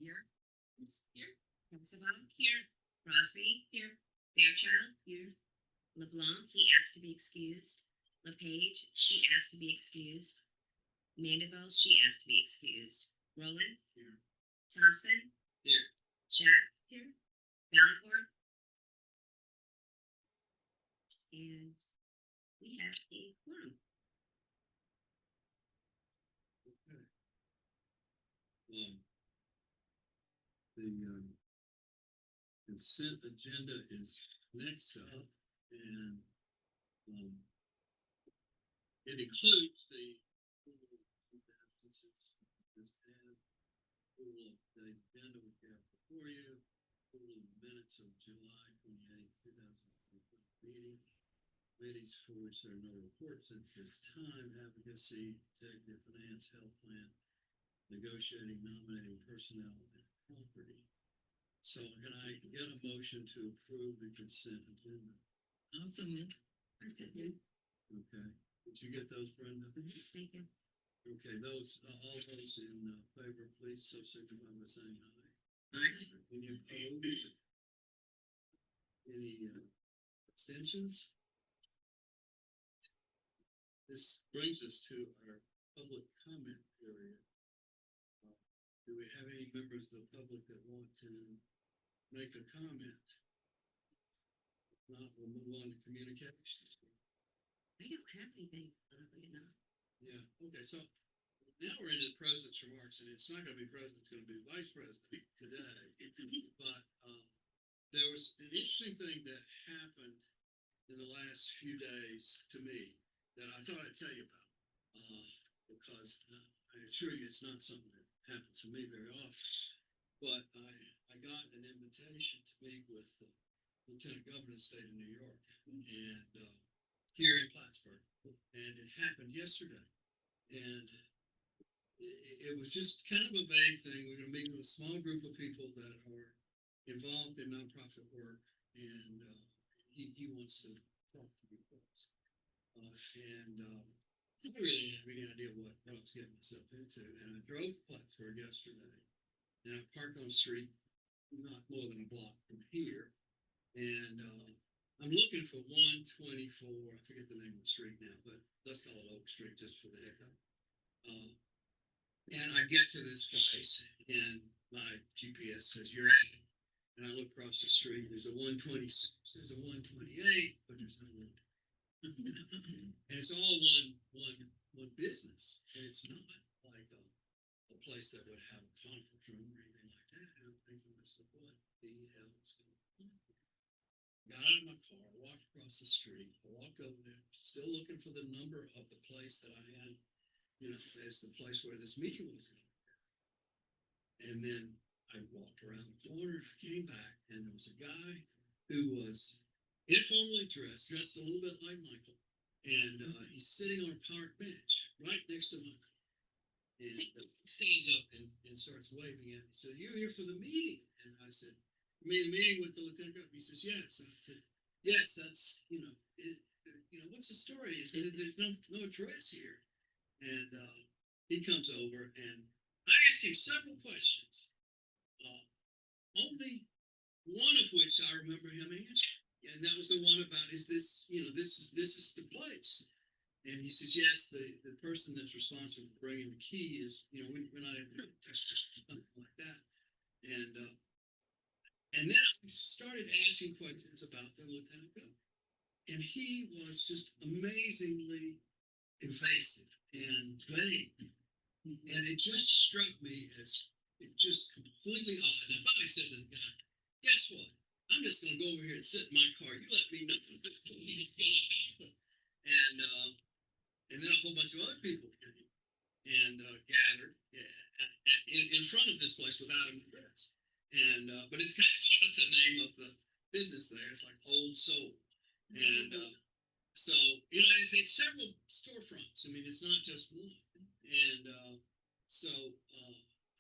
Here. Here. Constable. Here. Crosby. Here. Fairchild. Here. LeBlanc, he asked to be excused. LePage, she asked to be excused. Mandeville, she asked to be excused. Roland. Here. Thompson. Here. Jack. Here. Valancourt. And we have a quorum. Okay. The consent agenda is next up, and it includes the approval of the absences. Just add approval of the agenda we have before you, approval of the minutes of July 28th, 2024 meeting. Committees for which there are no reports at this time: advocacy, executive finance, health plan, negotiating, nominating personnel, and property. So can I get a motion to approve the consent agenda? Awesome. I said you. Okay. Did you get those, Brenda? Thank you. Okay, those, all those in favor, please, so signify by saying aye. Aye. Any opposed? Any abstentions? This brings us to our public comment period. Do we have any members of the public that want to make a comment? If not, we'll move on to communications. I don't have anything, oddly enough. Yeah, okay, so now we're into the president's remarks, and it's not gonna be president, it's gonna be vice president today. But there was an interesting thing that happened in the last few days to me that I thought I'd tell you about. Because I assure you it's not something that happens to me very often. But I got an invitation to meet with the Lieutenant Governor of the state of New York, and here in Plattsburgh, and it happened yesterday. And it was just kind of a vague thing. We're going to meet with a small group of people that are involved in nonprofit work, and he wants to talk to you folks. I really didn't have any idea what I was getting myself into. And I drove to Plattsburgh yesterday, and I parked on the street not more than a block from here, and I'm looking for 124. I forget the name of the street now, but let's call it Oak Street just for the heck of it. And I get to this place, and my GPS says you're at it. And I look across the street. There's a 126. There's a 128, but there's no one. And it's all one business, and it's not like a place that would have a conference room or anything like that. And I'm thinking, what the hell is going on? Got out of my car, walked across the street, I walked over there, still looking for the number of the place that I had, as the place where this meeting was going to be. And then I walked around the corner, and I came back, and there was a guy who was informally dressed a little bit like Michael, and he's sitting on a park bench right next to Michael. And he stands up and starts waving at me. He said, "You're here for the meeting?" And I said, "You mean the meeting with the lieutenant governor?" He says, "Yes." And I said, "Yes, that's what's the story? There's no address here." And he comes over, and I asked him several questions, only one of which I remember him answering. And that was the one about, is this, this is the place. And he says, "Yes, the person that's responsible for bringing the key is, we're not able to test it," something like that. And then I started asking questions about the lieutenant governor. And he was just amazingly evasive and vague. And it just struck me as just completely odd. And I finally said to the guy, "Guess what? I'm just going to go over here and sit in my car. You let me know if this thing is going to happen." And then a whole bunch of other people came and gathered in front of this place without an address. And but it's got the name of the business there. It's like Old Soul. And so it's several storefronts. I mean, it's not just one. And so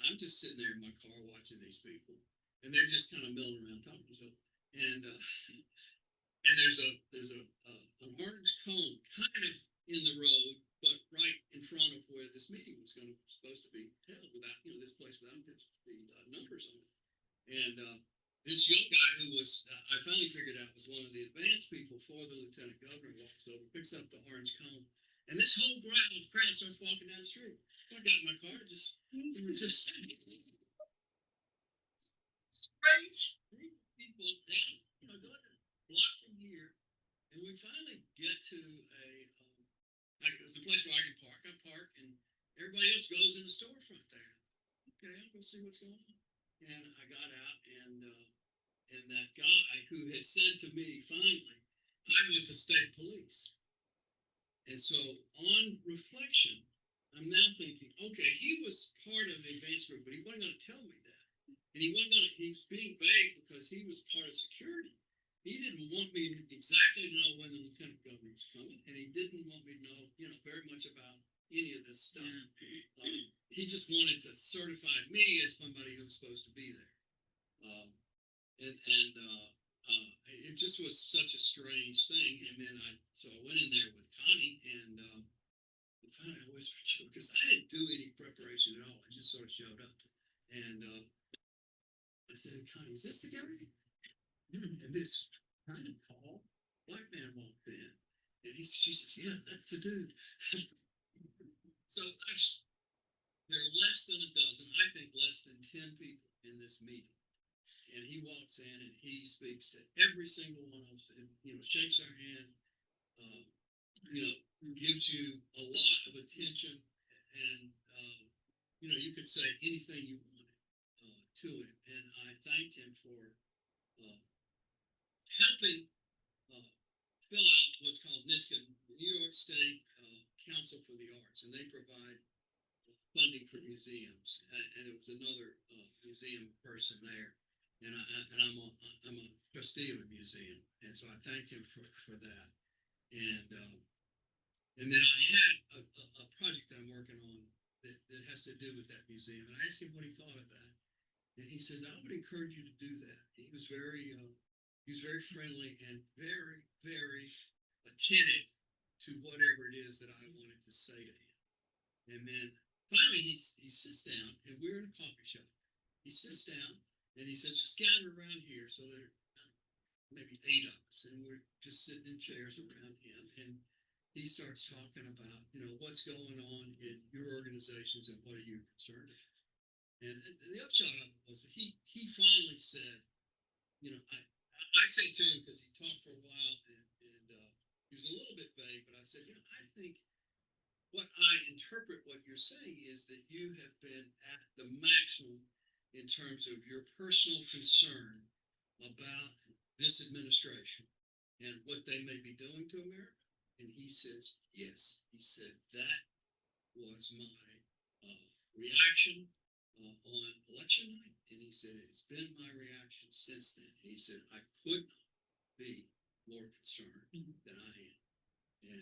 I'm just sitting there in my car watching these people, and they're just kind of milling around talking to each other. And there's an orange cone kind of in the road, but right in front of where this meeting was supposed to be held, without this place without the numbers And this young guy who was, I finally figured out was one of the advanced people for the lieutenant governor, walks over, picks up the orange cone, and this whole crowd starts walking down the street. So I got in my car, just we were just strange people down, going a block from here, and we finally get to a like it's a place where I can park. I park, and everybody else goes in the storefront there. Okay, I'll go see what's going on. And I got out, and that guy who had said to me, finally, I'm with the state police. And so, on reflection, I'm now thinking, okay, he was part of the advance group, but he wasn't going to tell me that. And he wasn't going to, he was being vague because he was part of security. He didn't want me exactly to know when the lieutenant governor was coming, and he didn't want me to know, very much about any of this stuff. He just wanted to certify me as somebody who was supposed to be there. It just was such a strange thing. And then I went in there with Connie, and finally I whispered to her because I didn't do any preparation at all. I just sort of showed up, and I said, Connie, is this the guy? And this kind of tall black man walked in, and she says, yeah, that's the dude. So there are less than a dozen, I think less than 10 people in this meeting. And he walks in and he speaks to every single one of us, and shakes our hand, gives you a lot of attention, and you could say anything you wanted to him. And I thanked him for helping fill out what's called NISCA, New York State Council for the Arts, and they provide funding for museums. And there was another museum person there, and I'm a trustee of a museum, and so I thanked him for that. And then I had a project that I'm working on that has to do with that museum, and I asked him what he thought of that, and he says, I would encourage you to do that. He was very friendly and very, very attentive to whatever it is that I wanted to say to him. And then finally he sits down, and we're in a coffee shop. He sits down and he says, just gather around here. So there are maybe 8 of us, and we're just sitting in chairs around him. And he starts talking about, what's going on in your organizations and what are you concerned about. And the upshot of it was that he finally said, I said to him, because he talked for a while, and he was a little bit vague, but I said, I think what I interpret what you're saying is that you have been at the maximum in terms of your personal concern about this administration and what they may be doing to America. And he says, yes. He said, that was my reaction on election night. And he said, it's been my reaction since then. And he said, I could not be more concerned than I am. And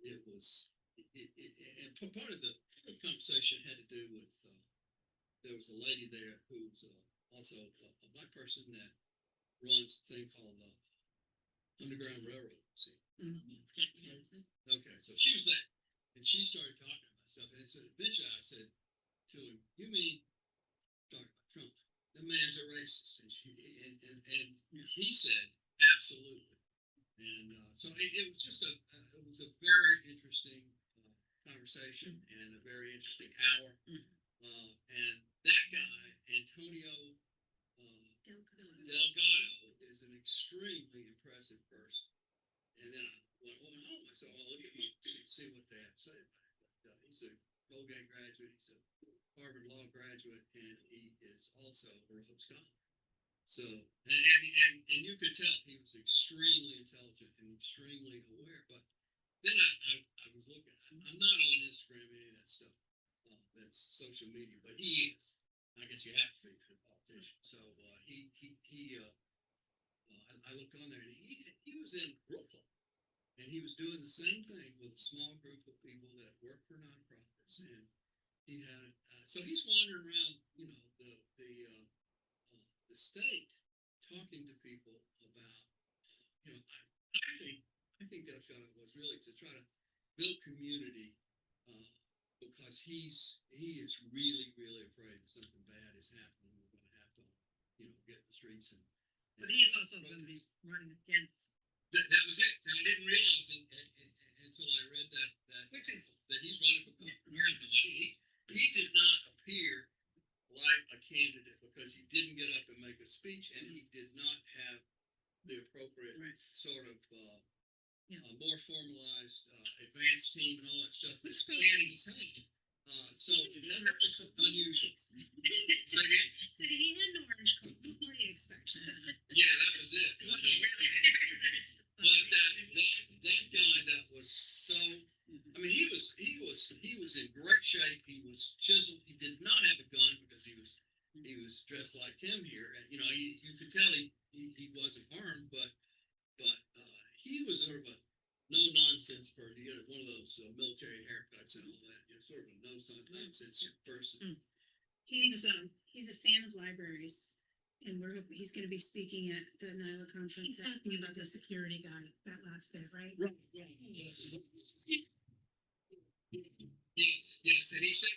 it was, and part of the conversation had to do with, there was a lady there who's also a black person that runs a thing called the Underground Railroad. See? Jackie Henson. Okay, so she was there, and she started talking about stuff. And so eventually I said to him, you mean talking about Trump? The man's a racist. And he said, absolutely. And so it was just it was a very interesting conversation and a very interesting hour. And that guy, Antonio Delgado, is an extremely impressive person. And then I went home. I said, look at him, see what they have to say about it. But, he's a Colgate graduate, he's a Harvard Law graduate, and he is also a Rhodes Scholar. So, and you could tell he was extremely intelligent and extremely aware. But then I was looking, I'm not on Instagram, any of that stuff. That's social media, but he is. I guess you have to be for a politician. So I looked on there, and he was in Brooklyn, and he was doing the same thing with a small group of people that work for nonprofits. And he had so he's wandering around, the state, talking to people about, I think that shot was really to try to build community, because he is really, really afraid that something bad is happening. We're going to have to the streets and. But he is also going to be running against, That was it. I didn't realize it until I read that which is, that he's running for marathon. He did not appear like a candidate because he didn't get up and make a speech, and he did not have the appropriate Right. sort of Yeah. more formalized advanced team and all that stuff Which that's felt- planning his head. So that was unusual. So yeah, So he had an orange coat. What do you expect? yeah, that was it. But that guy that was so, I mean, he was in great shape. He was chiseled. He did not have a gun because he was dressed like Tim here, and you could tell he wasn't armed, but he was sort of a no nonsense person. He had one of those military haircuts and all that. Sort of a no nonsense person. He's a fan of libraries, and we're hoping he's going to be speaking at the NILA conference. he's talking about the security guy, that last bit, right? Right. Yes. Yes, and he said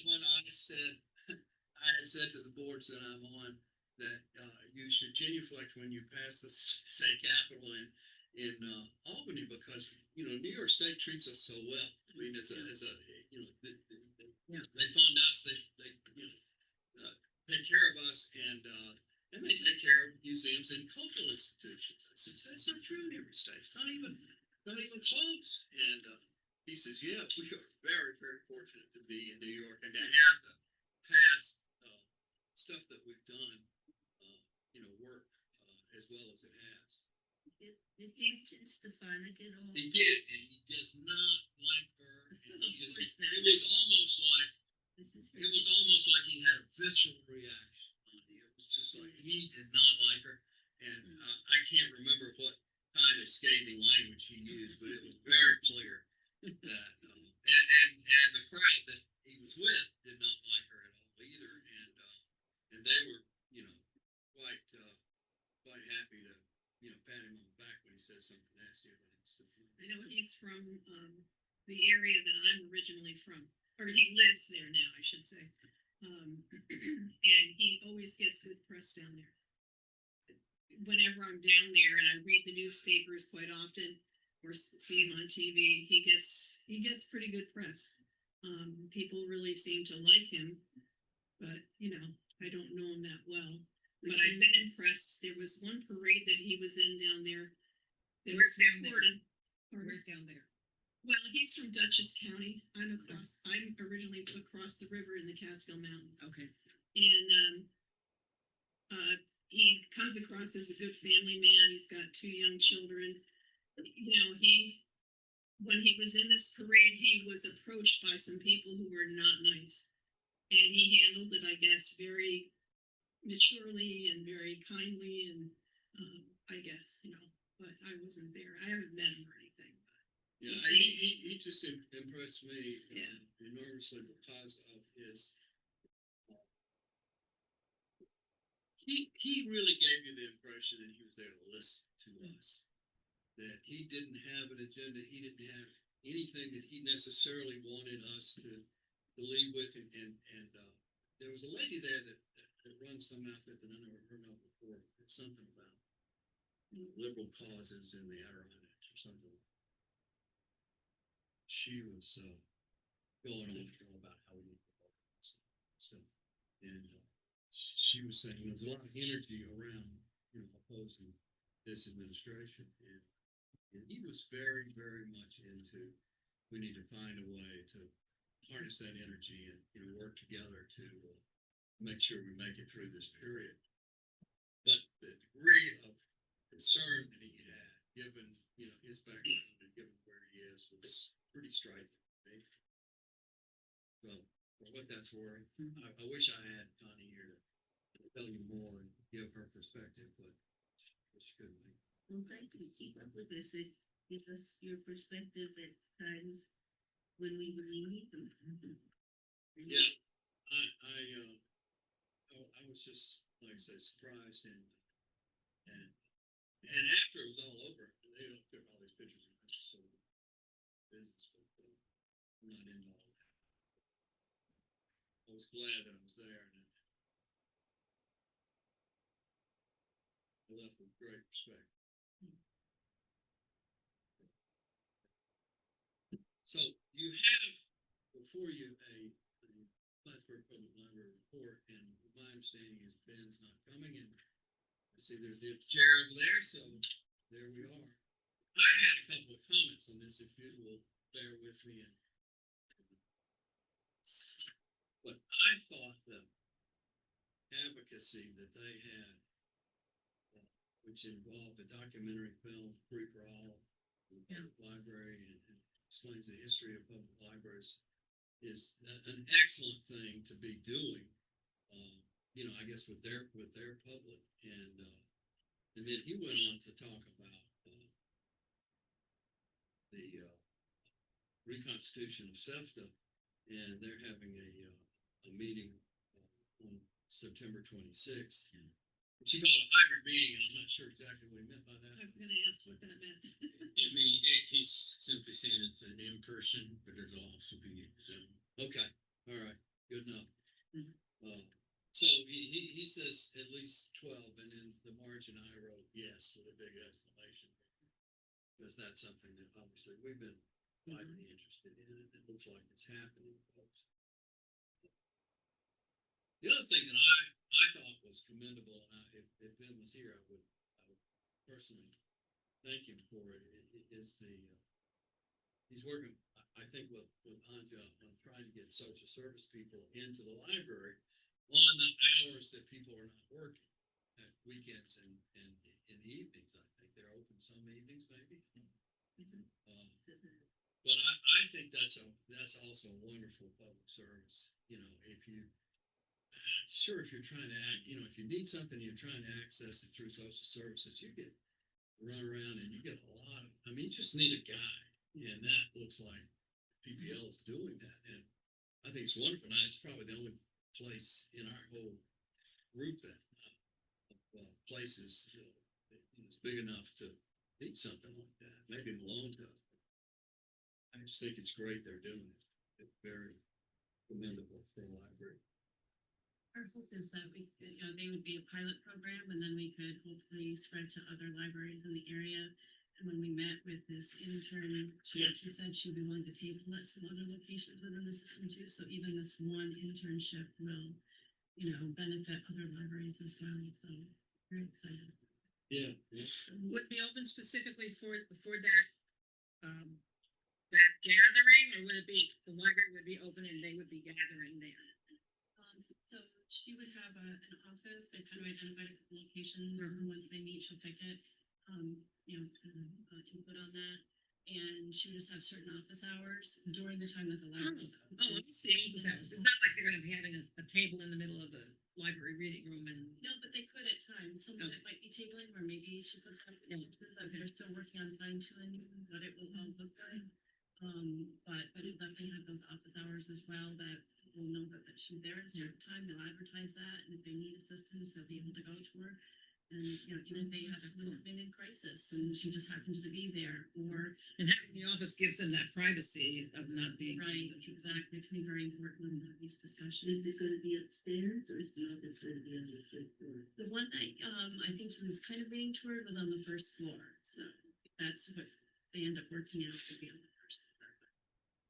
when I had said to the boards that I'm on that you should genuflect when you pass the state capitol in Albany because New York State treats us so well. I mean, as a they fund us, they take care of us, and they take care of museums and cultural institutions. That's not true in every state. It's not even close. And he says, yeah, we are very, very fortunate to be in New York and to have the past stuff that we've done, work as well as it has. Did Houston Stefanik at all? He did, and he does not like her. And it was almost like he had a visceral reaction on it. It was just like he did not like her, and I can't remember what kind of scathing language he used, but it was very clear that and the crowd that he was with did not like her at all either, and they were quite happy to pat him on the back when he says something nasty about him. I know he's from the area that I'm originally from, or he lives there now, I should say. And he always gets good press down there. Whenever I'm down there and I read the newspapers quite often or see him on TV, he gets pretty good press. People really seem to like him, but I don't know him that well. But I've been impressed. There was one parade that he was in down there. Where's down there? Where's down there? Well, he's from Dutchess County. I'm originally across the river in the Catskill Mountains. Okay. And he comes across as a good family man. He's got 2 young children. When he was in this parade, he was approached by some people who were not nice. And he handled it, I guess, very maturely and very kindly, and I guess, but I wasn't there. I haven't met him or anything. Yeah, he just impressed me enormously because of his. He really gave you the impression that he was there to listen to us. That he didn't have an agenda. He didn't have anything that he necessarily wanted us to lead with, and there was a lady there that runs some outfit that I never heard of before. It's something about liberal causes in the Adirondacks or something. She was going on about how we need to vote stuff, and she was saying there's a lot of energy around opposing this administration, and he was very, very much into we need to find a way to harness that energy and work together to make sure we make it through this period. But the degree of concern that he had, given his background and given where he is, was pretty striking. Well, for what that's worth, I wish I had Connie here to tell you more and give her perspective, but she couldn't be. Well, thank you. Keep up with this. It gives us your perspective at times when we really need them. Yeah, I was just like I said surprised and after it was all over, they took all these pictures of me, so business, but I'm not into all that. I was glad that I was there, and I left with great respect. So you have before you a Plattsburgh Public Library report, and my understanding is Ben's not coming, and I see there's the chair over there, so there we are. I had a couple of comments on this, if you will bear with me. But I thought the advocacy that they had, which involved a documentary film, Free for All, the public library, and explains the history of public libraries, is an excellent thing to be doing. I guess with their public, and then he went on to talk about the reconstitution of SEPTA, and they're having a meeting on September 26th. Which he called a hybrid meeting, and I'm not sure exactly what he meant by that. I was gonna ask what that meant. I mean, he's simply saying it's an in-person, but it'll also be Zoom. Okay, all right, good enough. Mhm. So he says at least 12, and in the margin I wrote yes with a big exclamation. Because that's something that obviously we've been widely interested in, and it looks like it's happening, folks. The other thing that I thought was commendable, and if Ben was here, I would personally thank him for it, is he's working, I think, with Anja on trying to get social service people into the library on the hours that people are not working, at weekends and in the evenings. I think they're open some evenings, maybe. But I think that's also a wonderful public service. If you're trying to if you need something, you're trying to access it through social services, you get run around and you get a lot of, you just need a guide, and that looks like PPL is doing that, and I think it's wonderful. Now, it's probably the only place in our whole group that places is big enough to need something like that. Maybe Malone does. I just think it's great they're doing it. It's very commendable for a library. Our hope is that they would be a pilot program, and then we could hopefully spread to other libraries in the area. And when we met with this intern, she said she'd be willing to table at some other locations within the system too. So even this one internship will, benefit other libraries as well. So very excited. Yeah. Would it be open specifically for that, that gathering, or would it be, the library would be open and they would be gathering there? So she would have an office. They kind of identified a couple locations, and once they meet, she'll pick it. Input on that, and she would just have certain office hours during the time that the library is open. Oh, I see, office hours. It's not like they're gonna be having a table in the middle of the library reading room and. No, but they could at times. Some of it might be tabling, or maybe she puts up boxes that they're still working on fine tuning what it will all look like. But it definitely have those office hours as well, that people know that she's there at a certain time. They'll advertise that, and if they need assistance, they'll be able to go to her. And even if they have been in crisis and she just happens to be there, or And having the office gives them that privacy of not being. right, exactly. It's gonna be very important in these discussions. Is it gonna be upstairs or is the office gonna be on the third floor? The one that I think he was kind of leaning toward was on the first floor, so that's what they end up working out to be on the first floor.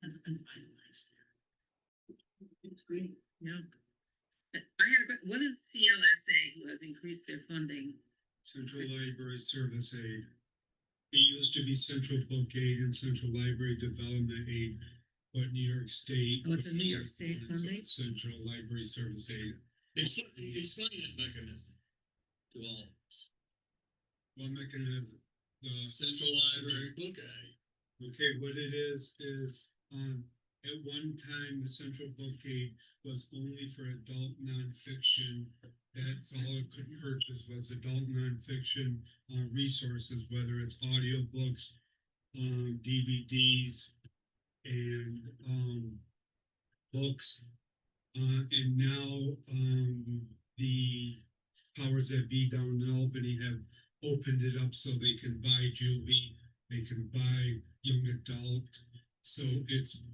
But hasn't been finalized yet. It's great. Yeah. What is CLSA who has increased their funding? Central Library Service Aid. It used to be Central Book Aid and Central Library Development Aid, but New York State. Oh, it's a New York State funding? Central Library Service Aid. Explain that mechanism to all of us. One mechanism, Central Library Book Aid. okay, what it is, at one time, the Central Book Aid was only for adult nonfiction. That's all it could purchase was adult nonfiction resources, whether it's audiobooks, DVDs, and books. And now the powers that be down in Albany have opened it up so they can buy juvie, they can buy young adult. So it's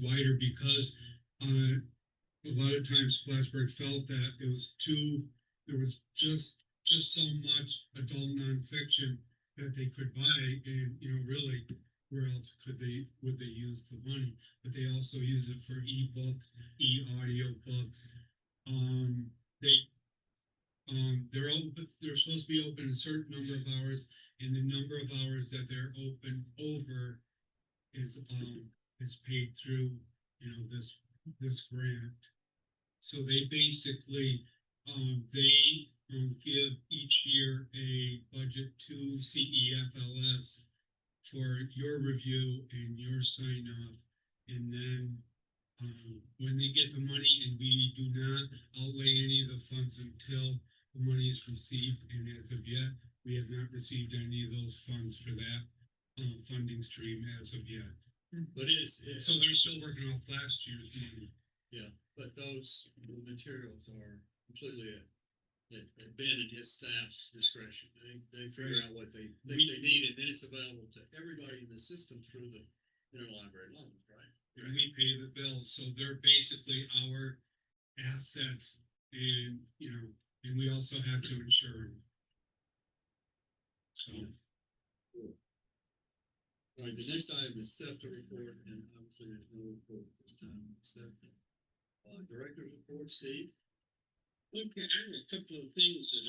wider because a lot of times Plattsburgh felt that there was just just so much adult nonfiction that they could buy, and, you know, really, where else would they use the money? But they also use it for ebooks, e-audio books. They, they're supposed to be open a certain number of hours, and the number of hours that they're open over is paid through, you know, this grant. So they basically, give each year a budget to CEFLS for your review and your sign off. And then, when they get the money, and we do not outlay any of the funds until the money is received, and as of yet, we have not received any of those funds for that, funding stream as of yet. But So they're still working off last year's money. but those materials are completely at Ben and his staff's discretion. They figure out what they think they need, and then it's available to everybody in the system through the interlibrary loans, right? And we pay the bills, so they're basically our assets, and, you know, and we also have to insure them. So, All right, the next item is SEPTA report, and obviously there's no report this time, except director's report, Steve. Okay, I have a couple of things that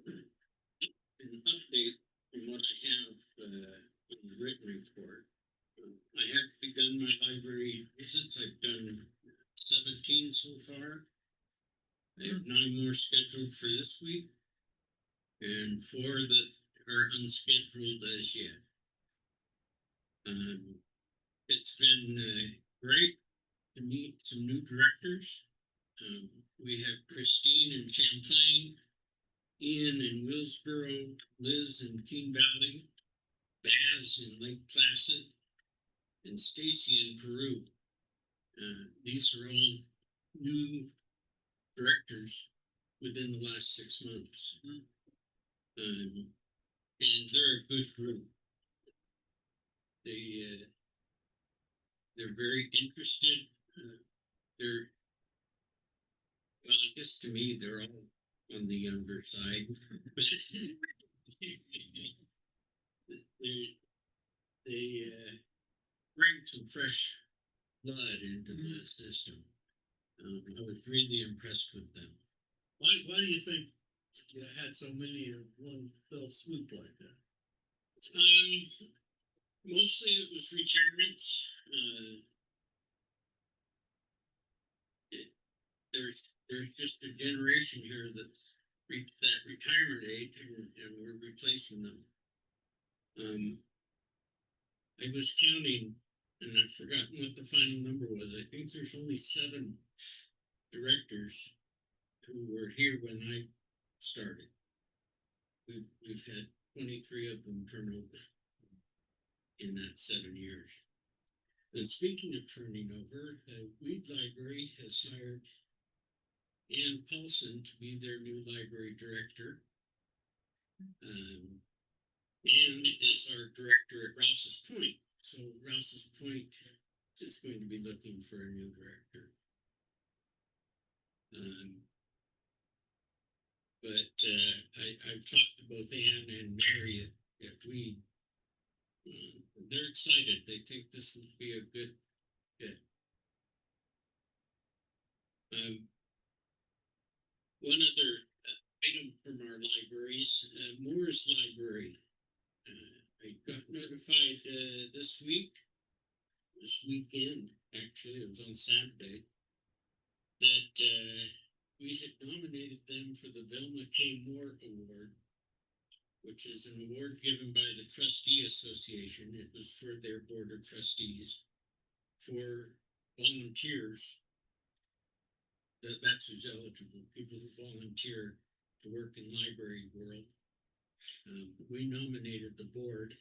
an update from what I have, in the written report. I have begun my library visits. I've done 17 so far. I have 9 more scheduled for this week, and 4 that are unscheduled as yet. It's been great to meet some new directors. We have Christine in Champlain, Ian in Willsboro, Liz in King Valley, Baz in Lake Placid, and Stacy in Peru. These are all new directors within the last 6 months. And they're a good group. They're very interested. Well, I guess to me, they're all on the younger side. they bring some fresh blood into the system. I was really impressed with them. Why do you think you had so many in one fell swoop like that? Mostly it was retirements. There's just a generation here that's reached that retirement age, and we're replacing them. I was counting, and I've forgotten what the final number was. I think there's only 7 directors who were here when I started. We've had 23 of them turn over in that 7 years. And speaking of turning over, Weed Library has hired Ann Paulson to be their new library director. Ann is our director at Rouse's Point. So Rouse's Point is going to be looking for a new director. I've talked to both Ann and Mary at Weed. They're excited. They think this will be a good fit. One other item from our libraries, Moore's Library. I got notified this weekend, actually, it was on Saturday, that we had nominated them for the Velma K. Moore Award, which is an award given by the Trustee Association. It was for their board of trustees for volunteers. That's who's eligible, people who volunteer to work in library world. We nominated the board,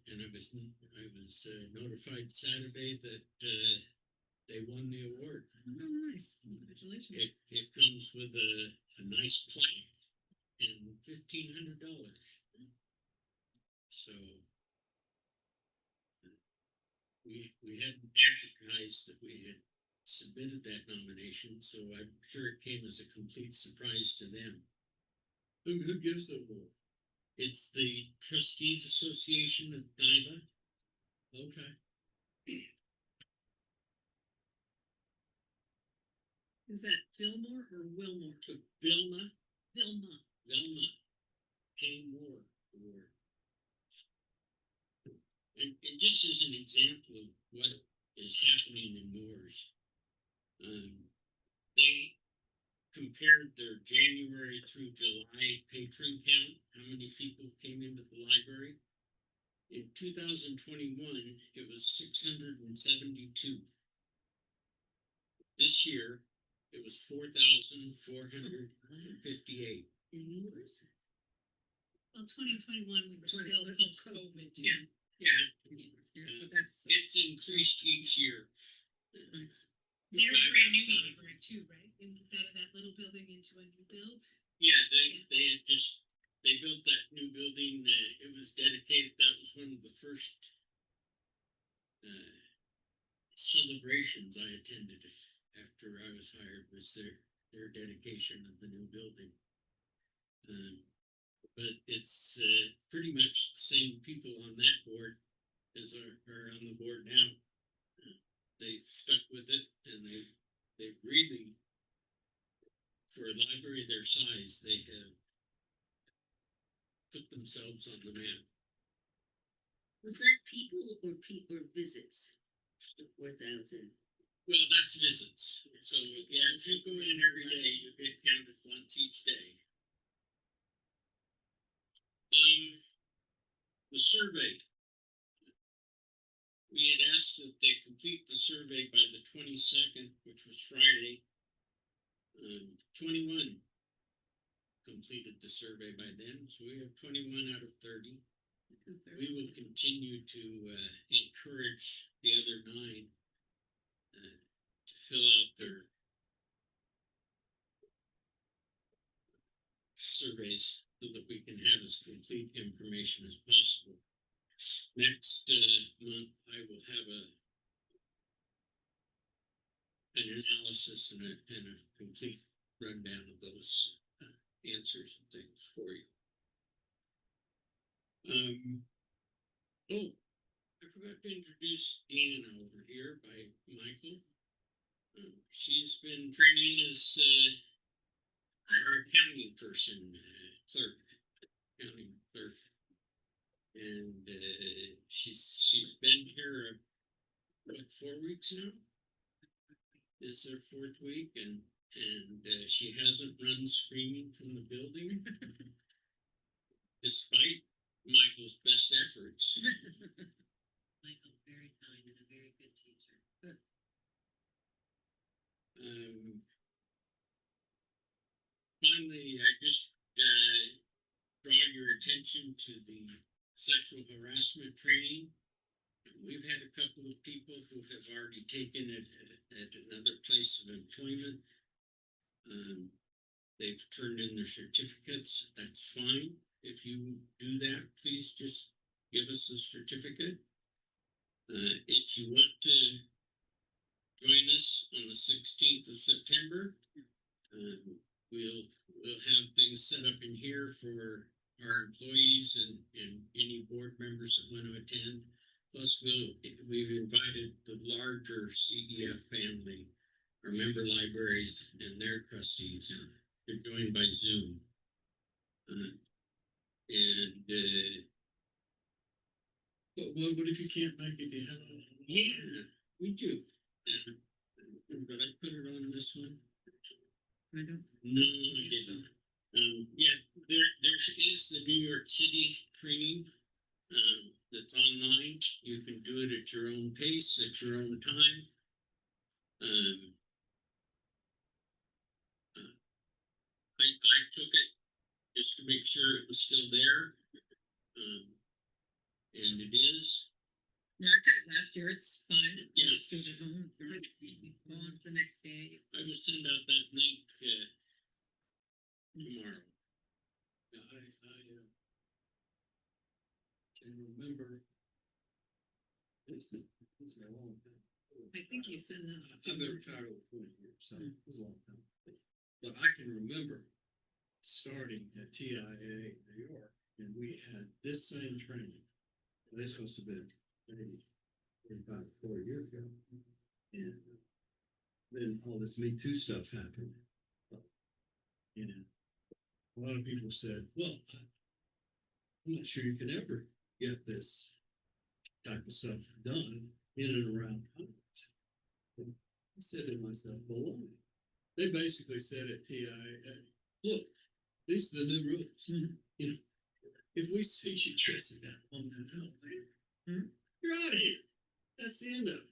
and I was notified Saturday that they won the award. Oh, nice. Congratulations. It comes with a nice plaque and $1,500. So we hadn't advertised that we had submitted that nomination, so I'm sure it came as a complete surprise to them. Who gives the award? It's the Trustees Association of Nyla. Okay. Is that Fillmore or Wilmore? Vilma, Vilma. Velma K. Moore Award. And just as an example of what is happening in Moores, they compared their January through July patron count, how many people came into the library. In 2021, it was 672. This year, it was 4,458. In yours? Well, 2021, we were still post-COVID too. Yeah. But that's. It's increased each year. Nice. They're a brand new library too, right? They moved out of that little building into a new build. Yeah, they had just, they built that new building, it was dedicated, that was one of the first celebrations I attended after I was hired, was their dedication of the new building. But it's pretty much the same people on that board as are on the board now. They've stuck with it, and they really, for a library their size, they have put themselves on the map. Was that people or visits? The 4,000. Well, that's visits. So yeah, if you go in every day, you get counted once each day. The survey. We had asked that they complete the survey by the 22nd, which was Friday. 21 completed the survey by then, so we have 21 out of 30. We will continue to encourage the other 9 to fill out their surveys so that we can have as complete information as possible. Next month, I will have an analysis and a complete rundown of those answers and things for you. Oh, I forgot to introduce Deanna over here by Michael. She's been training as our accounting person, accounting clerk. And she's been here, what, 4 weeks now? This is her 4th week, and she hasn't run screaming from the building, despite Michael's best efforts. Michael, very kind and a very good teacher. Finally, I just draw your attention to the sexual harassment training. We've had a couple of people who have already taken it at another place of employment. They've turned in their certificates. That's fine. If you do that, please just give us a certificate. If you want to join us on the 16th of September, we'll have things set up in here for our employees and any board members that want to attend. Plus, we've invited the larger CEF family, our member libraries and their trustees. They're joined by Zoom. But what if you can't make it? Do you have Yeah, we do. But I put it on this one. I don't. No, I didn't. Yeah, there is the New York City training that's online. You can do it at your own pace, at your own time. I took it just to make sure it was still there. And it is. No, I took it last year, it's fine. Yeah. Just do it at home, go on to the next day. I will send out that link tomorrow. Yeah, I can remember. It's a long time. I think you said no. I've been retired over 20 years, so it was a long time. But I can remember starting at TIA in New York, and we had this same training. This must have been maybe 35, 40 years ago. And then all this Me Too stuff happened. And a lot of people said, well, I'm not sure you could ever get this type of stuff done in and around Congress. And I said to myself, well, they basically said at TIA, look, these are the new rules. You know, if we see you dressing that woman out, you're out of here. That's the end of it.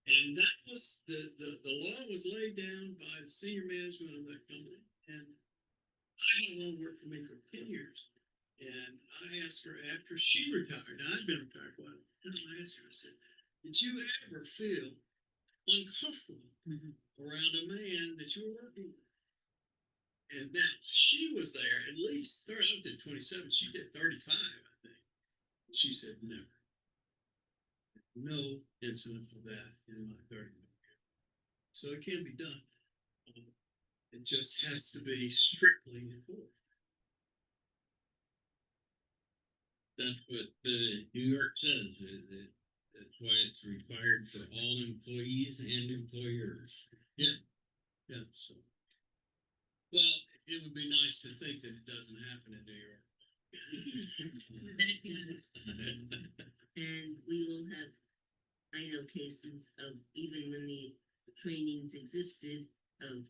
And that was the law was laid down by the senior management of that company. And I had one work for me for 10 years. And I asked her after she retired, now I'd been retired for a while, and I asked her, I said, did you ever feel uncomfortable around a man that you were working with? And now she was there at least 30, I did 27, she did 35, I think. And she said, never. No incident of that in my 30 years. So it can be done. It just has to be strictly enforced. That's what New York says, that's why it's required for all employees and employers. Yeah, so. Well, it would be nice to think that it doesn't happen in New York. And we will have, I know cases of even when the trainings existed of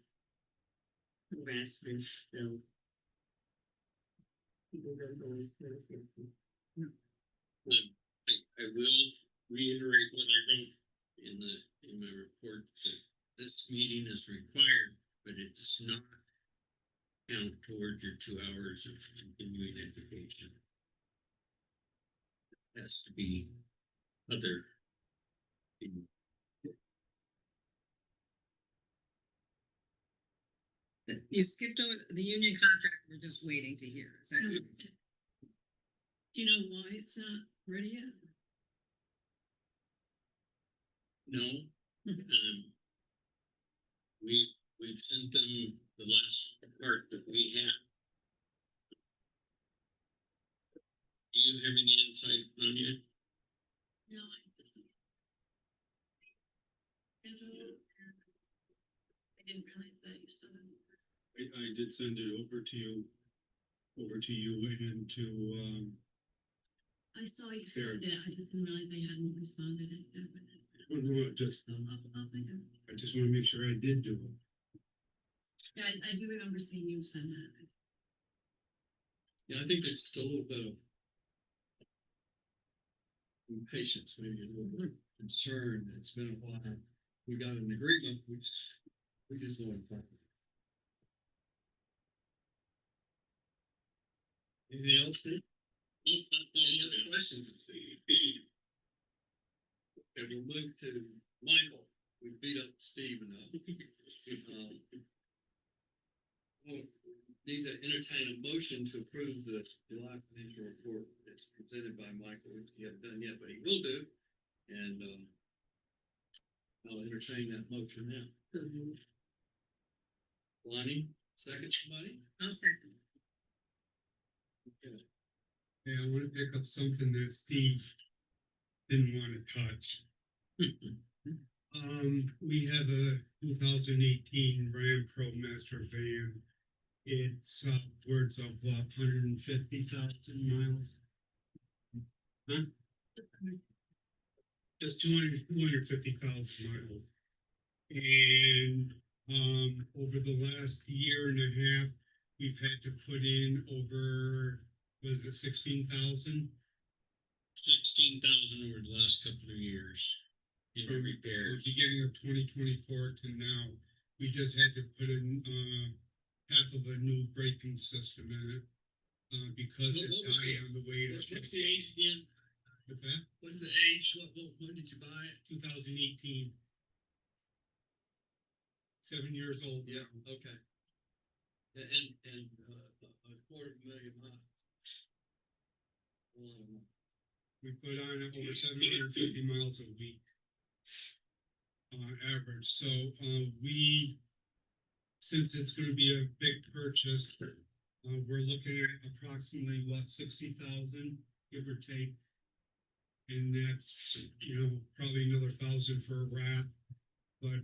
harassment, so. People don't always know something. I will reiterate what I wrote in my report, that this meeting is required, but it does not count towards your 2 hours of continuing education. It has to be other. You skipped over the union contract, we're just waiting to hear, is that? Do you know why it's not ready yet? No. We've sent them the last part that we have. Do you have any insight on it? No, I just. I didn't realize that you still had. I did send it over to you and to, I saw you send it, I just didn't realize they hadn't responded. I just wanna make sure I did do it. Yeah, I do remember seeing you send that. Yeah, I think there's just a little bit of impatience, maybe a little bit of concern. It's been a while. We got an agreement, we just want to. Anything else, Steve? Any other questions? Okay, we'll move to Michael. We beat up Steve enough. We'll need to entertain a motion to approve the July financial report that's presented by Michael, which he hasn't done yet, but he will do. And I'll entertain that motion now. Lonnie, second somebody? I'll second. Okay. Yeah, I wanna pick up something that Steve didn't wanna touch. We have a 2018 Ram Pro Master van. It's upwards of 150,000 miles. Huh? Just 250,000 miles. And over the last year and a half, we've had to put in over, was it 16,000? 16,000 over the last couple of years in From repairs. the beginning of 2024 to now. We just had to put in half of a new braking system in it. Because it What was died on the way to. What's the age again? What's that? What's the age? When did you buy it? 2018. 7 years old. Yeah, okay. And a 250,000 miles. A lot of miles. We put on over 750 miles a week. Average, so we since it's gonna be a big purchase, we're looking at approximately, what, 60,000, give or take. And that's, probably another 1,000 for a wrap, but,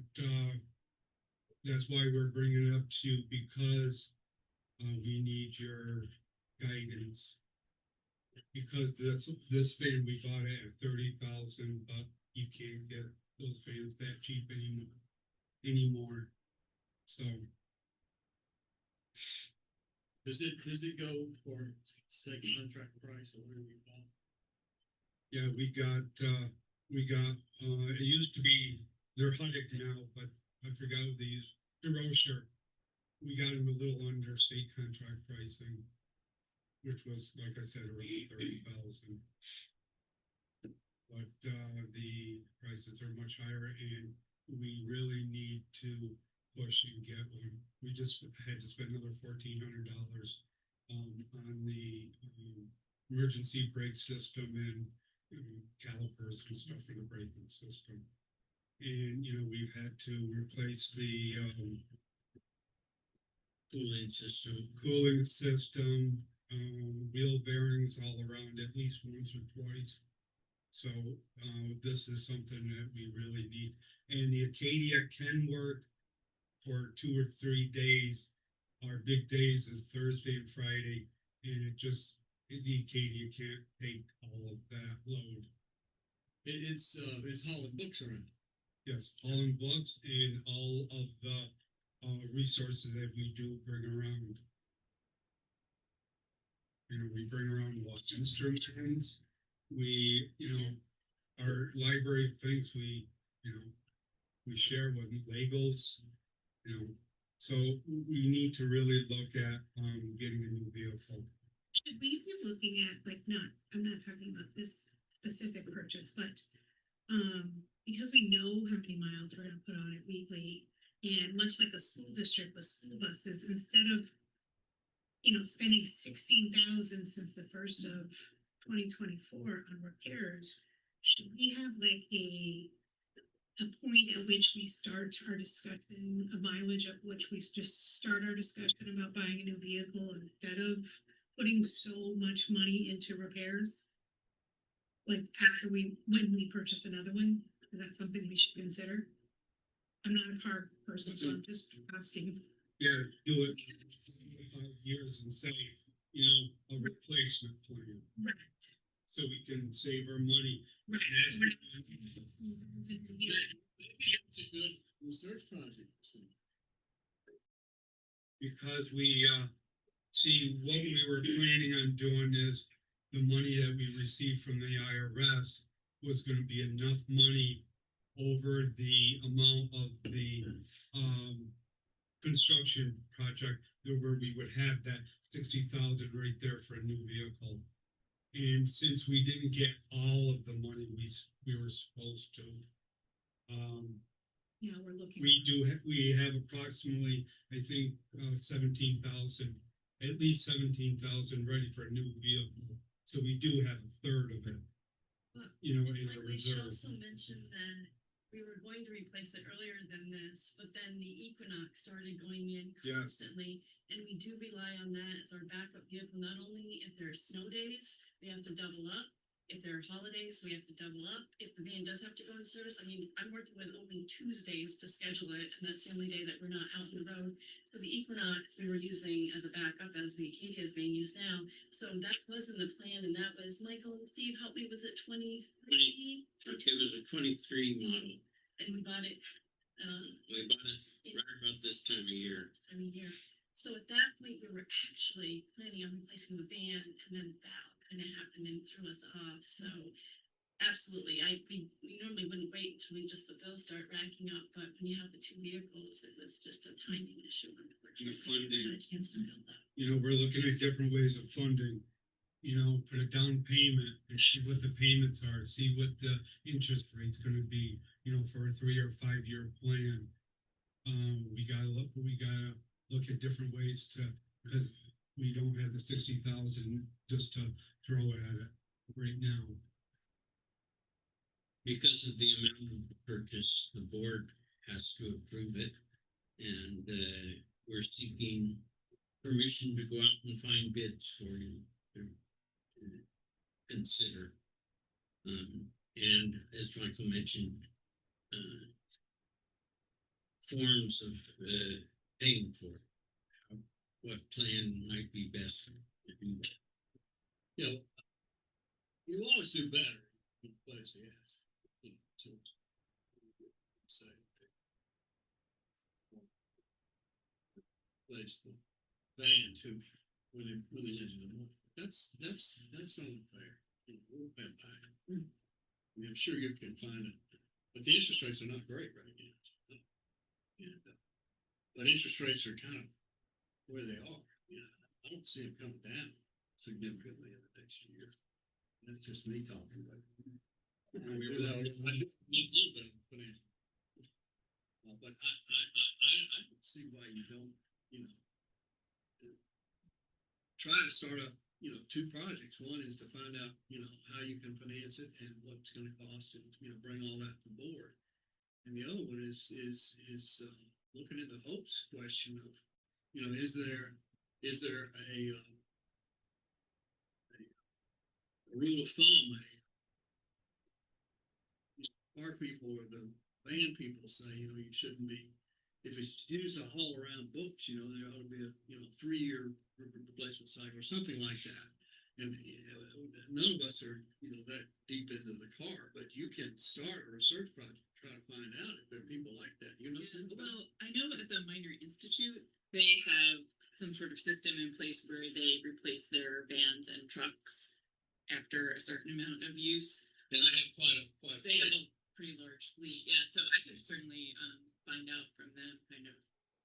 that's why we're bringing it up to you, because, we need your guidance. Because this fan we bought at 30,000, but you can't get those fans that cheap anymore. So, Does it go for state contract price or whatever you call it? yeah, it used to be, they're Huddick now, but I forgot what they use, DeRocher. We got them a little under state contract pricing, which was, like I said, around 30,000. But, the prices are much higher, and we really need to push and get one. We just had to spend another $1,400 on the emergency brake system and calipers and stuff for the braking system. And we've had to replace the Cooling system. wheel bearings all around at least once or twice. So this is something that we really need. And the Acadia can work for 2 or 3 days. Our big days is Thursday and Friday, and the Acadia can't take all of that load. It's hauling books around. Yes, all in books and all of the resources that we do bring around. We bring around what instruments, our library of things we share with Legos, so we need to really look at getting a new vehicle. Should we be looking at, I'm not talking about this specific purchase, but, because we know how many miles we're gonna put on it weekly, and much like a school district with school buses, instead of, spending 16,000 since the first of 2024 on repairs, should we have a point at which we start our discussion, a mileage at which we just start our discussion about buying a new vehicle instead of putting so much money into repairs? Like when we purchase another one, is that something we should consider? I'm not a car person, so I'm just asking. Yeah, do it 5 years and say, a replacement plan. Right. So we can save our money. Right. Maybe it's a good research project. Because we, see, what we were planning on doing is the money that we received from the IRS was gonna be enough money over the amount of the, construction project where we would have that 60,000 right there for a new vehicle. And since we didn't get all of the money we were supposed to, We're looking. we have approximately, I think, 17,000, at least 17,000 ready for a new vehicle. So we do have a third of it, in Like the we should reserve. also mention then, we were going to replace it earlier than this, but then the Equinox started going in Yes. constantly. And we do rely on that as our backup vehicle, not only if there are snow days, we have to double up. If there are holidays, we have to double up. If the van does have to go in service, I'm working with only Tuesdays to schedule it, and that's the only day that we're not out on the road. So the Equinox we were using as a backup, as the Acadia is being used now. So that was in the plan, and that was, Michael and Steve, help me, was it 23? It was a 23 model. And we bought it, We bought it right about this time of year. year. So at that point, we were actually planning on replacing the van, and then that kind of happened and threw us off. So absolutely, we normally wouldn't wait until the bills start racking up, but when you have the two vehicles, it was just a timing issue. Unfortunately, Funding. had a chance to build up. We're looking at different ways of funding. Put a down payment and see what the payments are, see what the interest rate's gonna be, for a 3 or 5 year plan. We gotta look at different ways because we don't have the 60,000 just to throw at it right now. Because of the amount of the purchase, the board has to approve it. And we're seeking permission to go out and find bids for you to consider. And as Michael mentioned, forms of paying for it. What plan might be best to do that? You know, you always do better in the place he has. You know, to say, place the band who, when they live in the morning. That's unfair. You know, we'll pay back. I mean, I'm sure you can find it, but the interest rates are not great right now. And, but interest rates are kind of where they are. You know, I don't see them coming down significantly in the next year. That's just me talking about it. I do need a little bit of financial. But I can see why you don't, you know, try to start up, you know, two projects. One is to find out, you know, how you can finance it and what it's gonna cost and, you know, bring all that to the board. And the other one is looking into Hope's question of, you know, is there a rule of thumb? Our people or the band people say, you know, you shouldn't be, if it's used to haul around books, you know, there ought to be a, you know, 3-year replacement cycle or something like that. And you know, none of us are, you know, that deep into the car, but you can start a research project, try to find out if there are people like that. You know, something about Well, I know at the Minor Institute, they have some sort of system in place where they replace their vans and trucks after a certain amount of use. and I have quite a They have few. a pretty large fleet, yeah, so I could certainly find out from them kind of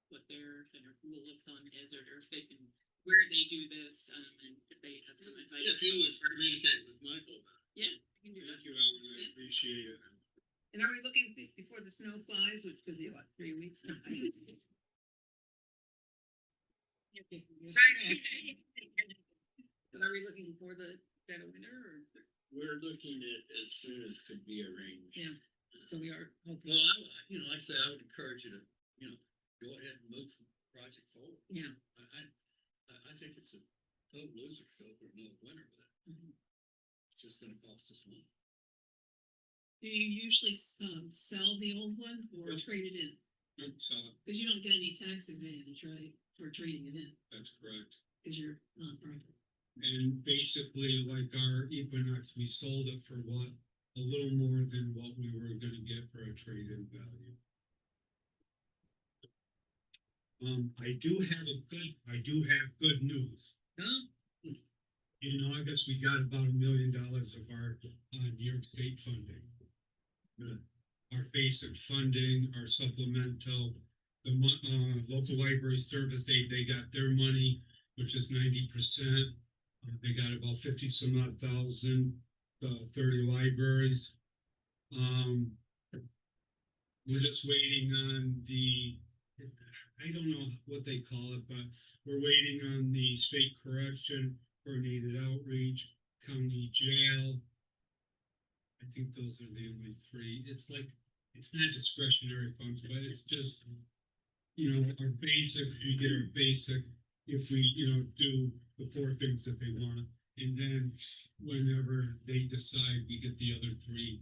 what their kind of rule of thumb is, or if they can, where they do this, and if they have some advice. If you would communicate with Michael about it. Yeah, I can do that. Thank you, Alan, I Yeah. appreciate it. And are we looking before the snow flies, which could be what, 3 weeks? But are we looking for the dead of winter or? We're looking at as soon as could be arranged. Yeah. So we are hoping. Well, you know, like I say, I would encourage you to, you know, go ahead and move the project forward. Yeah. I think it's a total loser to go through another winter with it. It's just gonna cost us money. Do you usually sell the old one or Yep. trade it in? So Because you don't get any tax advantage, right, for trading it in, that's correct. because you're nonprofit. And basically, like our Equinox, we sold it for what? A little more than what we were gonna get for a trade-in value. I do have good news. Huh? In August, we got about $1 million of our New York State funding. Our basic funding, our supplemental, the local library service aid, they got their money, which is 90%. They got about 50 some odd thousand, 30 libraries. We're just waiting on I don't know what they call it, but we're waiting on the state correction, coordinated outreach, county jail. I think those are the only 3. It's like, it's not discretionary funds, but it's just, you know, our basic, we get our basic, if we, you know, do the 4 things that they want. And then whenever they decide, we get the other 3.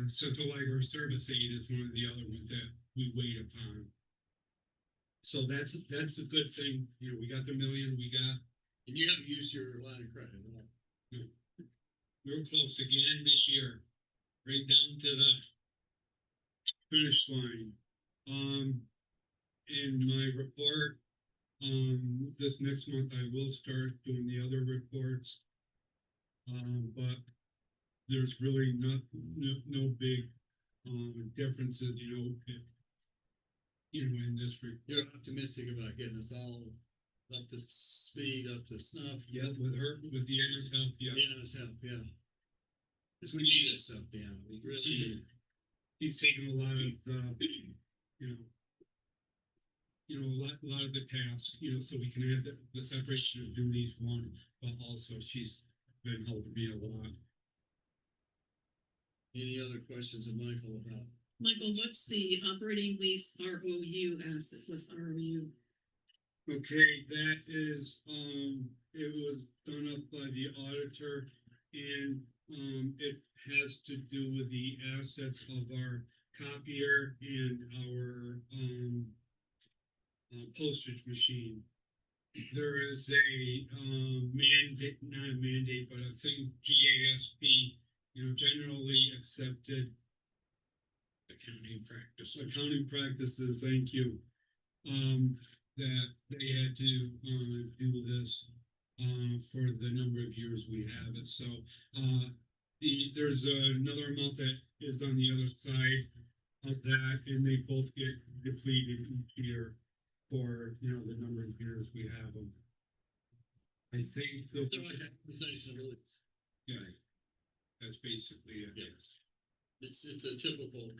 Central Library Service Aid is one of the other ones that we wait upon. So that's a good thing. You know, we got the $1 million, And you haven't used your line of credit at all. we're close again this year, right down to the finish line. In my report, this next month I will start doing the other reports. But there's really no big differences, in this report. You're optimistic about getting us all up to speed, up to snuff. Yeah, with the Anna's help, yeah. Yeah, us help, yeah. Because we need that stuff down. We really do. He's taken a lot of, a lot of the tasks, so we can have the separation of duties one, but also she's been helping me a lot. Any other questions of Michael about Michael, what's the operating lease ROU as, what's ROU? Okay, that is, it was done up by the auditor and, it has to do with the assets of our copier and our, postage machine. There is a, mandate, not a mandate, but a thing, GASP, generally accepted accounting practices, thank you. That they had to, do this, for the number of years we have it, so, there's another amount that is on the other side of that, and they both get depleted each year for, the number of years we have them. I think, So like that, presentation of release. yeah, that's basically it, yes. It's a typical,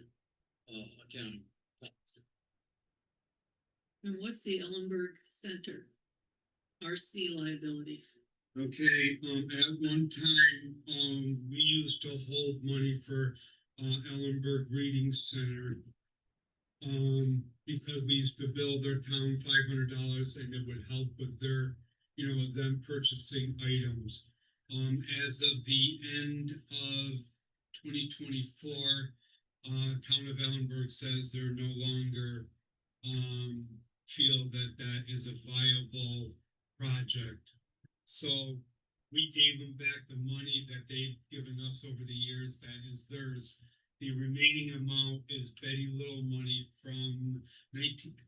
accounting. policy. And what's the Ellenberg Center? RC liability. Okay, at one time, we used to hold money for, Ellenberg Reading Center. Because we used to bill their town $500 and it would help with their, them purchasing items. As of the end of 2024, town of Ellenberg says they're no longer, feel that that is a viable project. So we gave them back the money that they've given us over the years, that is theirs. The remaining amount is Betty Little money from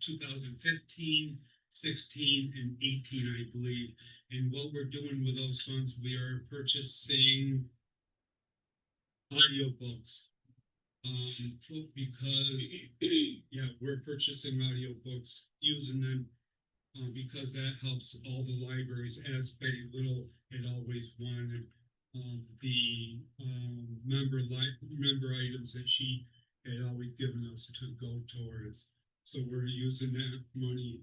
2015, 16, and 18, I believe. And what we're doing with those funds, we are purchasing audiobooks. Because, yeah, we're purchasing audiobooks, using them, because that helps all the libraries, as Betty Little had always wanted. The member items that she had always given us to go towards. So we're using that money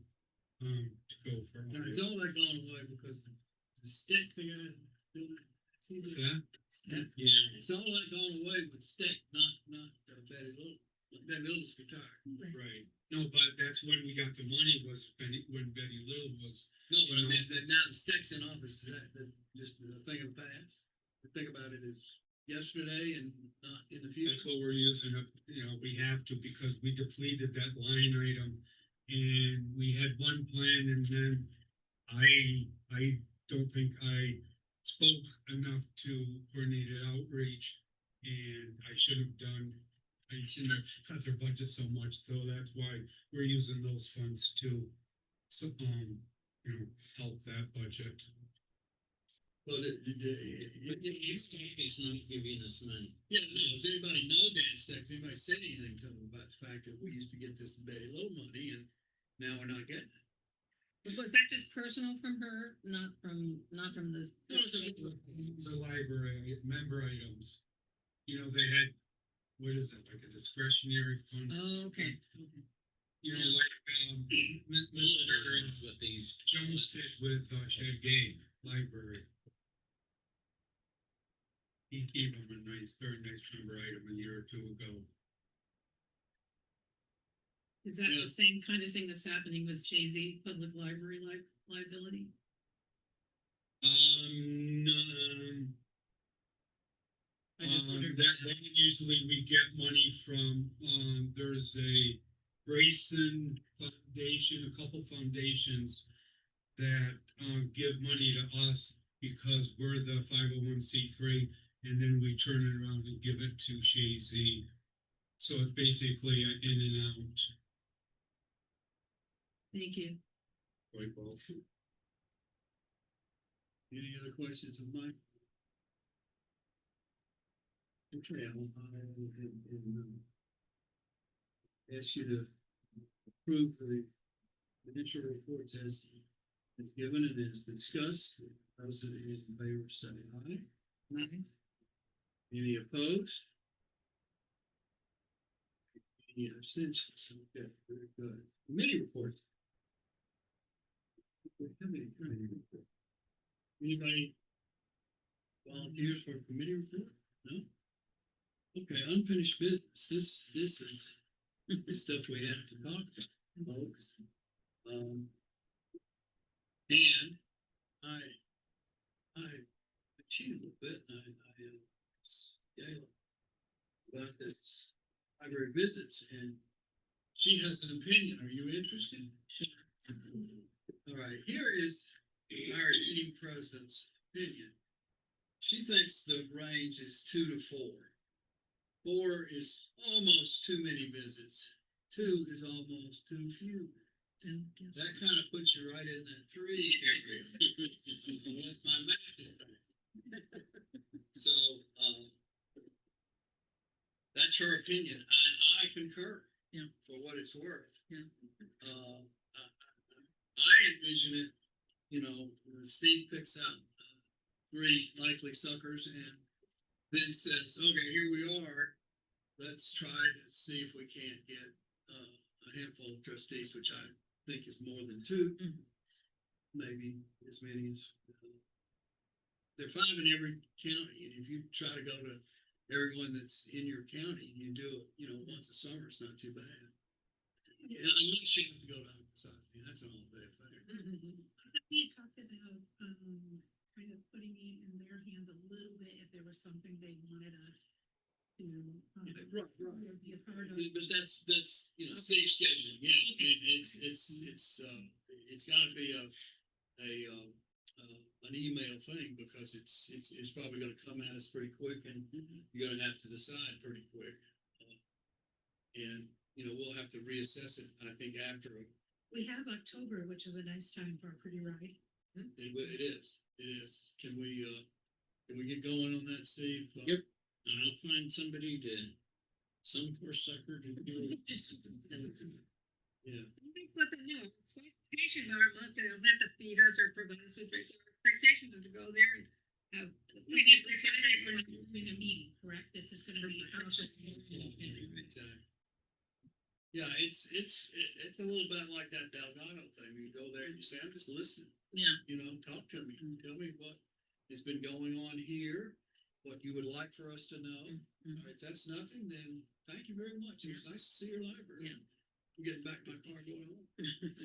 to go for. Now, it's all like gone away because the stick thing I doing. See Yeah. Stick? Yeah, It's all like gone away with stick, not Betty Little. Betty Little's guitar. Right. No, but that's when we got the money, was when Betty Little was. No, but I mean, that now the stick's in office, that just a thing of the past. The thing about it is yesterday and not in the That's future. what we're using, we have to, because we depleted that line item. And we had one plan, and then I don't think I spoke enough to coordinate an outreach. And I should have done, I shouldn't have cut their budget so much, so that's why we're using those funds to, so, help that budget. Well, it's not giving us money. yeah, no, does anybody know Dan Stick? Does anybody say anything to them about the fact that we used to get this Betty Little money and now we're not getting it? Was that just personal from her, not from the? No, it's a- It's a library, member items. They had, what is it, like a discretionary fund? Oh, okay. Like, Mr. What they used to. Jones did with Shed Gate Library. He gave him a very nice member item a year or two ago. Is that Yeah. the same kind of thing that's happening with Jay-Z Public Library liability? I just wondered. That usually we get money from, there's a Grayson Foundation, a couple foundations that, give money to us because we're the 501c3, and then we turn it around and give it to Shay-Z. So it's basically an in and out. Thank you. Quite well. Any other questions of Mike? Okay, ask you to approve the financial reports as given and as discussed. Those that are in favor say aye. Aye. Any opposed? Any abstentions? Okay, very good. Committee reports. Anybody volunteers for a committee report? No? Okay, unfinished business, this is the stuff we have to talk about, folks. And I cheated a little bit, and I Gail about this library visits, and she has an opinion, are you interested? Sure. All right, here is our esteemed president's opinion. She thinks the range is 2 to 4. 4 is almost too many visits. 2 is almost too few. That kind of puts you right in that 3 area. Unless my math is right. So, that's her opinion, and I concur. Yeah. For what it's worth. Yeah. I envision it, you know, Steve picks out 3 likely suckers and then says, okay, here we are. Let's try to see if we can't get a handful of trustees, which I think is more than 2, maybe as many as. They're 5 in every county, and if you try to go to everyone that's in your county, and you do it, you know, once a summer, it's not too bad. Yeah, unless you have to go to size, that's an all day affair. We talked about, kind of putting it in their hands a little bit if there was something they wanted us to. Right. Be a part of. But that's, you know, safe scheduling, yeah, it's gotta be an email thing, because it's probably gonna come at us pretty quick, and you're gonna have to decide pretty quick. And, you know, we'll have to reassess it, I think, after. We have October, which is a nice time for a pretty ride. It is. Can we get going on that, Steve? Yep. I'll find somebody some poor sucker to do it. Yeah. What the hell, expectations are, they don't have to feed us or provide us with, expectations are to go there and have. We need to decide when we're doing a meeting, correct? This is gonna be. Exactly. Yeah, it's a little bit like that Delgado thing. You go there and you say, I'm just listening. Yeah. You know, talk to me. Tell me what has been going on here, what you would like for us to know. All right, if that's nothing, then thank you very much. It was nice to see your library. Yeah. I'm getting back to my car going home.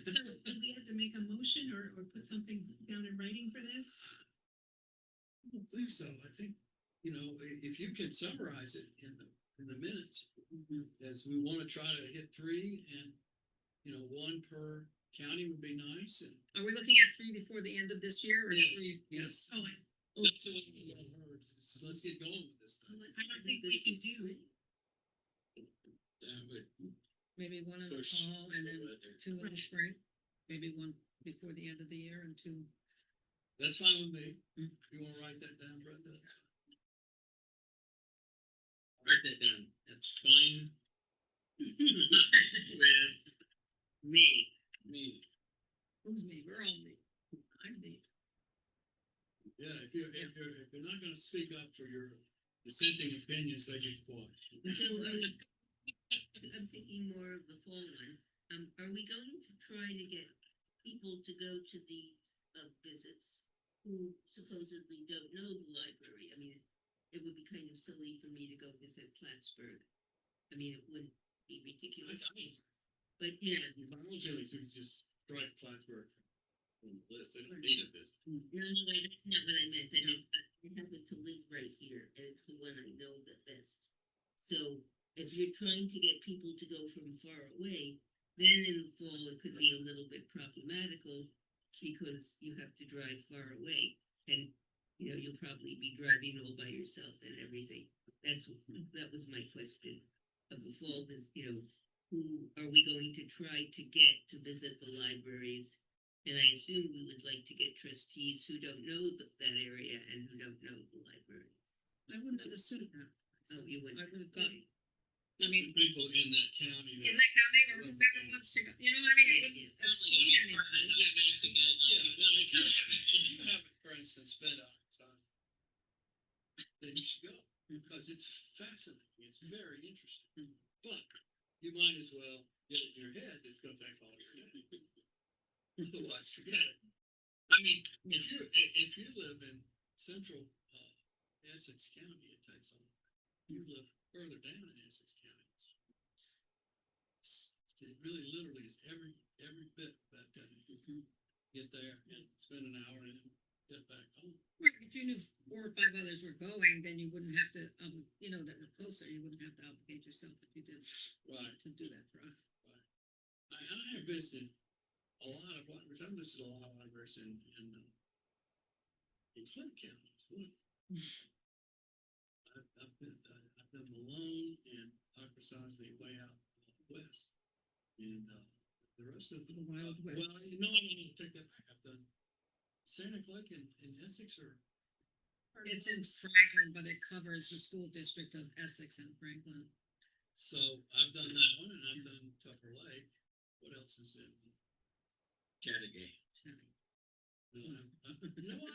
So, do we have to make a motion or put something down in writing for this? I don't think so. I think, you know, if you can summarize it in the minutes, as we want to try to hit 3, and, you know, 1 per county would be nice. And Are we looking at 3 before the end of this year or? yes. Oh, That's what we all heard. So let's get going with this thing. I don't think we can do it. Maybe 1 in the Push. fall and then 2 in the spring, maybe 1 before the end of the year and 2. That's fine with me. You want to write that down, Brenda? Write that down. That's fine. With me. Who's me? We're all me. I'm me. Yeah, if you're not going to speak up for your dissenting opinions, they get quiet. So, I'm thinking more of the fall one. Are we going to try to get people to go to these visits who supposedly don't know the library? I mean, it would be kind of silly for me to go visit Plattsburgh. I mean, it wouldn't be ridiculous. But yeah. My own feelings would just strike Plattsburgh on the list. They don't need a visit. No, that's not what I meant. I happen to live right here, and it's the one I know the best. So if you're trying to get people to go from far away, then in the fall it could be a little bit problematical, because you have to drive far away, and you know you'll probably be driving all by yourself and everything. That was my question of the fall. Is, you know, who are we going to try to get to visit the libraries? And I assume we would like to get trustees who don't know that area and who don't know the library. I wouldn't have assumed that. Oh, you would. I would have thought, I mean, People in that county. In that county or whoever wants to go, you know what I mean? It wouldn't exclude anybody. Yeah, no, if you haven't, for instance, been to Arkansas, then you should go, because it's fascinating. It's very interesting. But you might as well get it in your head. It's going to take all your day. Otherwise, forget it. I mean, if you live in central Essex County, it takes all. You live further down in Essex County. It really literally is every bit that, if you get there and spend an hour and get back home. Right, if you knew 4 or 5 others were going, then you wouldn't have to, you know, that were closer, you wouldn't have to obligate yourself if you did Right. to do that for us. I have visited a lot of libraries. I've visited a lot of libraries in Clinton County as well. I've been Malone and Akwesasne way out west, and the rest of them. Wild West. Well, you know, I'm going to take that back. I've done Santa Clara in Essex, or It's in Franklin, but it covers the school district of Essex and Franklin. so I've done that one, and I've done Tupper Lake. What else is in? Chattagay. No, I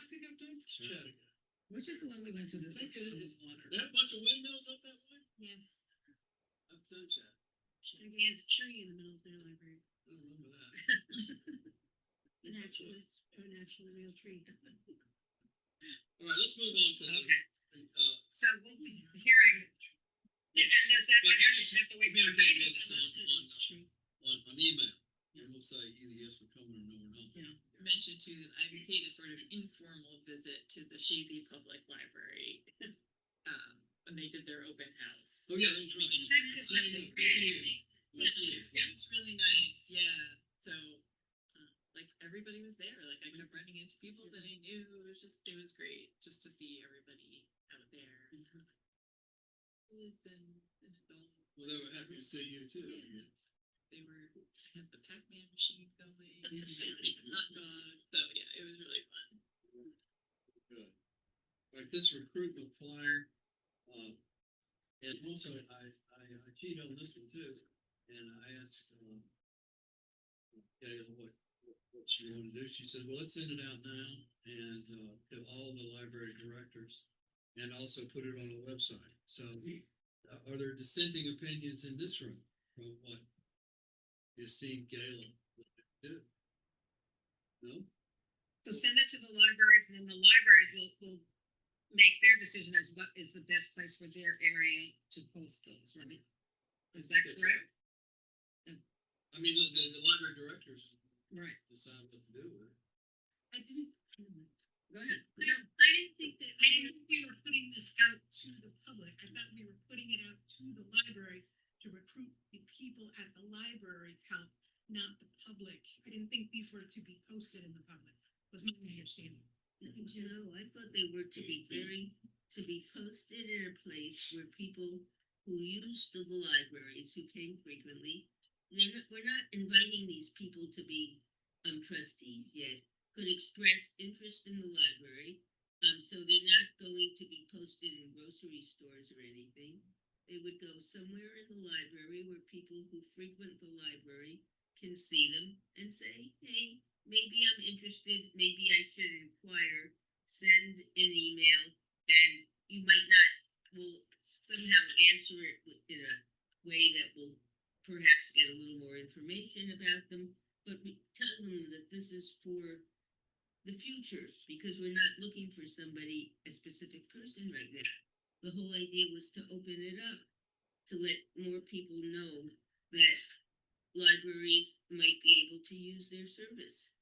think I've done Chattagay. Which is the one we went to, the I think it is. water. That bunch of windmills up that way? Yes. I've done Chattagay. Chattagay has a tree in the middle of their library. I don't remember that. An actual real tree. All right, let's move on to Okay. so we'll be hearing. Yeah, and does that, But you just have to wait for communicate with meetings? us on email, and we'll say either yes, we're coming, or no, we're not. Yeah. Mentioned too that I paid a sort of informal visit to the Shazy Public Library. When they did their open house. Oh, yeah, that was really It was really great. Yes, it was really nice, yeah, so, like, everybody was there, like, I kept running into people that I knew, it was great, just to see everybody out there. Kids and adults, Well, they were happy to see you too. they had the Pac-Man machine going, and hot dog, so, yeah, it was really fun. Good. Like this recruitment flyer, and also I cheat on this one too, and I asked Gail what she wanted to do. She said, well, let's send it out now and to all the library directors, and also put it on a website. So are there dissenting opinions in this room from what the esteemed Galen would do? No? So send it to the libraries, and then the libraries will make their decision as what is the best place for their area to post those, right? Is that That's correct? I mean, the library directors Right. decide what to do with it. I didn't, Go ahead. I didn't think we were putting this out to the public. I thought we were putting it out to the libraries to recruit the people at the library's help, not the public. I didn't think these were to be posted in the public, was my understanding. No, I thought they were to be posted in a place where people who used the libraries, who came frequently, we're not inviting these people to be trustees yet, could express interest in the library. So they're not going to be posted in grocery stores or anything. They would go somewhere in the library where people who frequent the library can see them and say, hey, maybe I'm interested, maybe I should inquire, send an email, and you might not, will somehow answer it in a way that will perhaps get a little more information about them, but we tell them that this is for the future, because we're not looking for somebody, a specific person right now. The whole idea was to open it up, to let more people know that libraries might be able to use their service.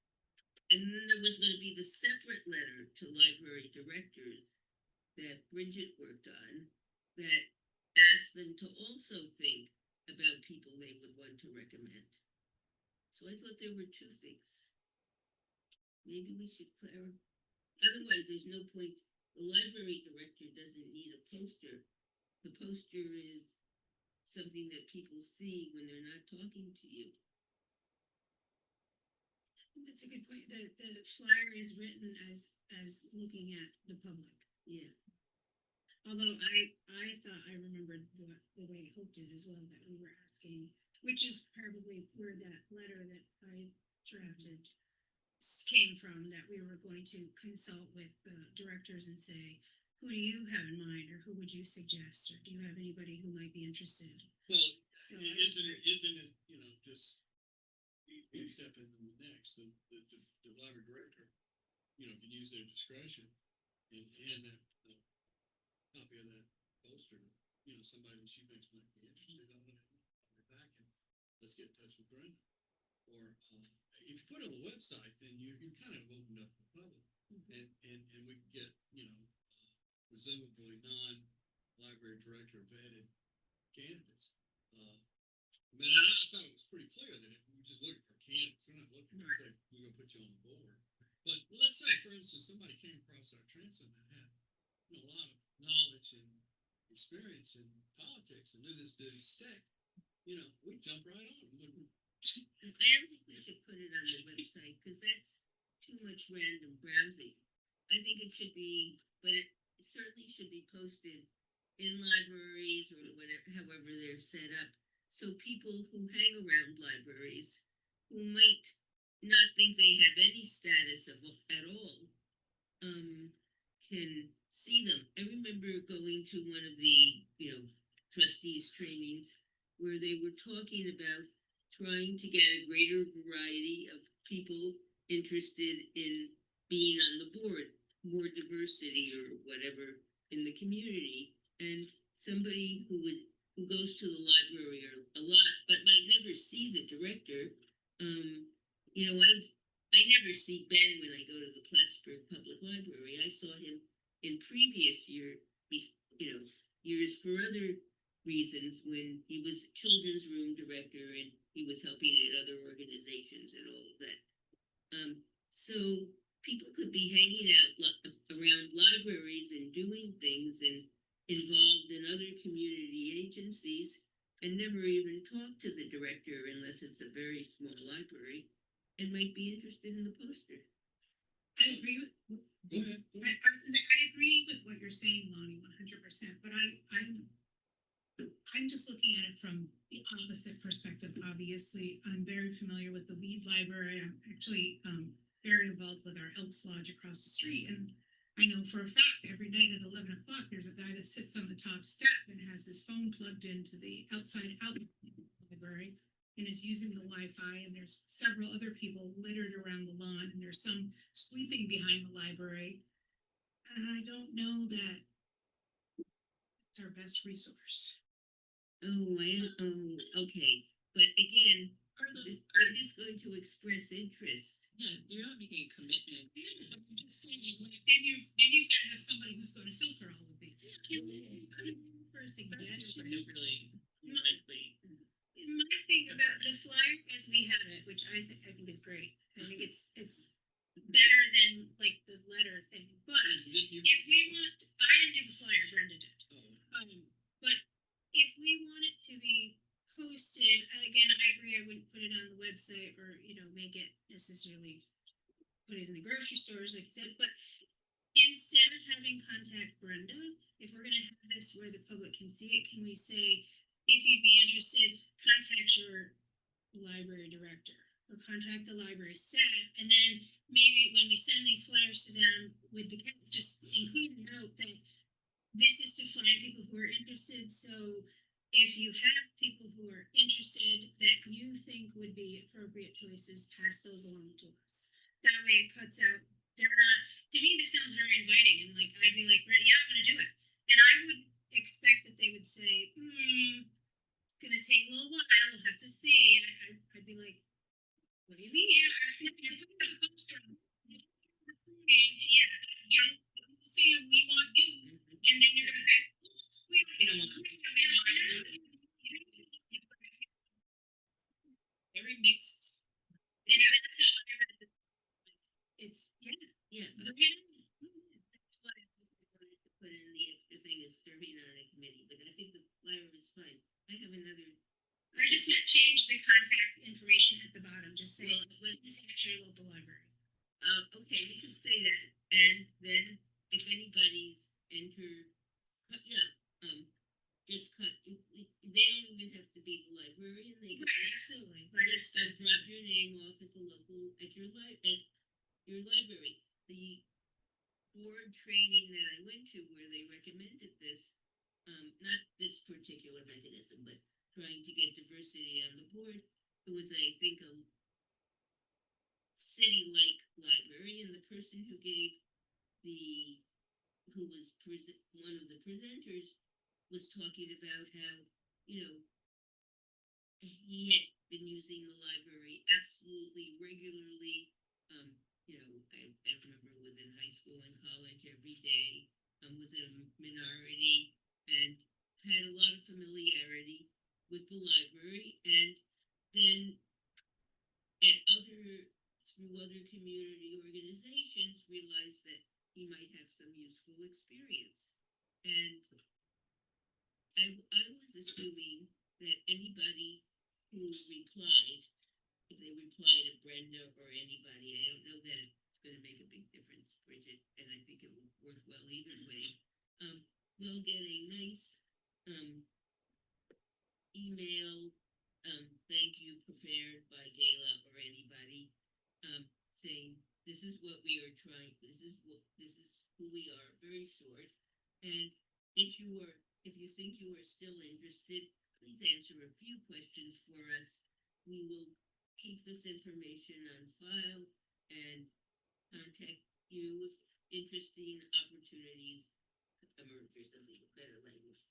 And then there was going to be the separate letter to library directors that Bridget worked on that asked them to also think about people they would want to recommend. So I thought there were two things. Maybe we should clarify. Otherwise, there's no point. The library director doesn't need a poster. The poster is something that people see when they're not talking to you. That's a good point. The flyer is written as looking at the public. Yeah. Although I thought I remembered the way Hope did as well, that we were asking, which is probably where that letter that I drafted came from, that we were going to consult with the directors and say, who do you have in mind, or who would you suggest, or do you have anybody who might be interested? Well, So isn't it, you know, just one step into the next, the library director, you know, can use their discretion and hand that copy of that poster you know, somebody that she thinks might be interested, I'll let her back and let's get in touch with Brenda. Or, if you put it on the website, then you kind of opened up the public. And we could get, you know, presumably non-library director vetted candidates. I mean, I thought it was pretty clear that if we're just looking for candidates, we're not looking to say, we're gonna put you on the board. But let's say, for instance, somebody came across our transom that had, you know, a lot of knowledge and experience in politics and knew this didn't stick, you know, we'd jump right on them, wouldn't we? I don't think we should put it on the website, cause that's too much random browsing. I think it should be, but it certainly should be posted in libraries or whatever, however they're set up. So people who hang around libraries, who might not think they have any status at all, can see them. I remember going to one of the, you know, trustees trainings where they were talking about trying to get a greater variety of people interested in being on the board, more diversity or whatever in the community. And somebody who goes to the library a lot, but might never see the director. You know, I never see Ben when I go to the Plattsburgh Public Library. I saw him in previous years for other reasons when he was children's room director and he was helping at other organizations and all of that. So people could be hanging out around libraries and doing things and involved in other community agencies and never even talk to the director unless it's a very small library and might be interested in the poster. I agree with, Go ahead. I agree with what you're saying, Lonnie, 100%, but I'm just looking at it from the opposite perspective, obviously. I'm very familiar with the Weed Library. I'm actually very involved with our Elks Lodge across the street. And I know for a fact every night at 11 o'clock, there's a guy that sits on the top step and has his phone plugged into the outside outlet library and is using the Wi-Fi. And there's several other people littered around the lawn, and there's some sleeping behind the library. And I don't know that it's our best resource. Okay, but again, Are those, I'm just going to express interest. yeah, you're not making a commitment. I'm just saying, then you've got to have somebody who's going to filter all of these. For a suggestion, Really likely. my thing about the flyer as we have it, which I think is great. I think it's better than like the letter thing. But if we want, I didn't do the flyer, Brenda did. But if we want it to be posted, again, I agree. I wouldn't put it on the website or make it necessarily put it in the grocery stores, like I said. But instead of having contact Brenda, if we're gonna have this where the public can see it, can we say, if you'd be interested, contact your library director or contact the library staff, and then maybe when we send these flyers to them with the cats, just include a note that this is to find people who are interested. So if you have people who are interested that you think would be appropriate choices, pass those along to us. That way it cuts out, they're not, to me, this sounds very inviting, and like, I'd be like, yeah, I'm gonna do it. And I would expect that they would say, it's gonna take a little while, we'll have to see. I'd be like, what do you mean? Yeah, Saying we want you, and then you're gonna say, oops, we don't want you. Very mixed. And that's how I read it. It's, Yeah. okay. That's why I wanted to put in the extra thing of serving on a committee, but I think the flyer is fine. I have another. I just meant change the contact information at the bottom, just say, contact your local library. Okay, we can say that, and then if anybody's just cut, they don't even have to be the librarian, they can Absolutely. just drop your name off at your library. The board training that I went to where they recommended this, not this particular mechanism, but trying to get diversity on the board, it was, I think, a city-like library, and the person who was one of the presenters was talking about how, you know, he had been using the library absolutely regularly. I remember was in high school and college every day, was a minority and had a lot of familiarity with the library, and then through other community organizations realized that he might have some useful experience. And I was assuming that anybody who replied, if they reply to Brenda or anybody, I don't know that it's gonna make a big difference, Bridget, and I think it will work well either way. We'll get a nice email, thank you prepared by Gayla or anybody, saying this is what we are trying, this is who we are, very short. And if you think you are still interested, please answer a few questions for us. We will keep this information on file and contact you if interesting opportunities emerge, or something with better language.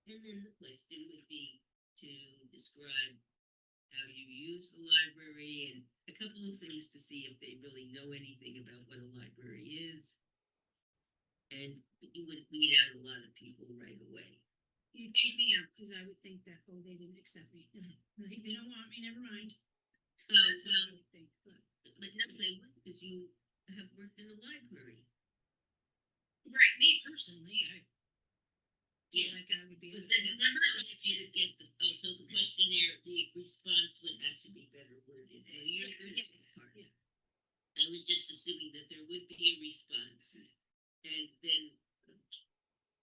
And then the question would be to describe how you use the library and a couple of things to see if they really know anything about what a library is. And you would weed out a lot of people right away. You cheat me out, cause I would think that, oh, they didn't accept me, like, they don't want me, never mind. That's what I would think, but. But no, they would, because you have worked in a library. Right, me personally, I feel Yeah. like I would be. But then remember that if you would get so the questionnaire, the response would have to be better worded, and you're good at this part. Yeah. I was just assuming that there would be a response, and then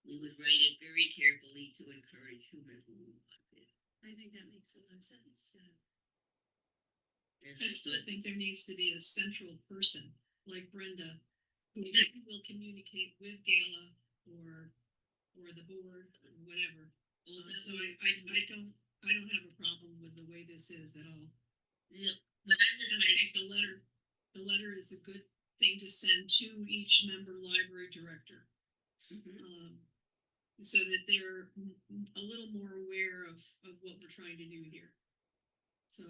we would write it very carefully to encourage whomever we wanted. I think that makes a lot of sense to have. And I still think there needs to be a central person, like Brenda, who will communicate with Gayla or the board, or whatever. So I don't have a problem with the way this is at all. Yeah, but I'm just And I like, think the letter is a good thing to send to each member library director. So that they're a little more aware of what we're trying to do here. So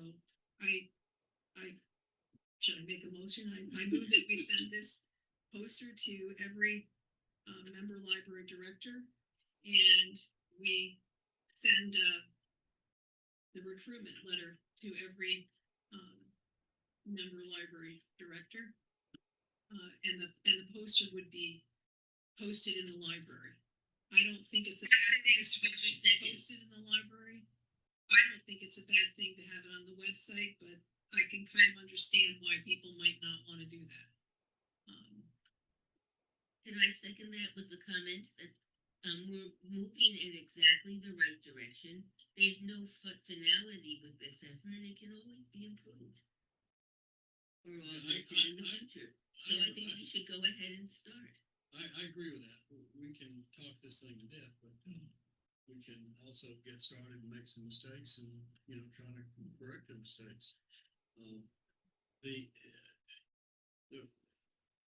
should I make a motion? I move that we send this poster to every member library director, and we send the recruitment letter to every member library director. And the poster would be posted in the library. I don't think it's a bad thing to have it posted in the library. I don't think it's a bad thing to have it on the website, but I can kind of understand why people might not want to do that. can I second that with the comment that we're moving in exactly the right direction? There's no finality with this effort, and it can always be improved. Or in the future. So I think we should go ahead and start. I agree with that. We can talk this thing to death, but we can also get started and make some mistakes and, try to correct the mistakes. The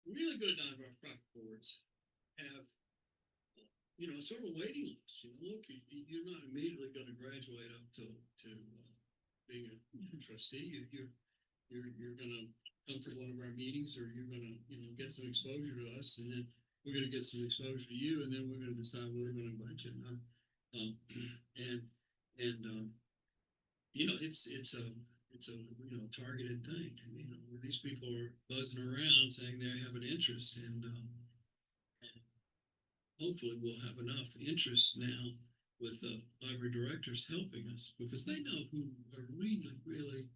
really good nonprofit boards have, sort of a waiting list. Look, you're not immediately going to graduate up to being a trustee. You're going to come to one of our meetings, or you're going to, get some exposure to us, and then we're going to get some exposure to you, and then we're going to decide whether we're going to invite you or not. It's a targeted thing. Where these people are buzzing around saying they have an interest, and hopefully we'll have enough interest now with library directors helping us, because they know who are really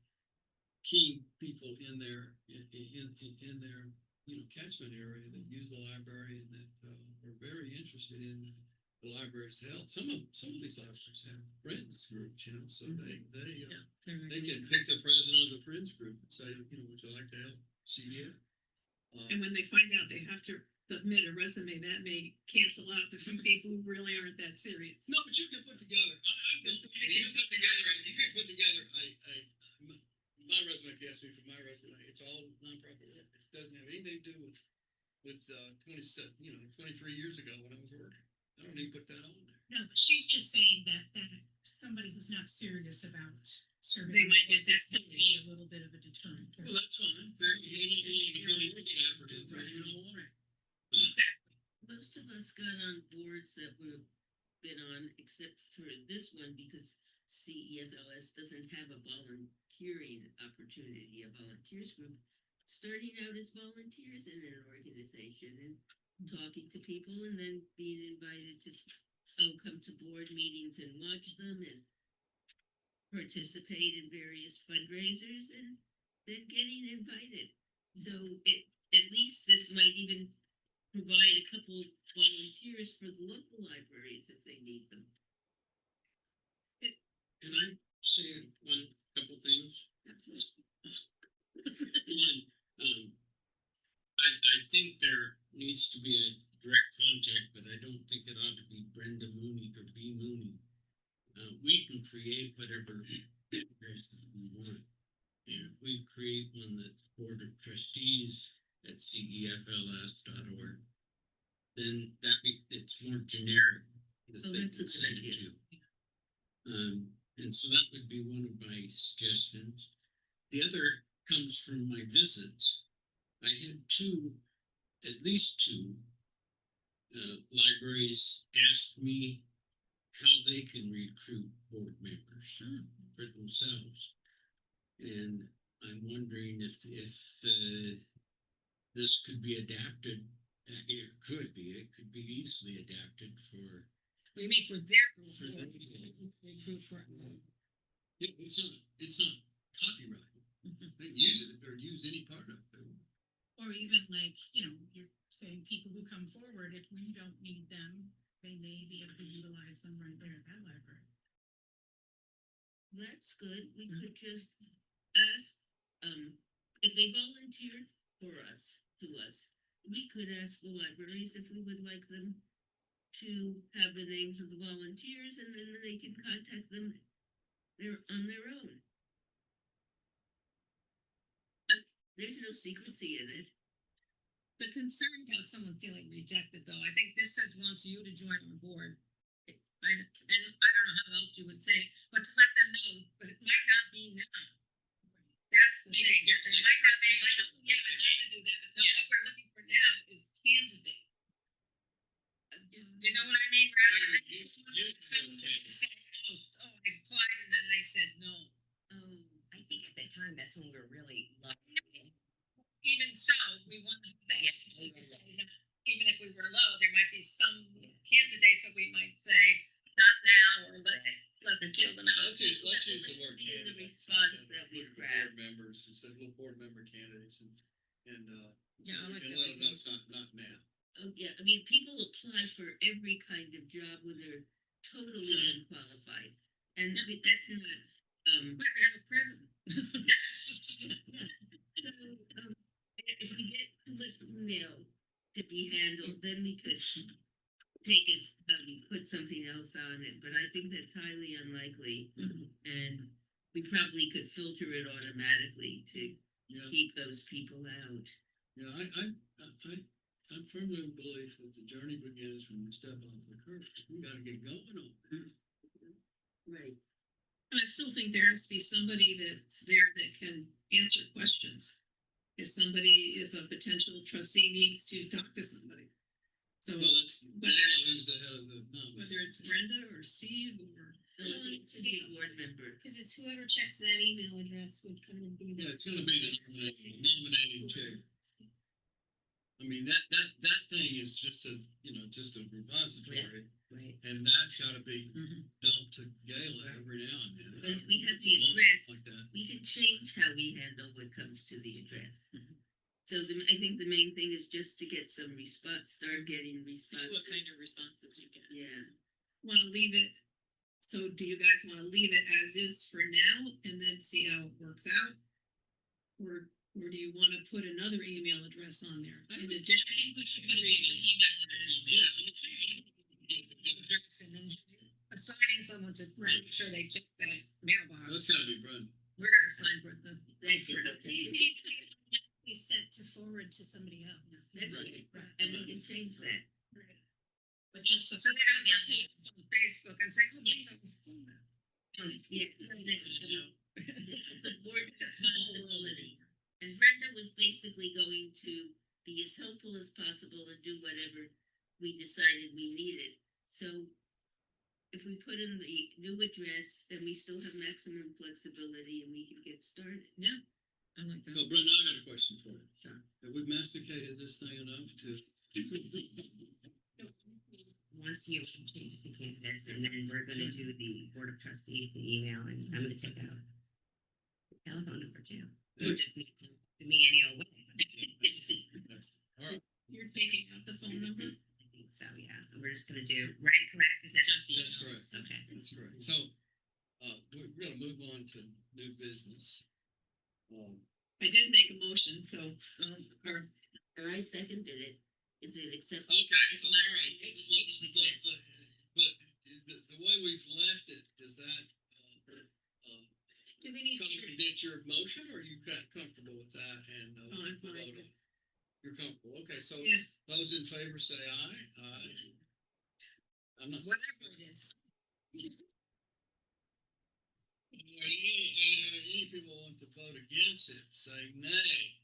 key people in their catchment area that use the library and that are very interested in the library's health. Some of these libraries have friends groups, so they can pick the president of the friends group and say, would you like to help see here? And when they find out they have to submit a resume, that may cancel out the few people who really aren't that serious. No, but you can put together. You can put together my resume. If you ask me for my resume, it's all nonprofit work. It doesn't have anything to do with 23 years ago when I was working. I don't even put that on there. No, but she's just saying that somebody who's not serious about serving. They on might board, get that that could be a little bit of a deterrent. for- Well, that's fine. They're not willing to go through the effort if you don't want it. Most of us got on boards that we've been on, except for this one, because CEFLS doesn't have a volunteering opportunity, a volunteers group. Starting out as volunteers in an organization and talking to people and then being invited to come to board meetings and watch them and participate in various fundraisers and then getting invited. So at least this might even provide a couple volunteers for the local libraries if they need them. Can I say couple things? One, I think there needs to be a direct contact, but I don't think it ought to be Brenda Mooney or B Mooney. We can create whatever address we want. And if we create one that's Board of Trustees at cefls.org, then it's more generic. that Oh, they that's a can good send it idea. to. And so that would be one of my suggestions. The other comes from my visits. I had at least two libraries ask me how they can recruit board members for themselves. And I'm wondering if this could be adapted. It could be easily adapted for. What do you mean for their group? For them. Group for. It's not copyrighted. They can use it or use any part of it. Or even like, you're saying people who come forward, if we don't need them, they may be able to utilize them right there at that library. That's good. We could just ask, if they volunteered for us, to us, we could ask the libraries if we would like them to have the names of the volunteers and then they can contact them on their own. There's no secrecy in it. The concern about someone feeling rejected, though, I think this says wants you to join our board. I don't know how else you would say it, but to let them know, but it might not be now. That's the thing. It might not be like, oh, yeah, I want to do that, but no, what we're looking for now is candidate. You know what I mean? Rather than someone who said, oh, I applied, and then they said no. I think at that time, that's when we were really lucky. Even so, we want that. Yeah. Even if we were low, there might be some candidates that we might say, not now, or let them feel them out. Let's use the word Be the candidates. response instead that of we board grab. members, instead of board member candidates and Yeah, I like and that. let them know it's not now. Oh, yeah, I mean, people apply for every kind of job when they're totally unqualified. And that's not, But we have a president. if we get too much email to be handled, then we could take us, put something else on it, but I think that's highly unlikely. And we probably could filter it automatically to Yeah, keep those people out. yeah, I'm firmly in belief that the journey begins when we step off the curb. We gotta get going on it. Right. And I still think there has to be somebody that's there that can answer questions. If a potential trustee needs to talk to somebody. So Well, that's, who's the head of the, whether it's Brenda or Steve or. To be a board member. Cause it's whoever checks that email address would come and be yeah, the. it's gonna be the nominating chair. I mean, that thing is just a repository, Right. and that's gotta be Mhm. dumped to Gail every now and then. But if we have the Once address, like that. we can change how we handle what comes to the address. So I think the main thing is just to get some response, start getting See what responses. kind of responses you get. Yeah, Want to leave it, so do you guys want to leave it as is for now and then see how it works out? Or do you want to put another email address on there in addition? We should put an email address. And then assigning someone to make sure they check that mailbox. That's gotta be Brenda. We're gonna assign Brenda. thank you. Be set to forward to somebody else. That's right. And we can change that. Right. but just So they don't get me on Facebook and say, oh, please, I was doing that. Yeah. The board responsibility. And Brenda was basically going to be as helpful as possible and do whatever we decided we needed. So if we put in the new address, then we still have maximum flexibility and we can get started. I like So that. Brenda, I got a question for you. Sorry. Have we masticated this thing enough to? Once you change the candidates, and then we're gonna do the board of trustees, the email, and I'm gonna take out the telephone number too. Which is to me any old way. All right, You're taking out the phone number? I think so, yeah, and we're just gonna do, correct, is that? that's correct. Okay. That's correct. So, we're gonna move on to new business. I did make a motion, so, or And I seconded it. Is it acceptable? Okay, It's all not right, like let's, it's but the with way we've left it, does that, do we need? contradict your motion, or are you comfortable with that and, Oh, I'm fine. vote on it? You're comfortable, okay, so Yeah. those in favor say aye, aye. I'm not. Whatever it is. Any people want to vote against it, say nay.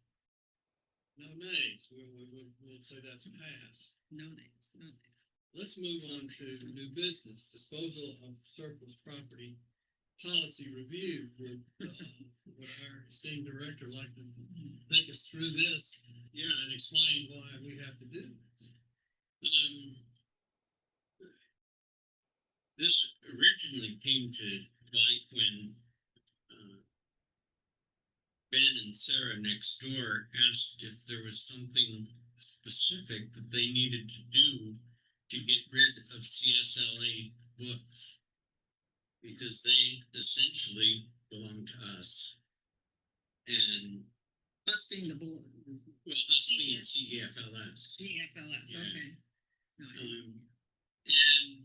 No nays, we'll say that's a pass. No names, no names. Let's move on to new business, disposal of surplus property policy review. Would our esteemed director like to take us through this, and explain why we have to do this? This originally came to light when Ben and Sarah next door asked if there was something specific that they needed to do to get rid of CSLA books, because they essentially belong to us. And Us being the board. well, us being CEFLS. CFLF, Yeah. okay. No, And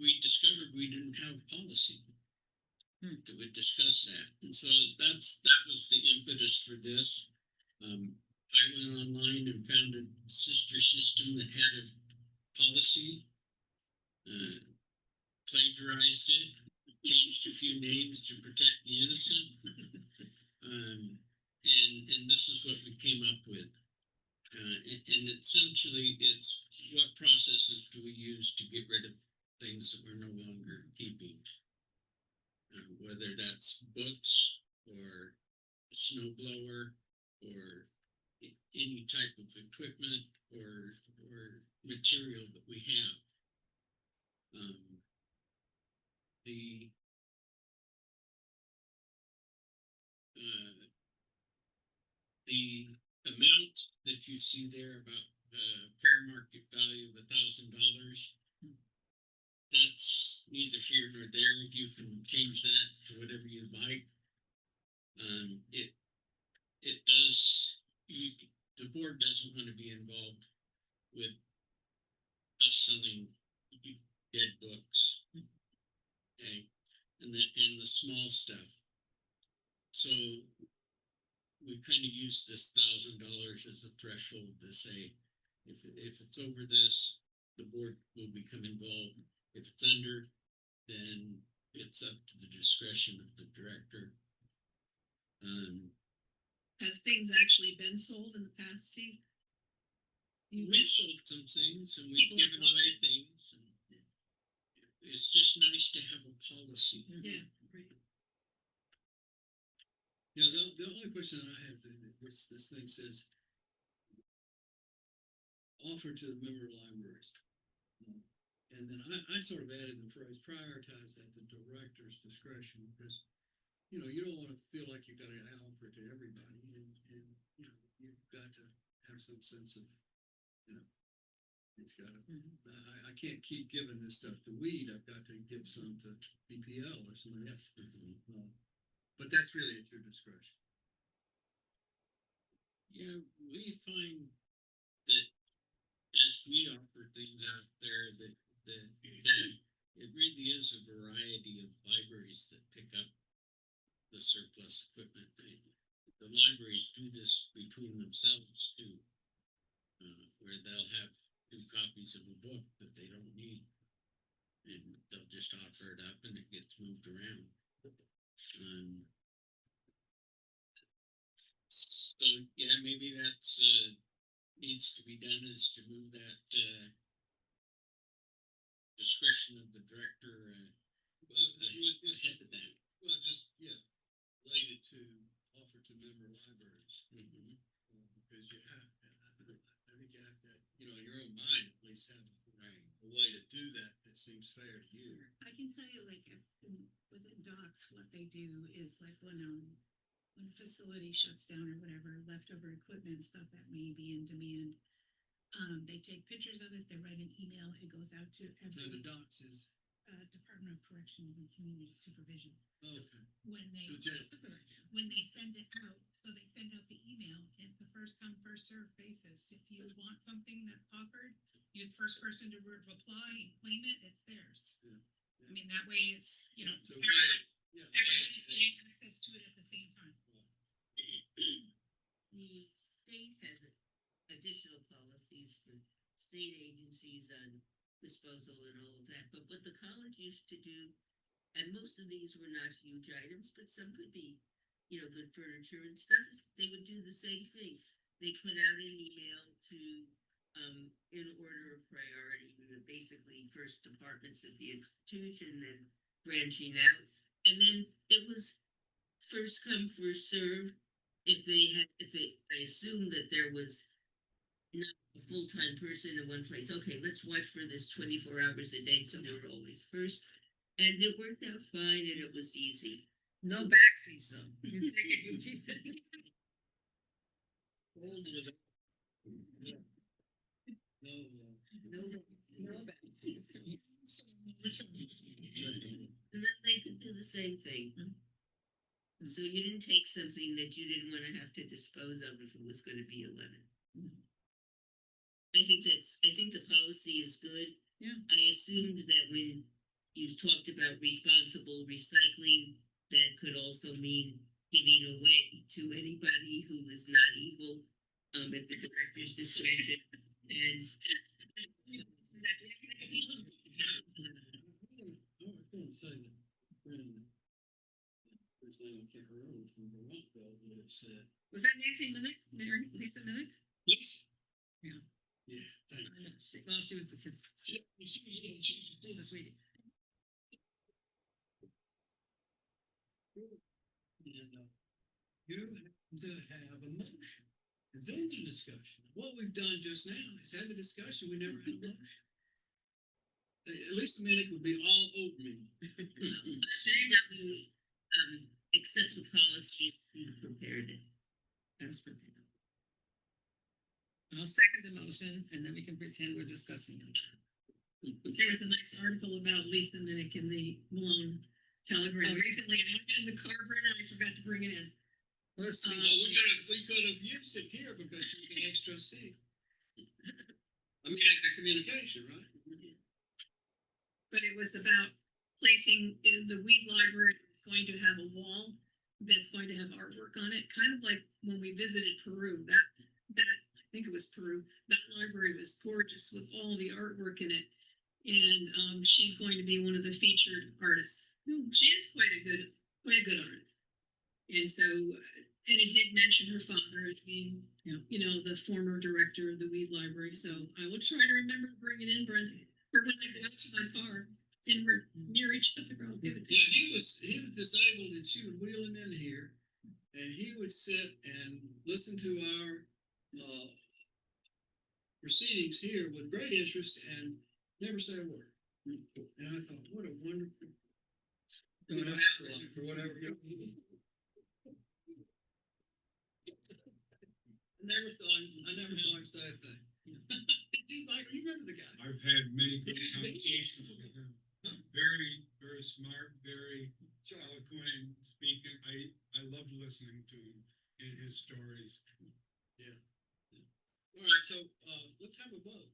we discovered we didn't have a policy that would discuss that, and so that was the impetus for this. I went online and found a sister system that had a policy, plagiarized it, changed a few names to protect the innocent, and this is what we came up with. And essentially, it's what processes do we use to get rid of things that we're no longer keeping, whether that's books or a snow blower or any type of equipment or material that we have. The amount that you see there about fair market value of $1,000, that's neither here nor there. You can change that to whatever you like. It does. The board doesn't want to be involved with us selling dead books, okay, and the small stuff. So we kind of use this $1,000 as a threshold to say, if it's over this, the board will become involved. If it's under, then it's up to the discretion of the director. Have things actually been sold in the past, Steve? We've sold some things and we've People have given bought away things. And it's just nice to have a policy. Yeah, right. Yeah, the only question that I have, this thing says, offer to the member libraries. And then I sort of added the phrase, prioritize at the director's discretion, because, you don't want to feel like you've got to offer to everybody, and you've got to have some sense of, it's got to, I can't keep giving this stuff to weed, I've got to give some to BPL or somebody else. But that's really at your discretion. Yeah, we find that as we offer things out there, that it really is a variety of libraries that pick up the surplus equipment. The libraries do this between themselves too, where they'll have 2 copies of a book that they don't need. And they'll just offer it up and it gets moved around. So, yeah, maybe that's, needs to be done, is to move that, discretion of the director, ahead of that. Well, just, yeah, related to offer to member libraries. Mhm. Because you have, I think you have to, in your own mind, at least have a way to do that that seems fair to you. I can tell you, like, if, within docs, what they do is like when a facility shuts down or whatever, leftover equipment, stuff that may be in demand. They take pictures of it, they write an email, it goes out to Now, the every, docs is, Department of Corrections and Community Supervision. okay, When they, so Jen, when they send it out, so they send out the email, and the first come, first served basis. If you want something that's offered, you're the first person to reply and claim it, it's theirs. Yeah. I mean, that way it's, so yeah, everybody's getting access to it at the same time. The state has additional policies for state agencies on disposal and all of that, but what the college used to do, and most of these were not huge items, but some could be, good furniture and stuff, is they would do the same thing. They put out an email to, in order of priority, basically first departments of the institution, then branching out, and then it was first come, first serve. I assume that there was not a full-time person in one place, okay, let's watch for this 24 hours a day, so they were always first. And it worked out fine and it was easy. No backsies, though. You take it, you keep it. No, No backsies. And then they could do the same thing. So you didn't take something that you didn't wanna have to dispose of if it was gonna be 11. I think the policy is good. Yeah. I assumed that when you talked about responsible recycling, that could also mean giving away to anybody who was not evil, at the director's discretion. And I was gonna say that, first name I can't remember from Vermontville would have said, Was that Nancy Minnick? Nancy Minnick? yes. Yeah. Yeah, thank you. Well, she was the kid's. She's a sweetie. And, you have to have a motion. And then the discussion. What we've done just now is have a discussion, we never had a motion. At least a minute would be all over me. saying that we, accept the policy as being prepared. As prepared. I'll second the motion, and then we can pretend we're discussing it. There was a nice article about Lisa Minnick in the Malone Telegram recently, and I had it in the car, Brenda, and I forgot to bring it in. What a sweet Well, she is. we could have used it here because she's an ex-trustee. I mean, as a communication, right? But it was about placing, the Weed Library is going to have a wall that's going to have artwork on it, kind of like when we visited Peru, that, I think it was Peru, that library was gorgeous with all the artwork in it. And, she's going to be one of the featured artists. She is quite a good artist. And so, and it did mention her father as being, the former director of the Weed Library, so I will try to remember to bring it in, Brenda. Or when I go out to my car and we're near each other, I'll give it to Yeah, you. he was disabled and she would wheel him in here. And he would sit and listen to our proceedings here with great interest and never say a word. And I thought, what a wonderful afterlife or whatever. I never saw him say a thing. You remember the guy? I've had many good conversations with him. Very, very smart, very eloquent in speaking. I loved listening to him and his stories. All right, so let's have a vote.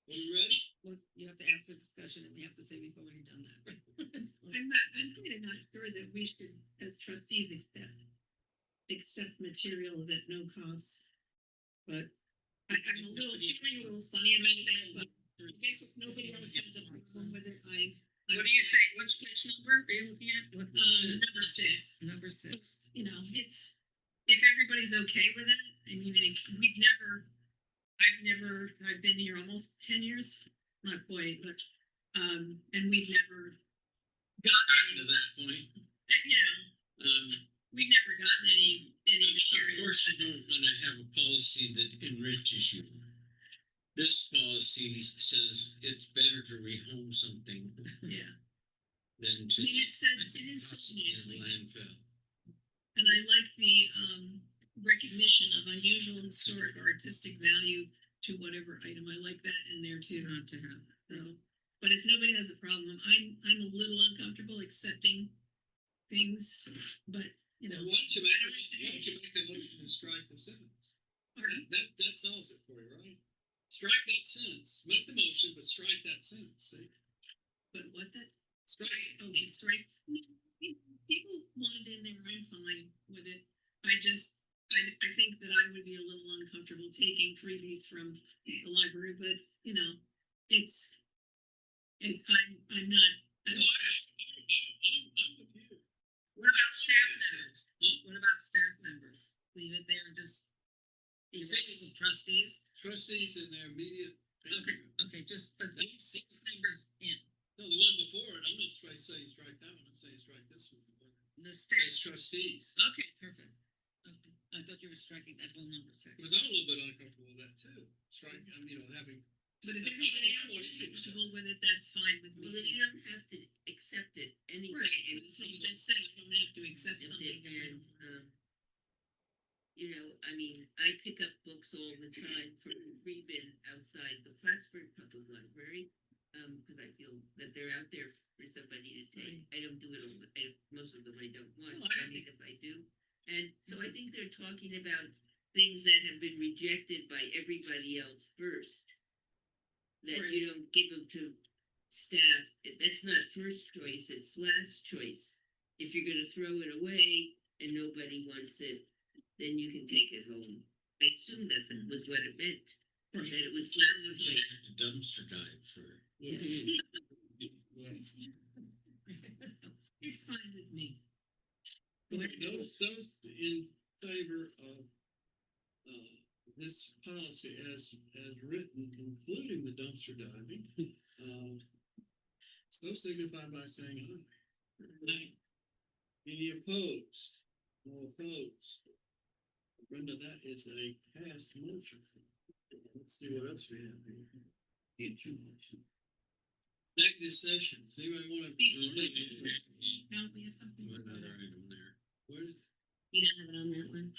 Are you ready? Well, you have to ask for discussion, and we have to say we've already done that. I'm kind of not sure that we should, as trustees, accept materials at no cost. But I'm a little, feeling a little funny about that, but I guess if nobody else has a problem with it, What do you say, which number are you looking at? What? Number 6. Number 6. You know, it's, if everybody's okay with it, I mean, I've been here almost 10 years, not quite, but, and we've never Gotten to gotten, that point, you know, we've never gotten any of material. course, you don't wanna have a policy that enriches you. This policy says it's better to rehome something Yeah, than I to. mean, it says, it is such in nicely, landfill. and I like the, recognition of unusual historic or artistic value to whatever item. I like that in there too. Not to have. So, but if nobody has a problem, I'm a little uncomfortable accepting things, but, you know. Why don't you make the motion and strike the sentence? Pardon? That solves it for you, right? Strike that sentence, make the motion, but strike that sentence, see? But what that, Strike. okay, strike, people want it in there, I'm fine with it. I think that I would be a little uncomfortable taking freebies from the library, but, you know, I'm not, No, I'm with you. What about staff members? What about staff members? Leave it there and just. Trustees? Trustees in their immediate. Okay, just, but the members in. No, the one before it, I'm not saying strike that one, I'm saying strike this one. The It staff. says trustees, Okay, perfect. Okay, I thought you were striking that whole number 6. because I'm a little bit uncomfortable with that too. Strike, having. but if I everybody don't know what else it is is. comfortable with it, that's fine with Well, me. you don't have to accept it anyway. Right, and so you just said I don't have to accept And something. then, you know, I mean, I pick up books all the time for free bin outside the Plattsburgh Public Library. Cause I feel that they're out there for somebody to take. I don't do it all, most of them I don't want, Well, but I I mean, if I do. And so I think they're talking about things that have been rejected by everybody else first. That you don't give them to staff, that's not first choice, it's last choice. If you're gonna throw it away and nobody wants it, then you can take it home. I assume that was what it meant, that it was last choice. The dumpster dive for. Yeah. It's fine with me. Those in favor of, this policy as written, including the dumpster diving, so signify by saying aye. Aye. Any opposed? No opposed. Brenda, that is a passed motion. Let's see what else we have here. Executive sessions, anybody wanna? No, we have something. Another item there. Where's? You don't have it on that one?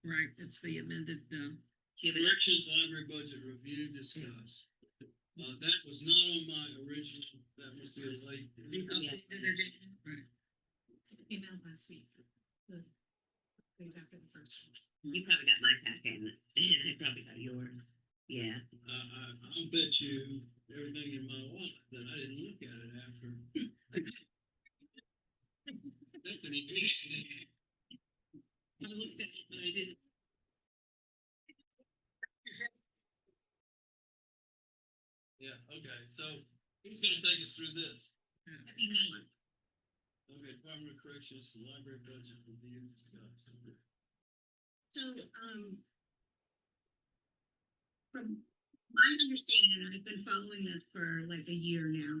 Right, it's the amended, Corrections Library Budget Review Discuss. That was not on my original, that must be a late. Right. Email last week. The things after the first one. You probably got my packet and I probably got yours. Yeah. I'll bet you everything in my wallet that I didn't look at it after. Anthony, I looked at it, but I didn't. yeah, okay, so who's gonna take us through this? Okay, Department of Corrections, the Library Budget Review Discuss. So, from my understanding, and I've been following this for like a year now,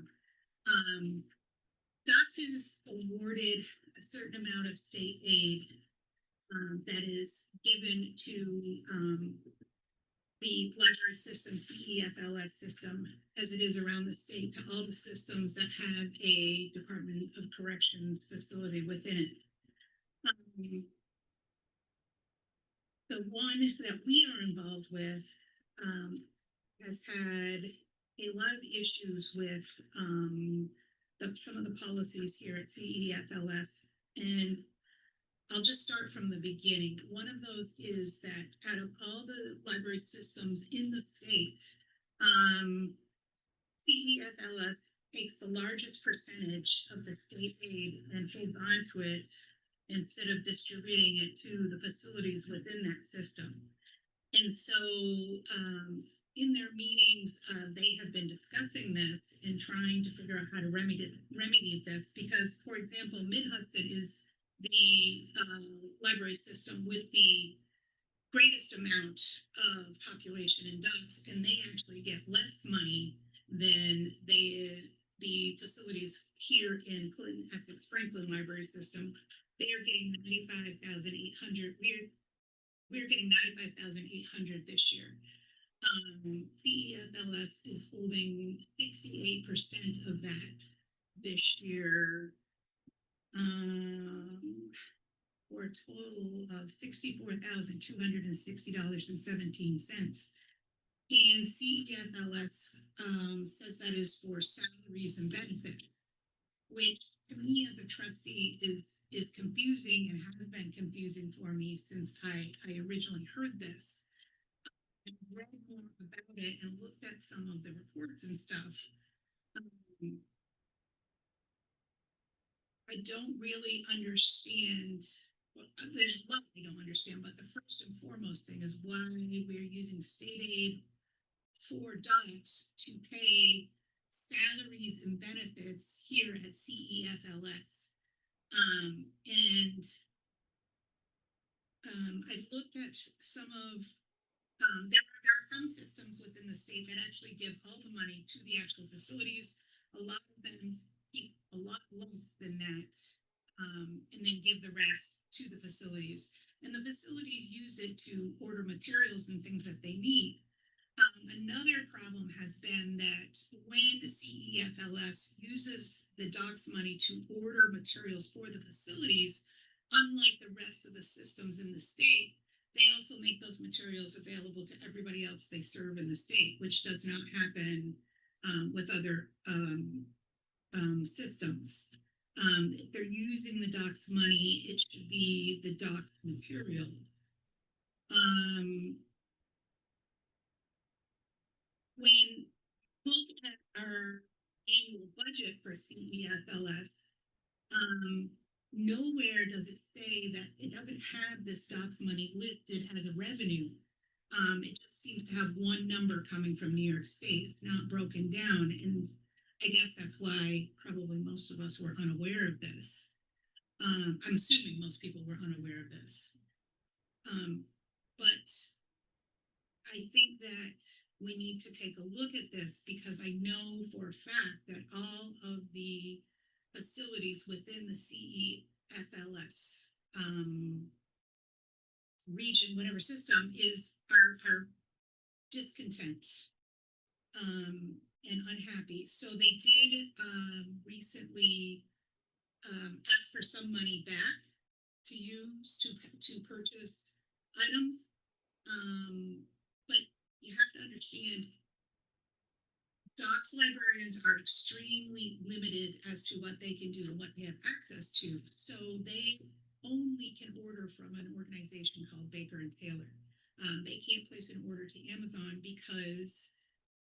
DOTS is awarded a certain amount of state aid that is given to the library system, CEFLS system, as it is around the state, to all the systems that have a Department of Corrections facility within it. The one that we are involved with has had a lot of issues with some of the policies here at CEFLS. And I'll just start from the beginning. One of those is that out of all the library systems in the state, CEFLS takes the largest percentage of the state aid and holds onto it instead of distributing it to the facilities within that system. And so, in their meetings, they have been discussing this and trying to figure out how to remedy this, because, for example, Mid-Hudson is the, library system with the greatest amount of population in Dux, and they actually get less money than the facilities here in Clinton, Essex Franklin Library System. They are getting 95,800. We're getting 95,800 this year. CEFLS is holding 68% of that this year. For a total of $64,260.17. And CEFLS says that is for salaries and benefits, which to me as a trustee is confusing and has been confusing for me since I originally heard this. I read more about it and looked at some of the reports and stuff. I don't really understand. Well, there's a lot I don't understand, but the first and foremost thing is why we're using state aid for dogs to pay salaries and benefits here at CEFLS. I've looked at some of, there are some systems within the state that actually give all the money to the actual facilities. A lot of them keep a lot less than that, and then give the rest to the facilities. And the facilities use it to order materials and things that they need. Another problem has been that when CEFLS uses the docs money to order materials for the facilities, unlike the rest of the systems in the state, they also make those materials available to everybody else they serve in the state, which does not happen with other systems. If they're using the docs money, it should be the docs material. When look at our annual budget for CEFLS, nowhere does it say that it doesn't have this docs money listed as a revenue. It just seems to have one number coming from New York State. It's not broken down, and I guess that's why probably most of us were unaware of this. I'm assuming most people were unaware of this. But I think that we need to take a look at this, because I know for a fact that all of the facilities within the CEFLS region, whatever system, are discontent and unhappy. So they did recently ask for some money back to use to purchase items. But you have to understand, docs librarians are extremely limited as to what they can do and what they have access to. So they only can order from an organization called Baker and Taylor. They can't place an order to Amazon, because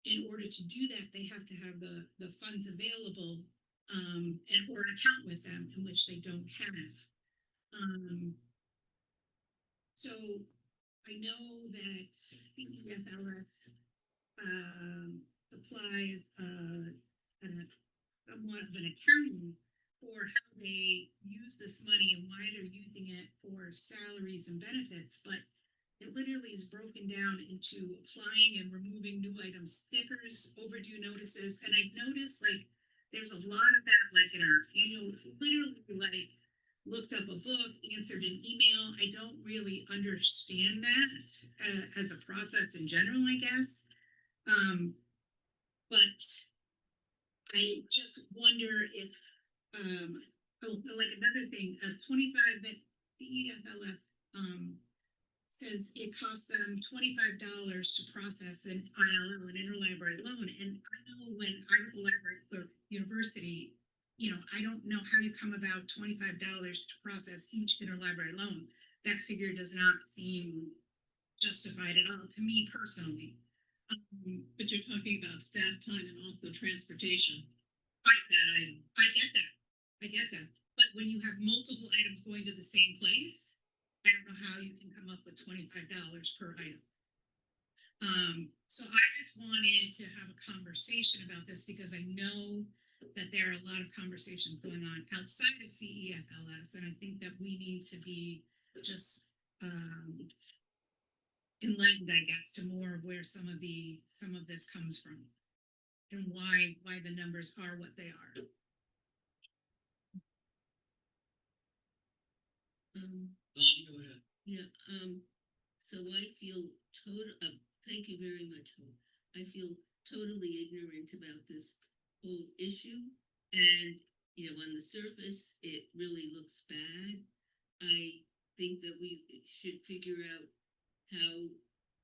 in order to do that, they have to have the funds available or an account with them, in which they don't have. So I know that CEFLS supplies somewhat of an accounting for how they use this money and why they're using it for salaries and benefits, but it literally is broken down into applying and removing new items, stickers, overdue notices, and I've noticed like there's a lot of that, like in our annual, literally like looked up a book, answered an email. I don't really understand that as a process in general, I guess. But I just wonder if, like another thing, 25 that CEFLS says it costs them $25 to process an ILL, an interlibrary loan. And I know when I was a library clerk university, you know, I don't know how you come about $25 to process each interlibrary loan. That figure does not seem justified at all to me personally. But you're talking about staff time and also transportation. I get that. I get that. But when you have multiple items going to the same place, I don't know how you can come up with $25 per item. So I just wanted to have a conversation about this because I know that there are a lot of conversations going on outside of CEFLS, and I think that we need to be just enlightened, I guess, to more of where some of this comes from and why the numbers are what they are. Go ahead. Yeah, so I feel thank you very much, Hope. I feel totally ignorant about this whole issue. And, you know, on the surface, it really looks bad. I think that we should figure out how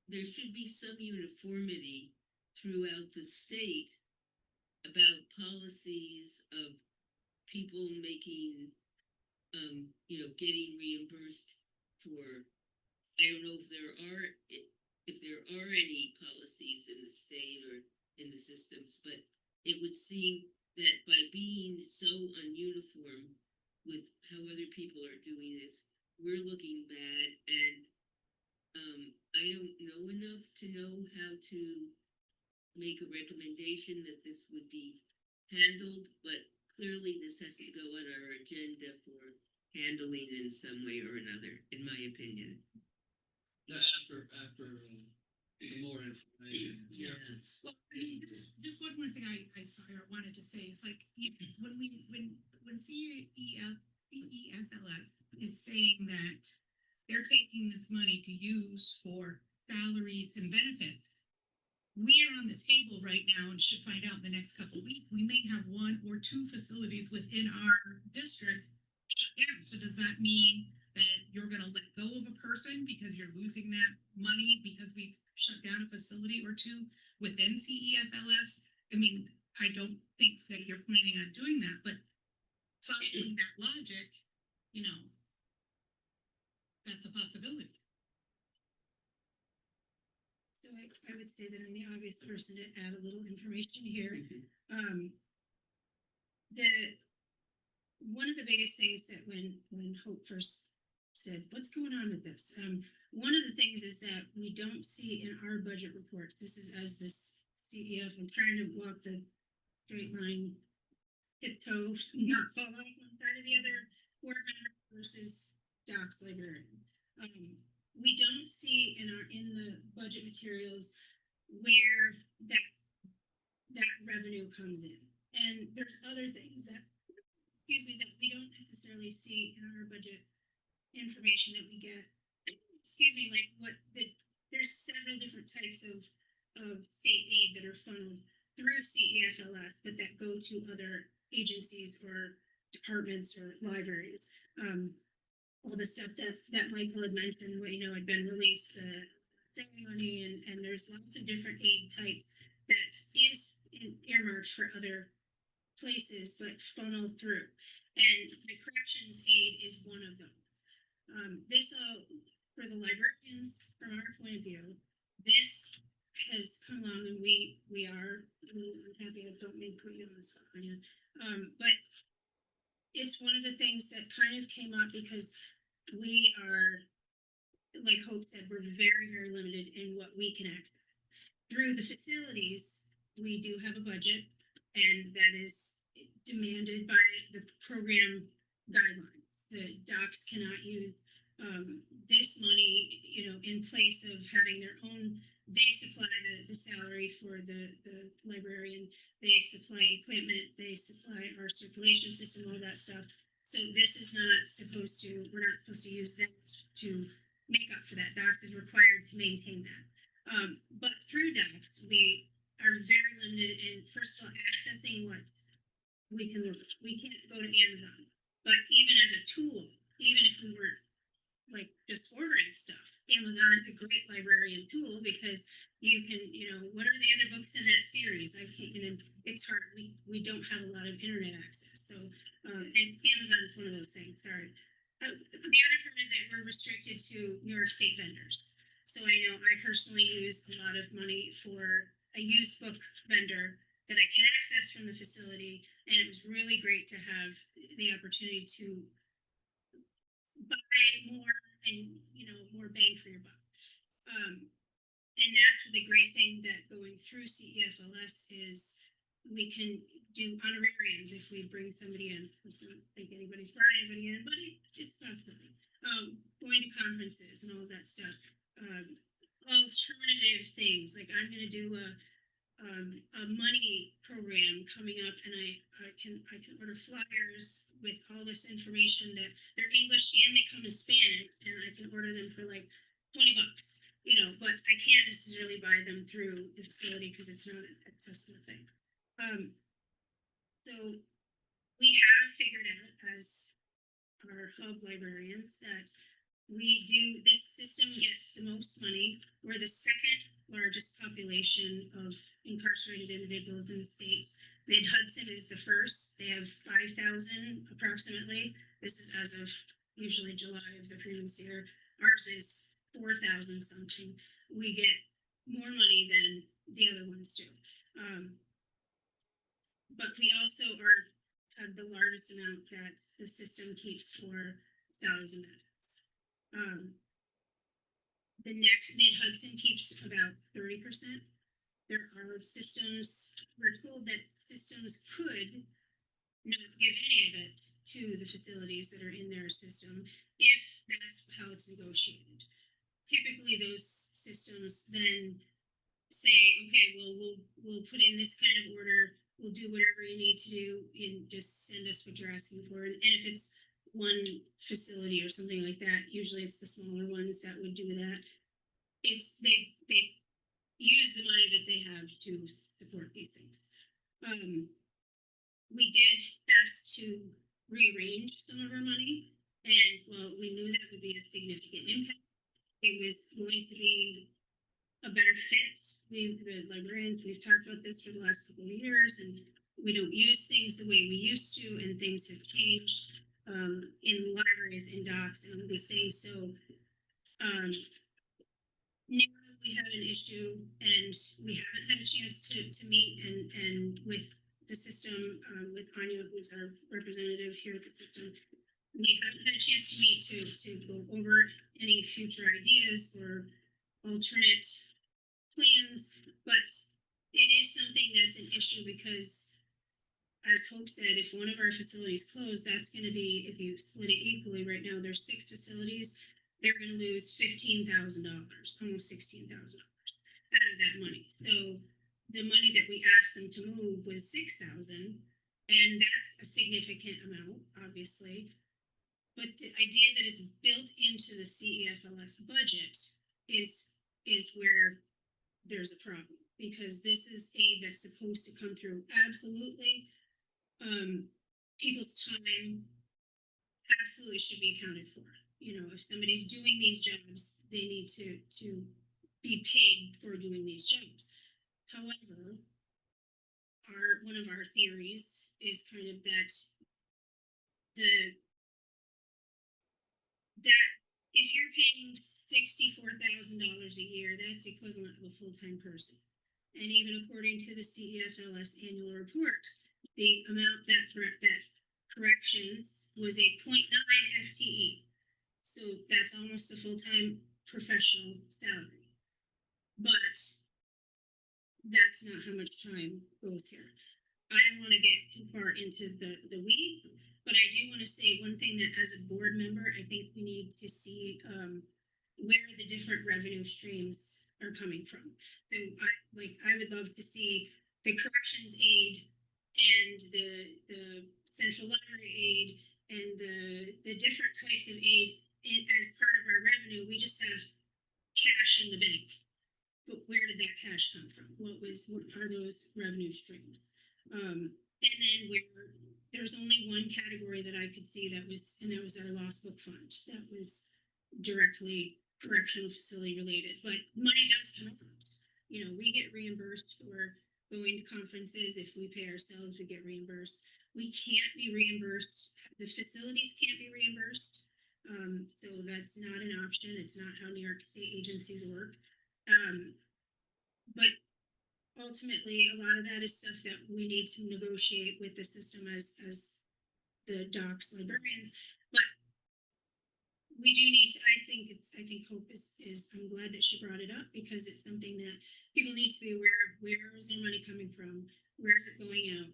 there should be some uniformity throughout the state about policies of people making, you know, getting reimbursed for, I don't know if there are any policies in the state or in the systems, but it would seem that by being so ununiform with how other people are doing this, we're looking bad. And I don't know enough to know how to make a recommendation that this would be handled, but clearly this has to go on our agenda for handling in some way or another, in my opinion. After some more information. Yeah. Well, I mean, just one more thing I saw or wanted to say is like, you know, when CEFLF is saying that they're taking this money to use for salaries and benefits, we are on the table right now and should find out in the next couple of weeks. We may have one or two facilities within our district shut down. So does that mean that you're gonna let go of a person because you're losing that money because we've shut down a facility or two within CEFLS? I mean, I don't think that you're planning on doing that, but following that logic, you know, that's a possibility. So I would say that I'm the obvious person to add a little information here. One of the biggest things that when Hope first said, what's going on with this? One of the things is that we don't see in our budget reports, this is as this CEF, I'm trying to walk the straight line, tiptoe, not fall off one side or the other, board member versus Doc's librarian. We don't see in the budget materials where that revenue comes in. And there's other things that, that we don't necessarily see in our budget information that we get. There's several different types of state aid that are funneled through CEFLS, but that go to other agencies or departments or libraries. All the stuff that Michael had mentioned, had been released, the money, and there's lots of different aid types that is earmarked for other places, but funneled through. And the corrections aid is one of those. This, for the librarians, from our point of view, this has come along, and we are happy. I don't mean to put you on the spot, but it's one of the things that kind of came up because we are, like Hope said, we're very, very limited in what we can access. Through the facilities, we do have a budget, and that is demanded by the program guidelines. The docs cannot use this money, in place of having their own. They supply the salary for the librarian. They supply equipment. They supply our circulation system, all that stuff. So this is not supposed to. We're not supposed to use that to make up for that. Docs is required to maintain that. But through docs, we are very limited in, first of all, accessing what we can look. We can't go to Amazon, but even as a tool, even if we weren't like just ordering stuff, Amazon is a great librarian tool because you can, what are the other books in that series? I can't, and then it's hard. We don't have a lot of internet access, so and Amazon is one of those things. Sorry. The other part is that we're restricted to New York State vendors. So I know I personally use a lot of money for a used book vendor that I can access from the facility, and it was really great to have the opportunity to buy more and more bang for your buck. and that's the great thing that going through CEFLS is we can do honorariums if we bring somebody in. So I don't think anybody's brought anybody in, but it's not funny. Going to conferences and all of that stuff. Alternative things, like I'm gonna do a money program coming up, and I can order flyers with all this information that they're English and they come in Spanish, and I can order them for like $20, you know, but I can't necessarily buy them through the facility because it's not an accessible thing. So we have figured out as our hub librarians that this system gets the most money. We're the second largest population of incarcerated individuals in the state. Mid Hudson is the first. They have 5,000 approximately. This is as of usually July of the previous year. Ours is 4,000 something. We get more money than the other ones do. But we also have the largest amount that the system keeps for salaries and benefits. The next Mid Hudson keeps about 30%. There are systems, we're told that systems could not give any of it to the facilities that are in their system if that's how it's negotiated. Typically, those systems then say, okay, well, we'll put in this kind of order, we'll do whatever you need to do, and just send us what you're asking for. And if it's one facility or something like that, usually it's the smaller ones that would do that. It's they use the money that they have to support these things. We did ask to rearrange some of our money, and well, we knew that would be a significant impact. It was going to be a better fit. The librarians, we've talked about this for the last couple of years, and we don't use things the way we used to, and things have changed in libraries, in docs, and these things. So now we have an issue, and we haven't had a chance to meet and with the system, with Anya, who's our representative here at the system. We haven't had a chance to meet to go over any future ideas or alternate plans, but it is something that's an issue because, as Hope said, if one of our facilities closed, that's going to be, if you split it equally, right now there's 6 facilities, they're going to lose $15,000, almost $16,000 out of that money. So the money that we asked them to move was $6,000, and that's a significant amount, obviously. But the idea that it's built into the CEFLS budget is where there's a problem, because this is aid that's supposed to come through. Absolutely, people's time absolutely should be accounted for. You know, if somebody's doing these jobs, they need to be paid for doing these jobs. However, one of our theories is kind of that if you're paying $64,000 a year, that's equivalent of a full-time person. And even according to the CEFLS annual report, the amount that corrections was a 0.9 FTE. So that's almost a full-time professional salary. But that's not how much time goes here. I don't want to get too far into the weeds, but I do want to say one thing, that as a board member, I think we need to see where the different revenue streams are coming from. So I would love to see the corrections aid and the central library aid and the different types of aid as part of our revenue. We just have cash in the bank. But where did that cash come from? What are those revenue streams? And then there's only one category that I could see and that was our lost book fund. That was directly correctional facility related, but money does come out. You know, we get reimbursed for going to conferences. If we pay ourselves, we get reimbursed. We can't be reimbursed. The facilities can't be reimbursed. So that's not an option. It's not how New York State agencies work. But ultimately, a lot of that is stuff that we need to negotiate with the system as the docs librarians. But we do need to, I think Hope is, I'm glad that she brought it up because it's something that people need to be aware of. Where is our money coming from? Where is it going out?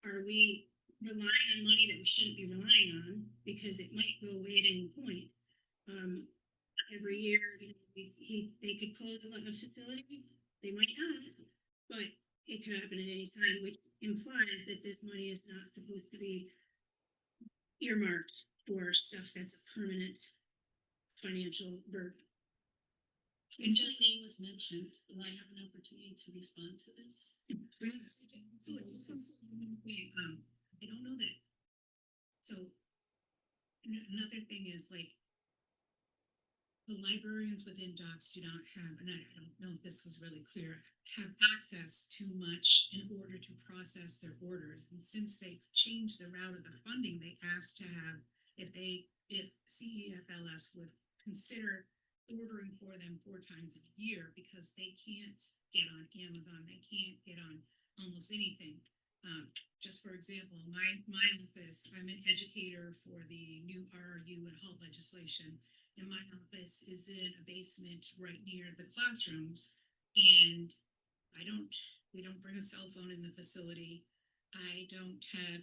Are we relying on money that we shouldn't be relying on because it might go away at any point? Every year, you know, they could close a facility, they might not, but it could happen at any time, which implies that this money is not supposed to be earmarked for stuff that's a permanent financial burden. Since his name was mentioned, will I have an opportunity to respond to this? I don't know that. So another thing is like the librarians within Docs do not have, and I don't know if this was really clear, have access to much in order to process their orders. And since they changed the route of the funding, they asked to have, if CEFLS would consider ordering for them 4 times a year because they can't get on Amazon, they can't get on almost anything. Just for example, my office, I'm an educator for the new RRU and HALT legislation. And my office is in a basement right near the classrooms. And we don't bring a cell phone in the facility. I don't have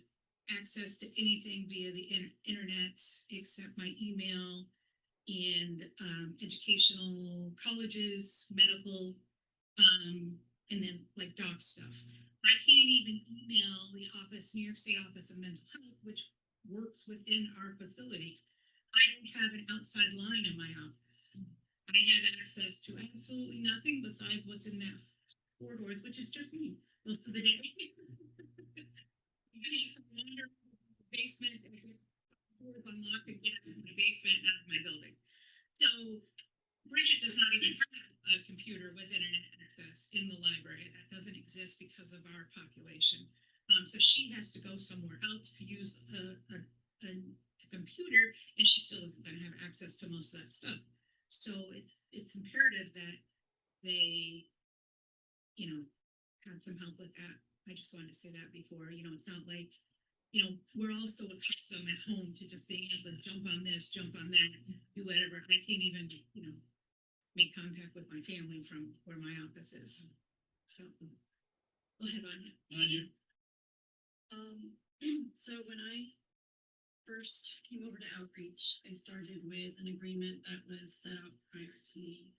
access to anything via the internet except my email and educational colleges, medical, and then like doc stuff. I can't even email the office, New York State Office of Mental Health, which works within our facility. I don't have an outside line in my office. I have access to absolutely nothing besides what's in that corridors, which is just me most of the day. Basement, doors unlocked and get out of my basement and out of my building. So Bridget does not even have a computer with internet access in the library. That doesn't exist because of our population. So she has to go somewhere else to use a computer, and she still isn't going to have access to most of that stuff. So it's imperative that they, you know, have some help with that. I just wanted to say that before. You know, it's not like, you know, we're also accustomed at home to just being able to jump on this, jump on that, do whatever. I can't even, you know, make contact with my family from where my office is. So go ahead, Anya. Anya, So when I first came over to outreach, I started with an agreement that was set up prior to me.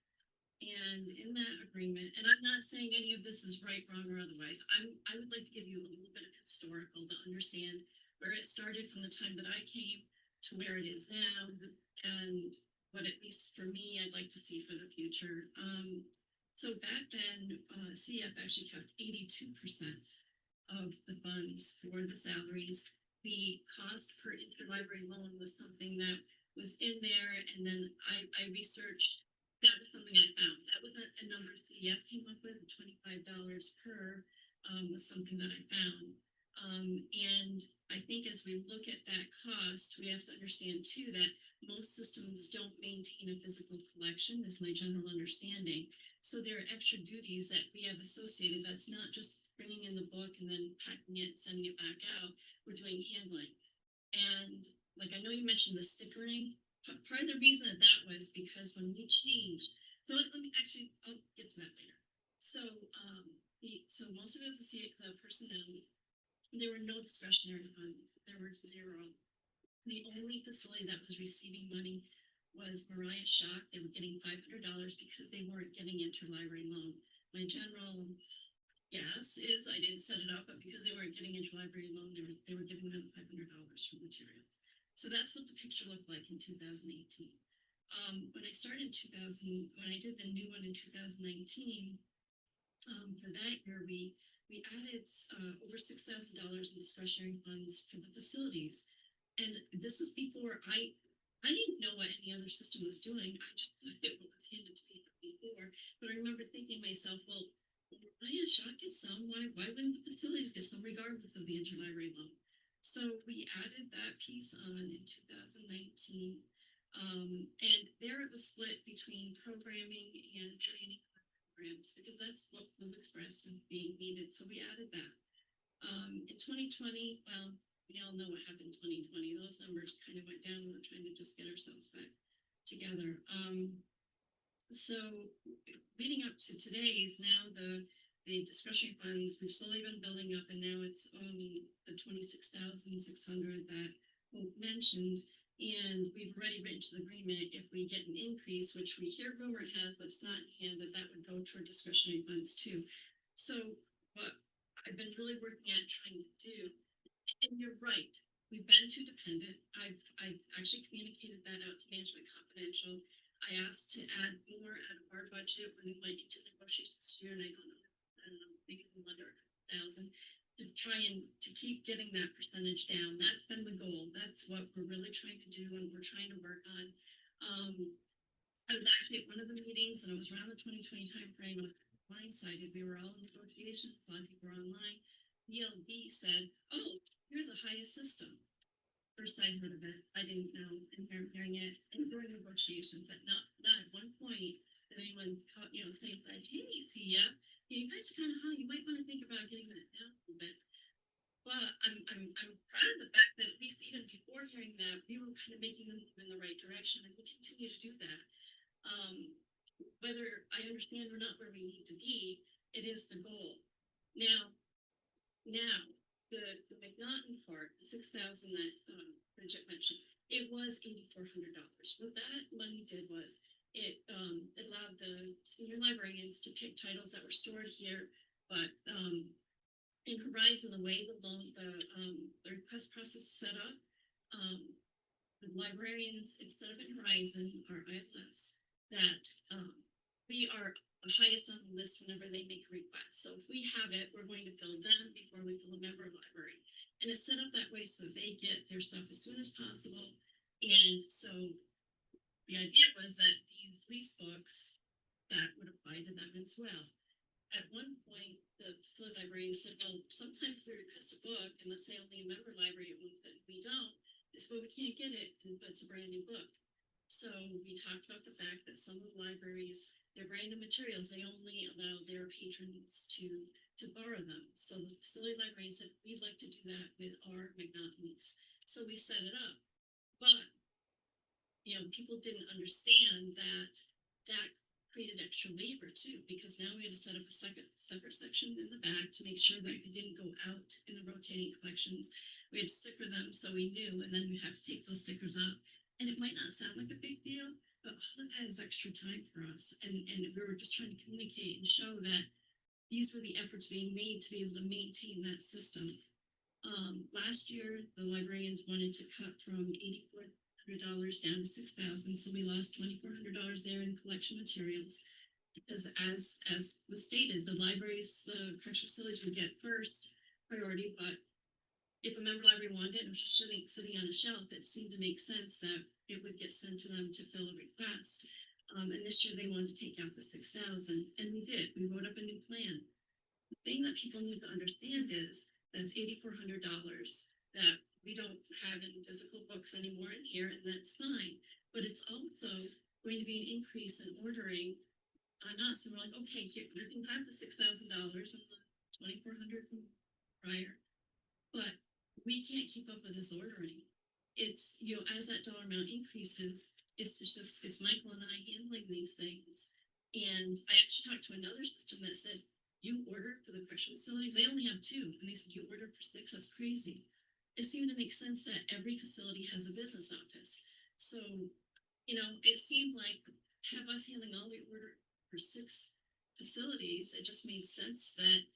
And in that agreement, and I'm not saying any of this is right, wrong, or otherwise, I would like to give you a little bit of historical to understand where it started from the time that I came to where it is now, and what, at least for me, I'd like to see for the future. So back then, CF actually kept 82% of the funds for the salaries. The cost per interlibrary loan was something that was in there, and then I researched. That was something I found. That was a number CEF came up with. $25 per was something that I found. And I think as we look at that cost, we have to understand too that most systems don't maintain a physical collection. Is my general understanding. So there are extra duties that we have associated. That's not just bringing in the book and then packing it, sending it back out. We're doing handling. And like I know you mentioned the stickering. Part of the reason that was because when we changed, so let me actually, I'll get to that later. So, so most of it was the personnel. There were no discretionary funds. There were 0. The only facility that was receiving money was Mariah Shock. They were getting $500 because they weren't getting interlibrary loan. My general guess is I didn't set it up, but because they weren't getting interlibrary loan, they were giving them $500 for materials. So that's what the picture looked like in 2018. When I started when I did the new one in 2019, for that year, we added over $6,000 in discretionary funds for the facilities. And this was before I didn't know what any other system was doing. I just looked at what was handed to me before. But I remember thinking to myself, well, Mariah Shock gets some. Why wouldn't the facilities get some regardless of the interlibrary loan? So we added that piece on in 2019. And there it was split between programming and training programs because that's what was expressed and being needed. So we added that. In 2020, well, we all know what happened in 2020. Those numbers kind of went down. We're trying to just get ourselves back together. So leading up to today is now the discretionary funds, we've slowly been building up and now it's the 26,600 that Hope mentioned. And we've already written to the agreement if we get an increase, which we hear rumor it has, but it's not in hand, that would go toward discretionary funds too. So what I've been really working at trying to do, and you're right, we've been too dependent. I actually communicated that out to Management Confidential. I asked to add more out of our budget when we went into negotiations this year, and I don't know, maybe a little under 1,000 to try and to keep getting that percentage down. That's been the goal. That's what we're really trying to do and we're trying to work on. I was actually at one of the meetings and it was around the 2020 timeframe. I was blindsided. We were all in negotiations, a lot of people were online. ELD said, "Oh, you're the highest system." First I heard of it, I didn't know, and hearing it and during negotiations, that not at one point that anyone's caught, saying like, "Hey, CF, you guys are kind of high. You might want to think about getting that down a little bit." But I'm proud of the fact that at least even before hearing that, we were kind of making a move in the right direction, and we continue to do that. Whether I understand we're not where we need to be, it is the goal. Now, the McNaughton part, the 6,000 that Bridget mentioned, it was $8,400. What that money did was it allowed the senior librarians to pick titles that were stored here, but in Horizon, the way the request process is set up, the librarians, instead of in Horizon or ILS, that we are the highest on the list whenever they make a request. So if we have it, we're going to fill them before we fill a member library. And it's set up that way so they get their stuff as soon as possible. And so the idea was that these lease books, that would apply to them as well. At one point, the facility librarian said, "Well, sometimes we request a book, and let's say only a member library owns it, we don't. This way we can't get it, but it's a brand new book." So we talked about the fact that some of the libraries, their brand new materials, they only allow their patrons to borrow them. So the facility librarian said, "We'd like to do that with our McNaughton lease." So we set it up. But people didn't understand that created extra labor too, because now we had to set up a separate section in the back to make sure that they didn't go out in the rotating collections. We had to sticker them so we knew, and then we have to take those stickers up. And it might not sound like a big deal, but all of that is extra time for us. And we were just trying to communicate and show that these were the efforts being made to be able to maintain that system. Last year, the librarians wanted to cut from $8,400 down to 6,000, so we lost $2,400 there in collection materials. Because as was stated, the libraries, the correctional facilities would get first priority, but if a member library wanted it, it was just sitting on a shelf, it seemed to make sense that it would get sent to them to fill a request. And this year they wanted to take out the 6,000, and we did. We wrote up a new plan. The thing that people need to understand is that's $8,400 that we don't have in physical books anymore in here, and that's fine. But it's also going to be an increase in ordering on us. And we're like, okay, here, you can have the $6,000 and the $2,400 from prior, but we can't keep up with this ordering. It's, as that dollar amount increases, it's Michael and I handling these things. And I actually talked to another system that said, "You ordered for the correctional facilities, they only have 2. And they said, "You ordered for 6, that's crazy." It seemed to make sense that every facility has a business office. So, it seemed like have us handling all the order for 6 facilities, it just made sense that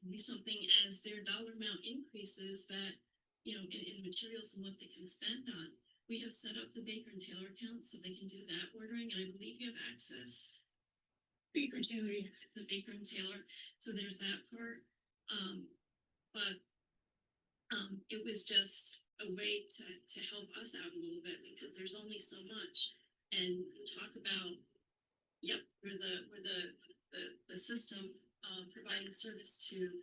would be something as their dollar amount increases that, in materials and what they can spend on. We have set up the Baker and Taylor account so they can do that ordering, and I believe you have access. Baker and Taylor, yes, the Baker and Taylor. So there's that part. But it was just a way to help us out a little bit because there's only so much. And we talk about, we're the system providing service to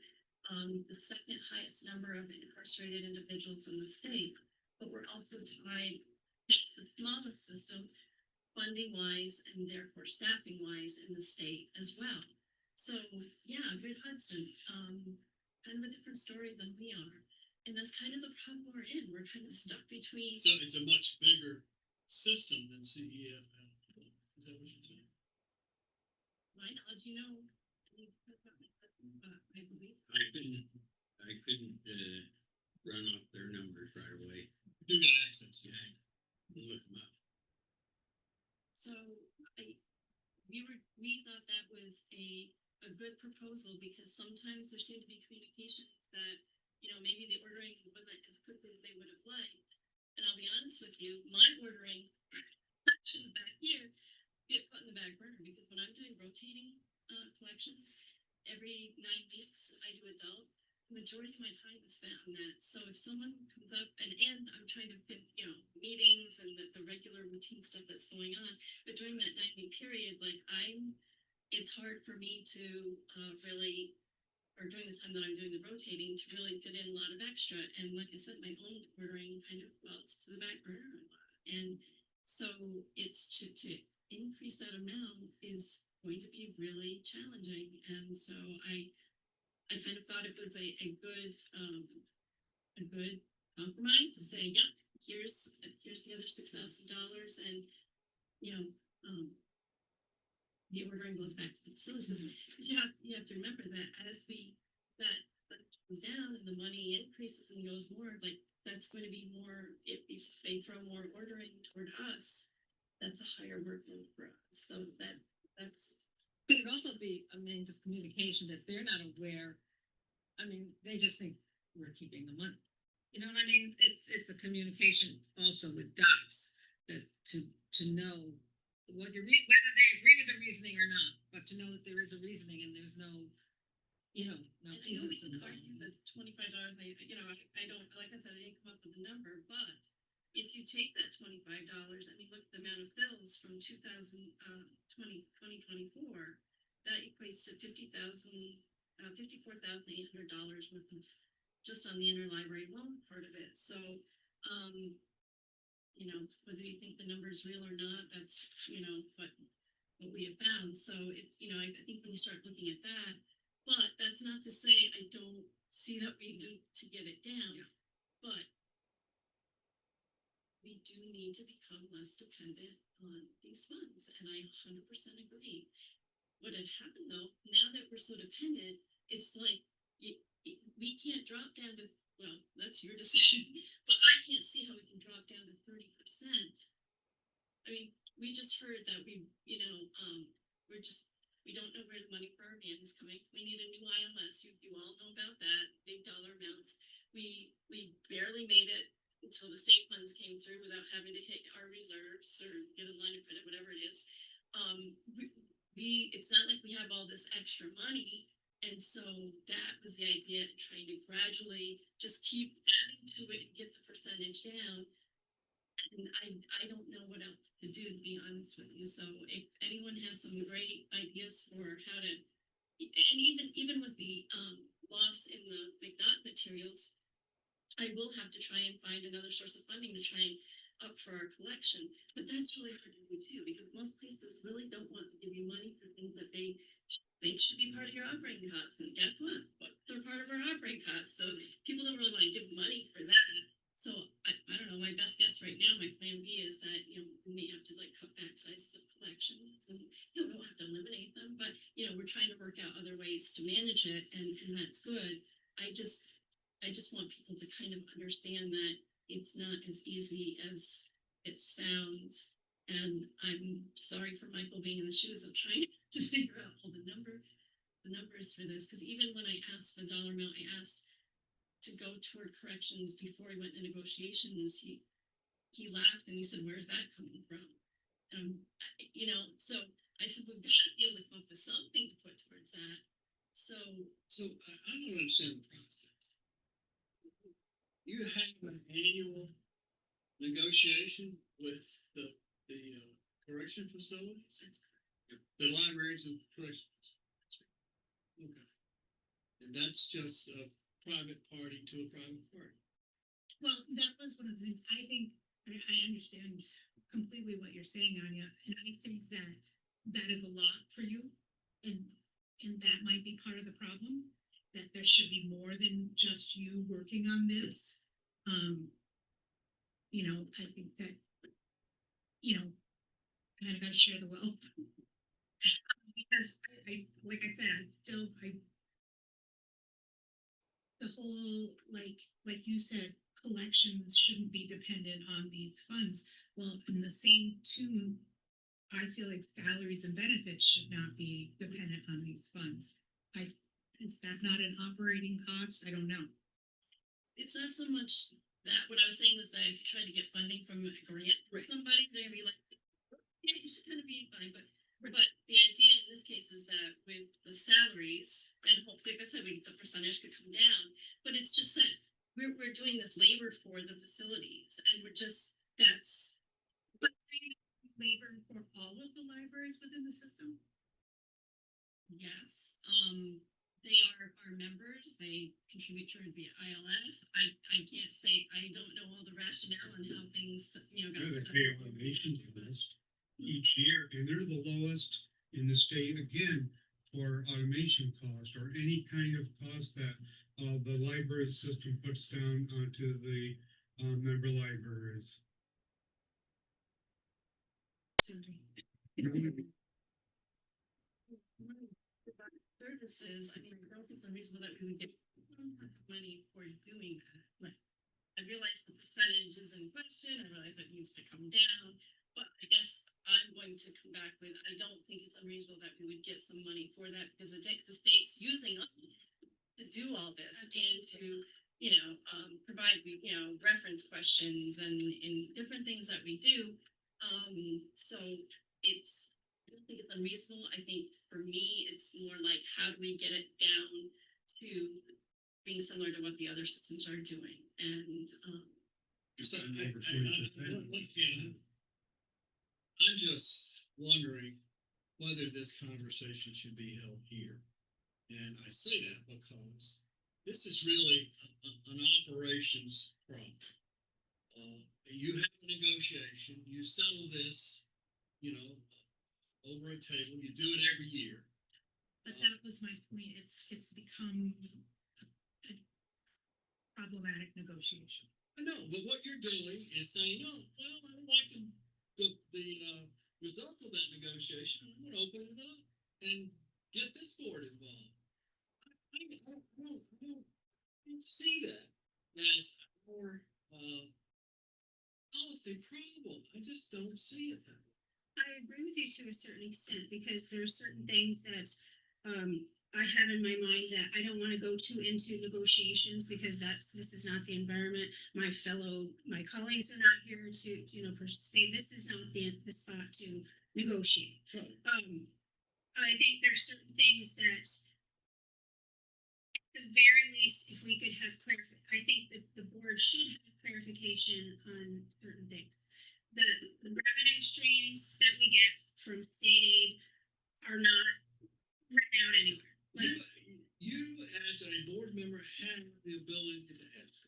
the second highest number of incarcerated individuals in the state, but we're also tied to the smallest system funding wise and therefore staffing wise in the state as well. So Red Hudson, kind of a different story than we are. And that's kind of the problem we're in. We're kind of stuck between. So it's a much bigger system than CEF had. Is that what you're saying? My knowledge, you know, I believe. I couldn't, run off their numbers right away. You do got access, yeah. Look 'em up. So we thought that was a good proposal because sometimes there seemed to be communications that, you know, maybe the ordering wasn't as quickly as they would have liked. And I'll be honest with you, my ordering collection back here get put in the back burner because when I'm doing rotating collections, every 9 weeks I do adult. The majority of my time is spent on that. So if someone comes up and I'm trying to fit, you know, meetings and the regular routine stuff that's going on, but during that 9 week period, like it's hard for me to really, or during the time that I'm doing the rotating, to really fit in a lot of extra. And like I said, my own ordering kind of, well, it's to the back burner a lot. And so it's to increase that amount is going to be really challenging. And so I kind of thought it was a good compromise to say, yep, here's the other $6,000, and you know, the ordering goes back to the facilities. Because you have to remember that as that goes down and the money increases and goes more, like that's going to be more if they throw more ordering toward us, that's a higher workload for us. So that's Could it also be a means of communication that they're not aware? I mean, they just think we're keeping the money. You know what I mean? It's a communication also with docs that to know what whether they agree with the reasoning or not, but to know that there is a reasoning and there's no, you know, no And I know we reasons can involved. argue that $25, I don't, like I said, I didn't come up with a number, but if you take that $25 and you look at the amount of bills from 2024, that equates to $54,800 worth of just on the interlibrary loan part of it. So, you know, whether you think the number is real or not, that's, you know, what we have found. So it's, you know, I think when you start looking at that, but that's not to say I don't see that we need to get it down. But we do need to become less dependent on these funds, and I 100% agree. What had happened though, now that we're so dependent, it's like we can't drop down to, well, that's your decision, but I can't see how we can drop down to 30%. I mean, we just heard that we don't know where the money for our van is coming. We need a new ILS. You all know about that, big dollar amounts. We barely made it until the state funds came through without having to hit our reserves or get a line of credit, whatever it is. It's not like we have all this extra money. And so that was the idea, trying to gradually just keep adding to it and get the percentage down. And I don't know what else to do, to be honest with you. So if anyone has some great ideas for how to, and even with the loss in the McNaught materials, I will have to try and find another source of funding to try and up for our collection. But that's really hard to do too, because most places really don't want to give you money for things that they should be part of your operating costs. And guess what? They're part of our operating costs. So people don't really want to give money for that. So I don't know, my best guess right now, my plan B is that, you know, we may have to like cut back sizes of collections, and you know, we don't have to eliminate them, but you know, we're trying to work out other ways to manage it, and that's good. I just want people to kind of understand that it's not as easy as it sounds. And I'm sorry for Michael being in the shoes of trying to figure out all the numbers for this, because even when I asked the dollar amount, I asked to go toward corrections before he went to negotiations, he laughed and he said, "Where's that coming from?" You know, so I said, we've got to be able to come up with something to put towards that. So I don't understand the process. You have an annual negotiation with the correction facilities, the libraries and corrections. Okay, and that's just a private party to a private party. Well, that was one of the things, I think, I understand completely what you're saying, Anya, and I think that is a lot for you. And that might be part of the problem, that there should be more than just you working on this. You know, I think that you know, kind of gotta share the wealth. Because like I said, the whole, like you said, collections shouldn't be dependent on these funds. Well, in the same tune, I feel like salaries and benefits should not be dependent on these funds. Is that not an operating cost? I don't know. It's not so much that, what I was saying was that if you try to get funding from a grant for somebody, they're gonna be like, yeah, you should kind of be fine, but the idea in this case is that with the salaries, and hopefully, like I said, the percentage could come down, but it's just that we're doing this labor for the facilities, and we're just, that's, But labor for all of the libraries within the system? yes, they are our members, they contribute to it via ILS. I can't say, I don't know all the rationale and how things, you know, Yeah, got. they pay automation cost each year, and they're the lowest in the state again for automation cost or any kind of cost that the library system puts down onto the member libraries. Services, I mean, I don't think the reason that we would get money for doing that, but I realize the percentage is in question, I realize it needs to come down, but I guess I'm going to come back with, I don't think it's unreasonable that we would get some money for that, because the state's using us to do all this and to, you know, provide, you know, reference questions and different things that we do. So it's, I don't think it's unreasonable. I think for me, it's more like, how do we get it down to being similar to what the other systems are doing? And, So once again, I'm just wondering whether this conversation should be held here. And I say that because this is really an operations problem. You have a negotiation, you settle this, you know, over a table, you do it every year. But that was my point. It's become a problematic negotiation. I know, but what you're doing is saying, no, well, I don't like the result of that negotiation, I'm gonna open it up and get this board involved. I don't see that as our policy problem. I just don't see it that way. I agree with you to a certain extent because there are certain things that I have in my mind that I don't want to go too into negotiations because this is not the environment. My colleagues are not here to you know participate. This is not the spot to negotiate. Right. I think there's certain things that at the very least, if we could have I think that the board should have clarification on certain things. The revenue streams that we get from state aid are not written out anywhere. Like, You as a board member have the ability to ask.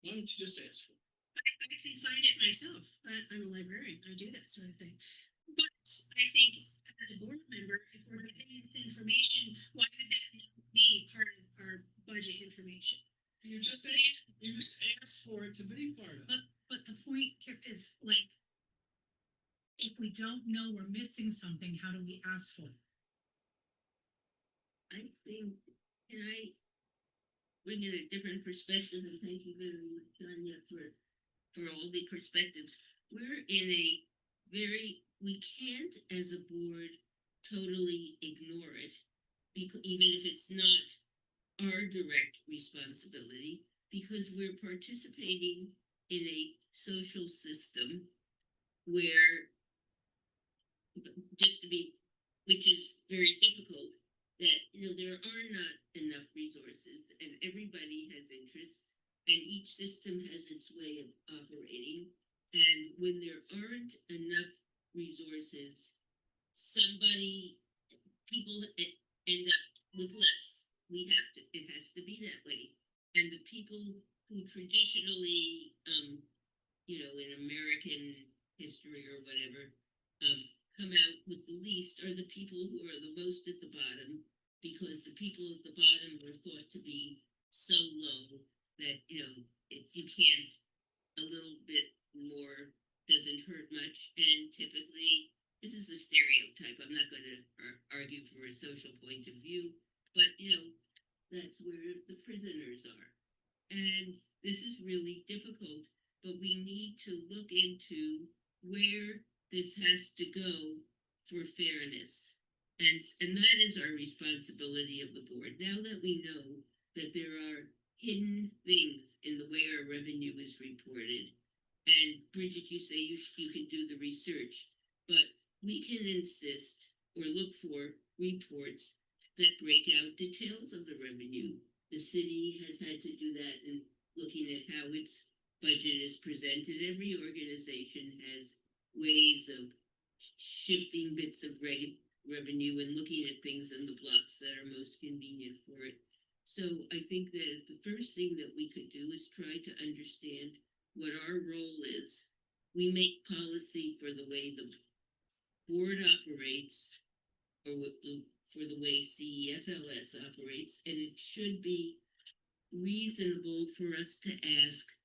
Why don't you just ask for it? I can find it myself. I'm a librarian. I do that sort of thing. But I think as a board member, if we're getting this information, why would that not be part of our budget information? You just ask for it to be part of it. But the point is like, if we don't know we're missing something, how do we ask for it? I think, can I bring in a different perspective, and thank you very much, Tanya, for all the perspectives. We're in a we can't as a board totally ignore it, because even if it's not our direct responsibility, because we're participating in a social system where, which is very difficult, that, you know, there are not enough resources and everybody has interests and each system has its way of operating. And when there aren't enough resources, people end up with less. It has to be that way. And the people who traditionally, you know, in American history or whatever, come out with the least are the people who are the most at the bottom, because the people at the bottom are thought to be so low that, you know, if you can't a little bit more doesn't hurt much, and typically, this is the stereotype, I'm not gonna argue for a social point of view, but that's where the prisoners are. And this is really difficult, but we need to look into where this has to go for fairness. And that is our responsibility of the board. Now that we know that there are hidden things in the way our revenue is reported, and Bridget, you say you can do the research, but we can insist or look for reports that break out details of the revenue. The city has had to do that in looking at how its budget is presented. Every organization has ways of shifting bits of revenue and looking at things in the blocks that are most convenient for it. So I think that the first thing that we could do is try to understand what our role is. We make policy for the way the board operates, or for the way CEFLS operates, and it should be reasonable for us to ask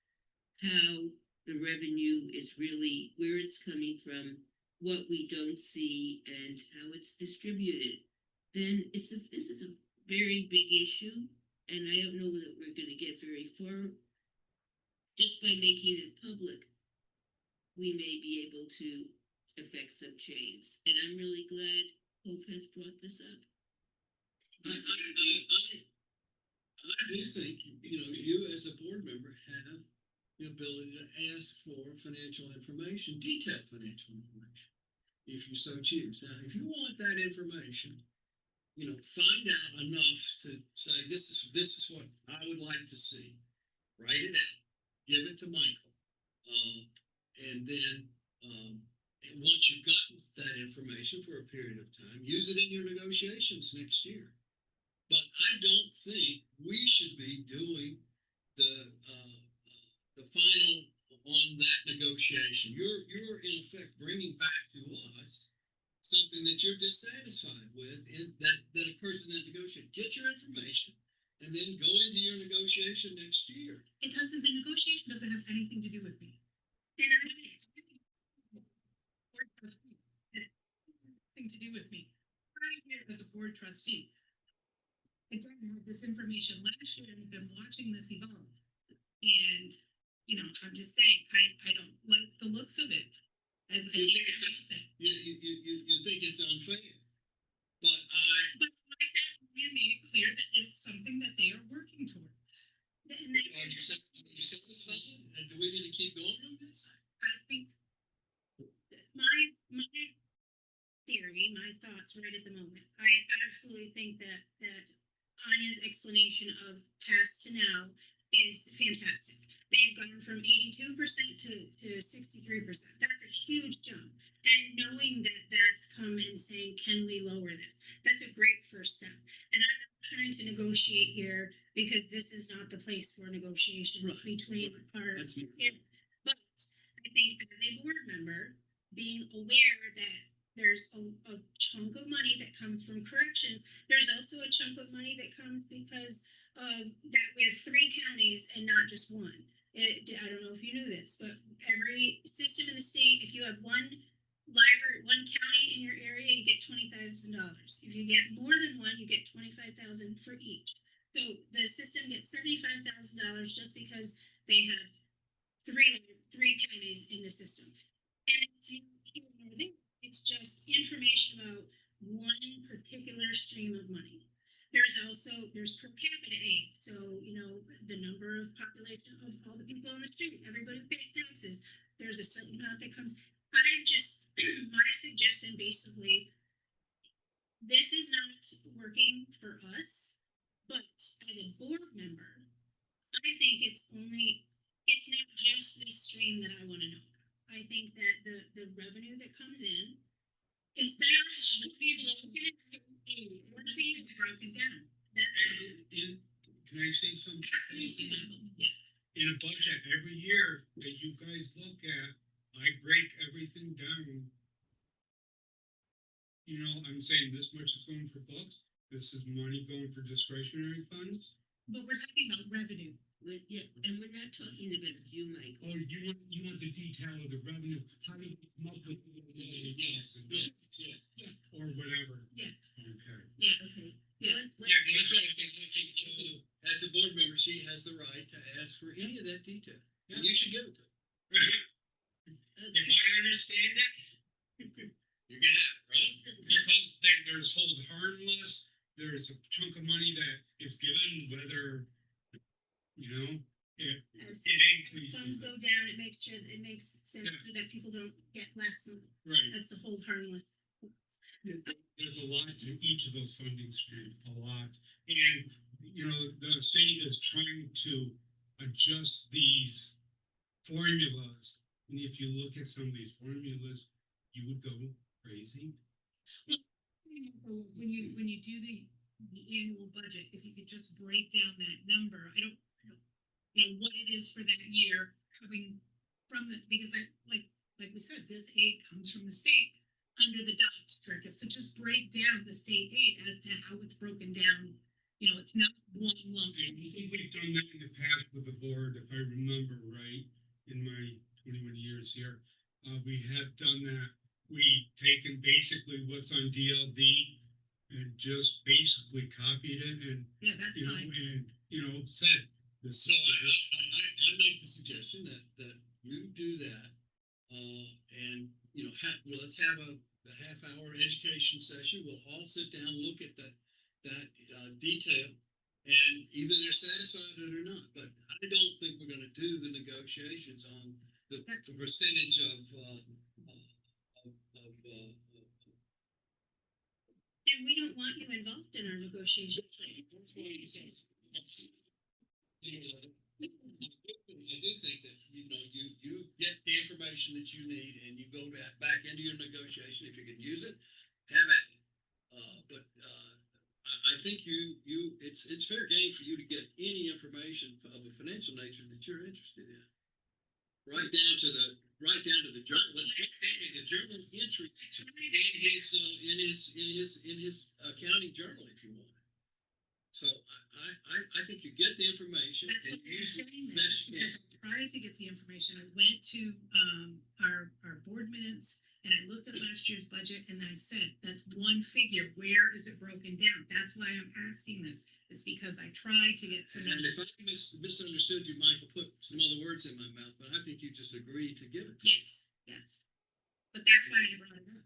how the revenue is really, where it's coming from, what we don't see, and how it's distributed. Then this is a very big issue, and I don't know that we're going to get very far just by making it public. We may be able to affect some change, and I'm really glad Hope has brought this up. I do think, you as a board member have the ability to ask for financial information, detailed financial information, if you so choose. Now, if you want that information, find out enough to say, this is what I would like to see. Write it out, give it to Michael. And then, and once you've gotten that information for a period of time, use it in your negotiations next year. But I don't think we should be doing the final on that negotiation. You're in effect bringing back to us something that you're dissatisfied with, and that occurs in that negotiation. Get your information, and then go into your negotiation next year. It doesn't, the negotiation doesn't have anything to do with me. And nothing to do with me. I'm here as a board trustee. Again, I had this information last year and I've been watching this evolve. And, I'm just saying, I don't like the looks of it. As I You think it's unfair, but But we made it clear that it's something that they are working towards. And that are you satisfied? And do we need to keep going on this? I think my theory, my thoughts right at the moment, I absolutely think that Anya's explanation of past to now is fantastic. They've gone from 82% to 63%. That's a huge jump. And knowing that that's come and saying, can we lower this? That's a great first step. And I'm not trying to negotiate here because this is not the place for negotiation Right. between our. That's- But I think as a board member, being aware that there's a chunk of money that comes from corrections, there's also a chunk of money that comes because of that we have 3 counties and not just one. I don't know if you knew this, but every system in the state, if you have one library, one county in your area, you get $20,000. If you get more than one, you get $25,000 for each. So the system gets $75,000 just because they have three counties in the system. And it's just information about one particular stream of money. There's per capita aid, so the number of population of all the people on the street, everybody pays taxes. There's a certain amount that comes. My suggestion basically, this is not working for us, but as a board member, I think it's not just this stream that I want to know. I think that the revenue that comes in, it's just people looking at what's even broken down. Can I say something? Yeah. In a budget, every year that you guys look at, I break everything down. I'm saying this much is going for books, this is money going for discretionary funds. But we're talking about revenue. Yeah, and we're not talking about you, Mike. Or you want the detail of the revenue, how do you come up with? Yes, yeah. Or whatever. Yeah. Okay. Yeah, okay. Yeah. Yeah, and that's what I think, I think, as a board member, she has the right to ask for any of that detail, and you should give it to her. If I understand it, You're gonna have it, right? because there's hold harmless, there's a chunk of money that is given, whether, you know, it As increases. funds go down, it makes sure, it makes sense Yeah. so that people don't get less, and Right, that's the whole harmless. there's a lot to each of those funding streams, a lot. And, you know, the state is trying to adjust these formulas. And if you look at some of these formulas, you would go crazy. When you do the annual budget, if you could just break down that number, I don't, you know, what it is for that year coming from the, because like we said, this aid comes from the state under the DOTS directive, so just break down the state aid as to how it's broken down. You know, it's not one lump. And I think we've done that in the past with the board, if I remember right, in my 21 years here. We have done that. We've taken basically what's on DLD and just basically copied it and, Yeah, that's you know, fine. said. This So I make the suggestion that you do that, and, you know, well, let's have a half-hour education session, we'll all sit down, look at that detail, and either they're satisfied with it or not, but I don't think we're gonna do the negotiations on the percentage of And we don't want you involved in our negotiation plan. That's what you say. I do think that, you know, you get the information that you need and you go back into your negotiation, if you can use it, have at it. But I think it's fair game for you to get any information of a financial nature that you're interested in. Right down to the journal, the journal entry in his accounting journal, if you want. So I think you get the information That's and what you're use it saying, as best you can. because I tried to get the information, I went to, our board minutes, and I looked at last year's budget, and I said, that's one figure, where is it broken down? That's why I'm asking this, it's because I tried to get some. And if I misunderstood you, Michael, put some other words in my mouth, but I think you just agreed to give it to me. Yes, but that's why I brought it up.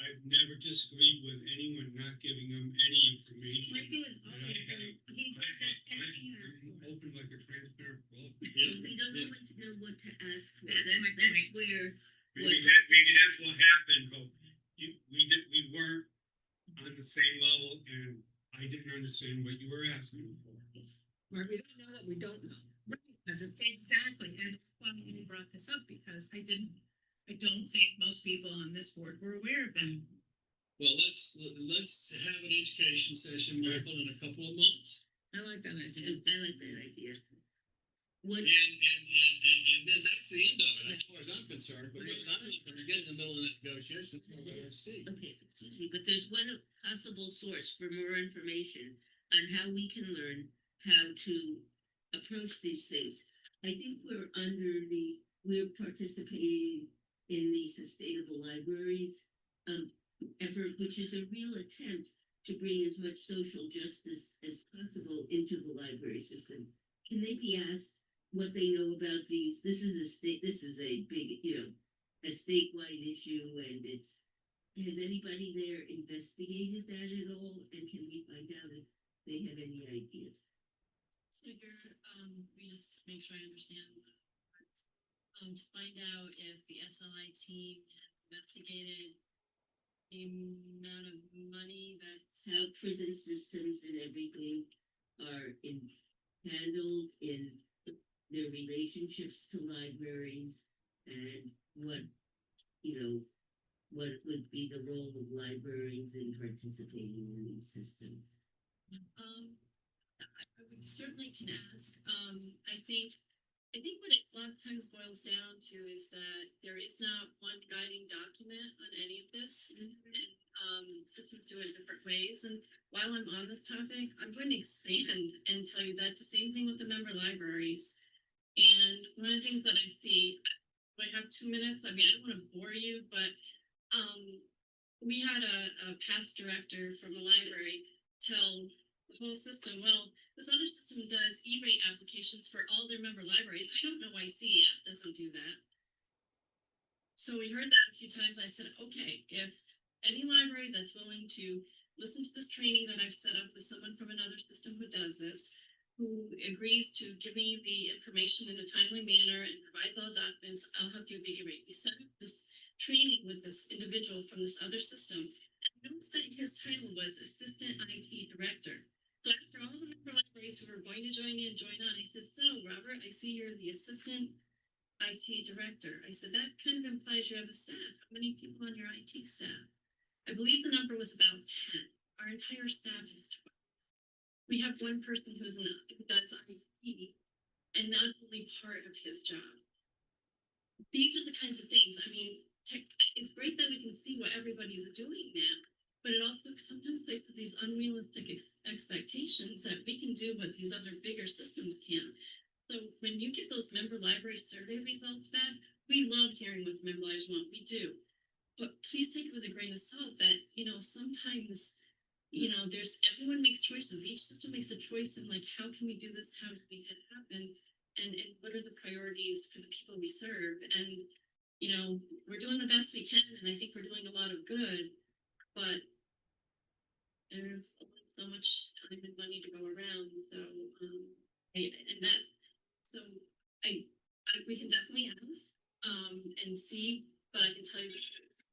I've never disagreed with anyone not giving them any information. Might be like, And he I- that's anything in our I'm report. open like a transparent book. Yeah, We don't yeah. always know what to ask for, That's that's my point. where, Maybe that's what happened, but we weren't on the same level and I didn't understand what you were asking for. Right, we don't know what we don't know. Because it's exactly, and that's why I brought this up, because I don't think most people on this board were aware of that. Well, let's have an education session, Michael, in a couple of months. I like that idea. I like that idea. What, And then that's the end of it, as far as I'm concerned, because I'm not gonna get in the middle of that negotiation, it's gonna go to Steve. okay, excuse me, but there's one possible source for more information on how we can learn how to approach these things. I think we're participating in the Sustainable Libraries effort, which is a real attempt to bring as much social justice as possible into the library system. Can they be asked what they know about these? This is a big, a statewide issue, and has anybody there investigated that at all? And can we find out if they have any ideas? So you're, we just make sure I understand. To find out if the SLI team had investigated the amount of money that's. How prison systems and everything are handled in their relationships to libraries, and what would be the role of librarians in participating in these systems. I would certainly can ask. I think what it sometimes boils down to is that there is not one guiding document on any of this, and systems do it in different ways. And while I'm on this topic, I'm going to expand and tell you that's the same thing with the member libraries. And one of the things that I see, I have 2 minutes. I mean, I don't want to bore you, but we had a past director from a library tell the whole system, well, this other system does E-rate applications for all their member libraries. I don't know why CEF doesn't do that. So we heard that a few times. I said, okay, if any library that's willing to listen to this training that I've set up with someone from another system who does this, who agrees to give me the information in a timely manner and provides all documents, I'll help you with the E-rate. We set up this training with this individual from this other system. And notice that his title was Assistant IT Director. So after all the member libraries who were going to join on, I said, so Robert, I see you're the Assistant IT Director. I said, that kind of implies you have a staff. How many people on your IT staff? I believe the number was about 10. Our entire staff is 12. We have one person who does IT, and that's only part of his job. These are the kinds of things, I mean, it's great that we can see what everybody is doing now, but it also sometimes places these unrealistic expectations that we can do what these other bigger systems can. So when you get those member library survey results back, we love hearing what the member libraries want, we do. But please take it with a grain of salt that, sometimes, everyone makes choices. Each system makes a choice in like, how can we do this? How do we make it happen? And what are the priorities for the people we serve? And, we're doing the best we can, and I think we're doing a lot of good, but there's only so much time and money to go around. So, we can definitely ask, and see, but I can tell you the truth.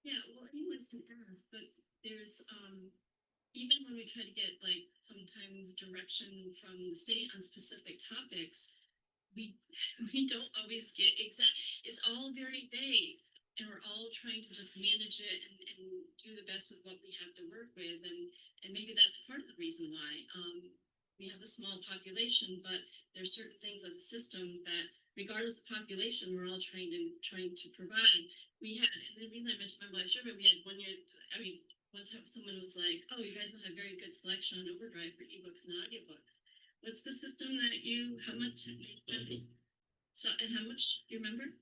Yeah, well, anyone can ask, but there's, even when we try to get like sometimes direction from the state on specific topics, we don't always get it's all very vague. And we're all trying to just manage it and do the best with what we have to work with. And maybe that's part of the reason why, we have a small population, but there's certain things as a system that regardless of population, we're all trying to provide. We had, and the reason I mentioned my survey, we had one time someone was like, oh, you guys don't have very good selection on Overdrive for ebooks and audiobooks. What's the system that how much? So, and how much, do you remember?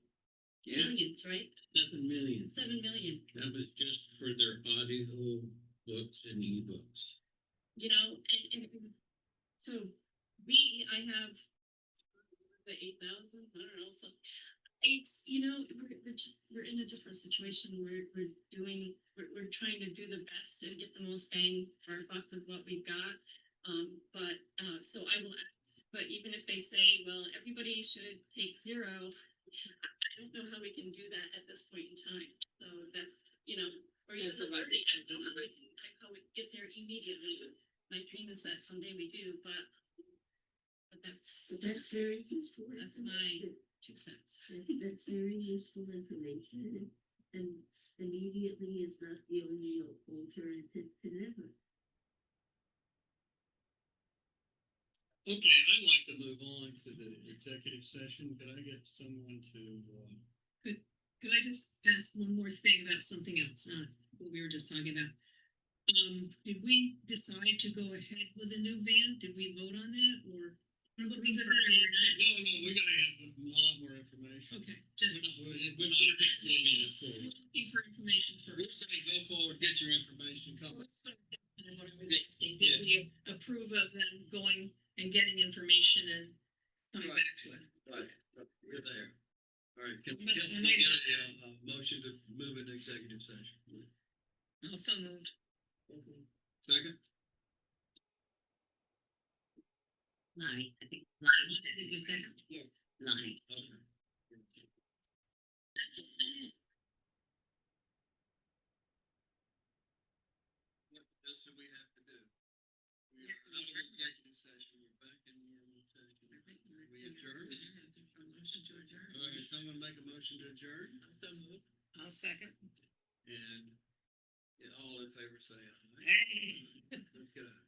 Yeah, Millions, right? 7 million. 7 million. That was just for their audio books and ebooks. And so I have the 8,000, I don't know, so it's, we're in a different situation. We're trying to do the best and get the most bang for our buck with what we've got. So I will ask, but even if they say, well, everybody should take 0, I don't know how we can do that at this point in time. So that's, or even the learning, I don't know how we can get there immediately. My dream is that someday we do, but that's very useful. That's my 2 cents. That's very useful information, and immediately is not the only alternative to never. Okay, I'd like to move on to the executive session. Could I get someone to, Could I just ask one more thing about something else, not what we were just talking about? Did we decide to go ahead with a new van? Did we vote on that, or? We're looking for. No, we're gonna have a lot more information. Okay, just We're not just leaving it forward. looking for information We're first. saying go forward, get your information coming. Did we approve of them going and getting information and coming Right. back to us? Right, you're there. All right, can Am we I- get a motion to move into executive session? Also moved. Second? Lonnie, I think you said, yes, Lonnie. Okay. What else do we have to do? We are out of executive session, we're back in normal session. We adjourn? Motion to adjourn. All right, someone make a motion to adjourn? So moved. I'll second. And all in favor say aye. Hey. Let's get out.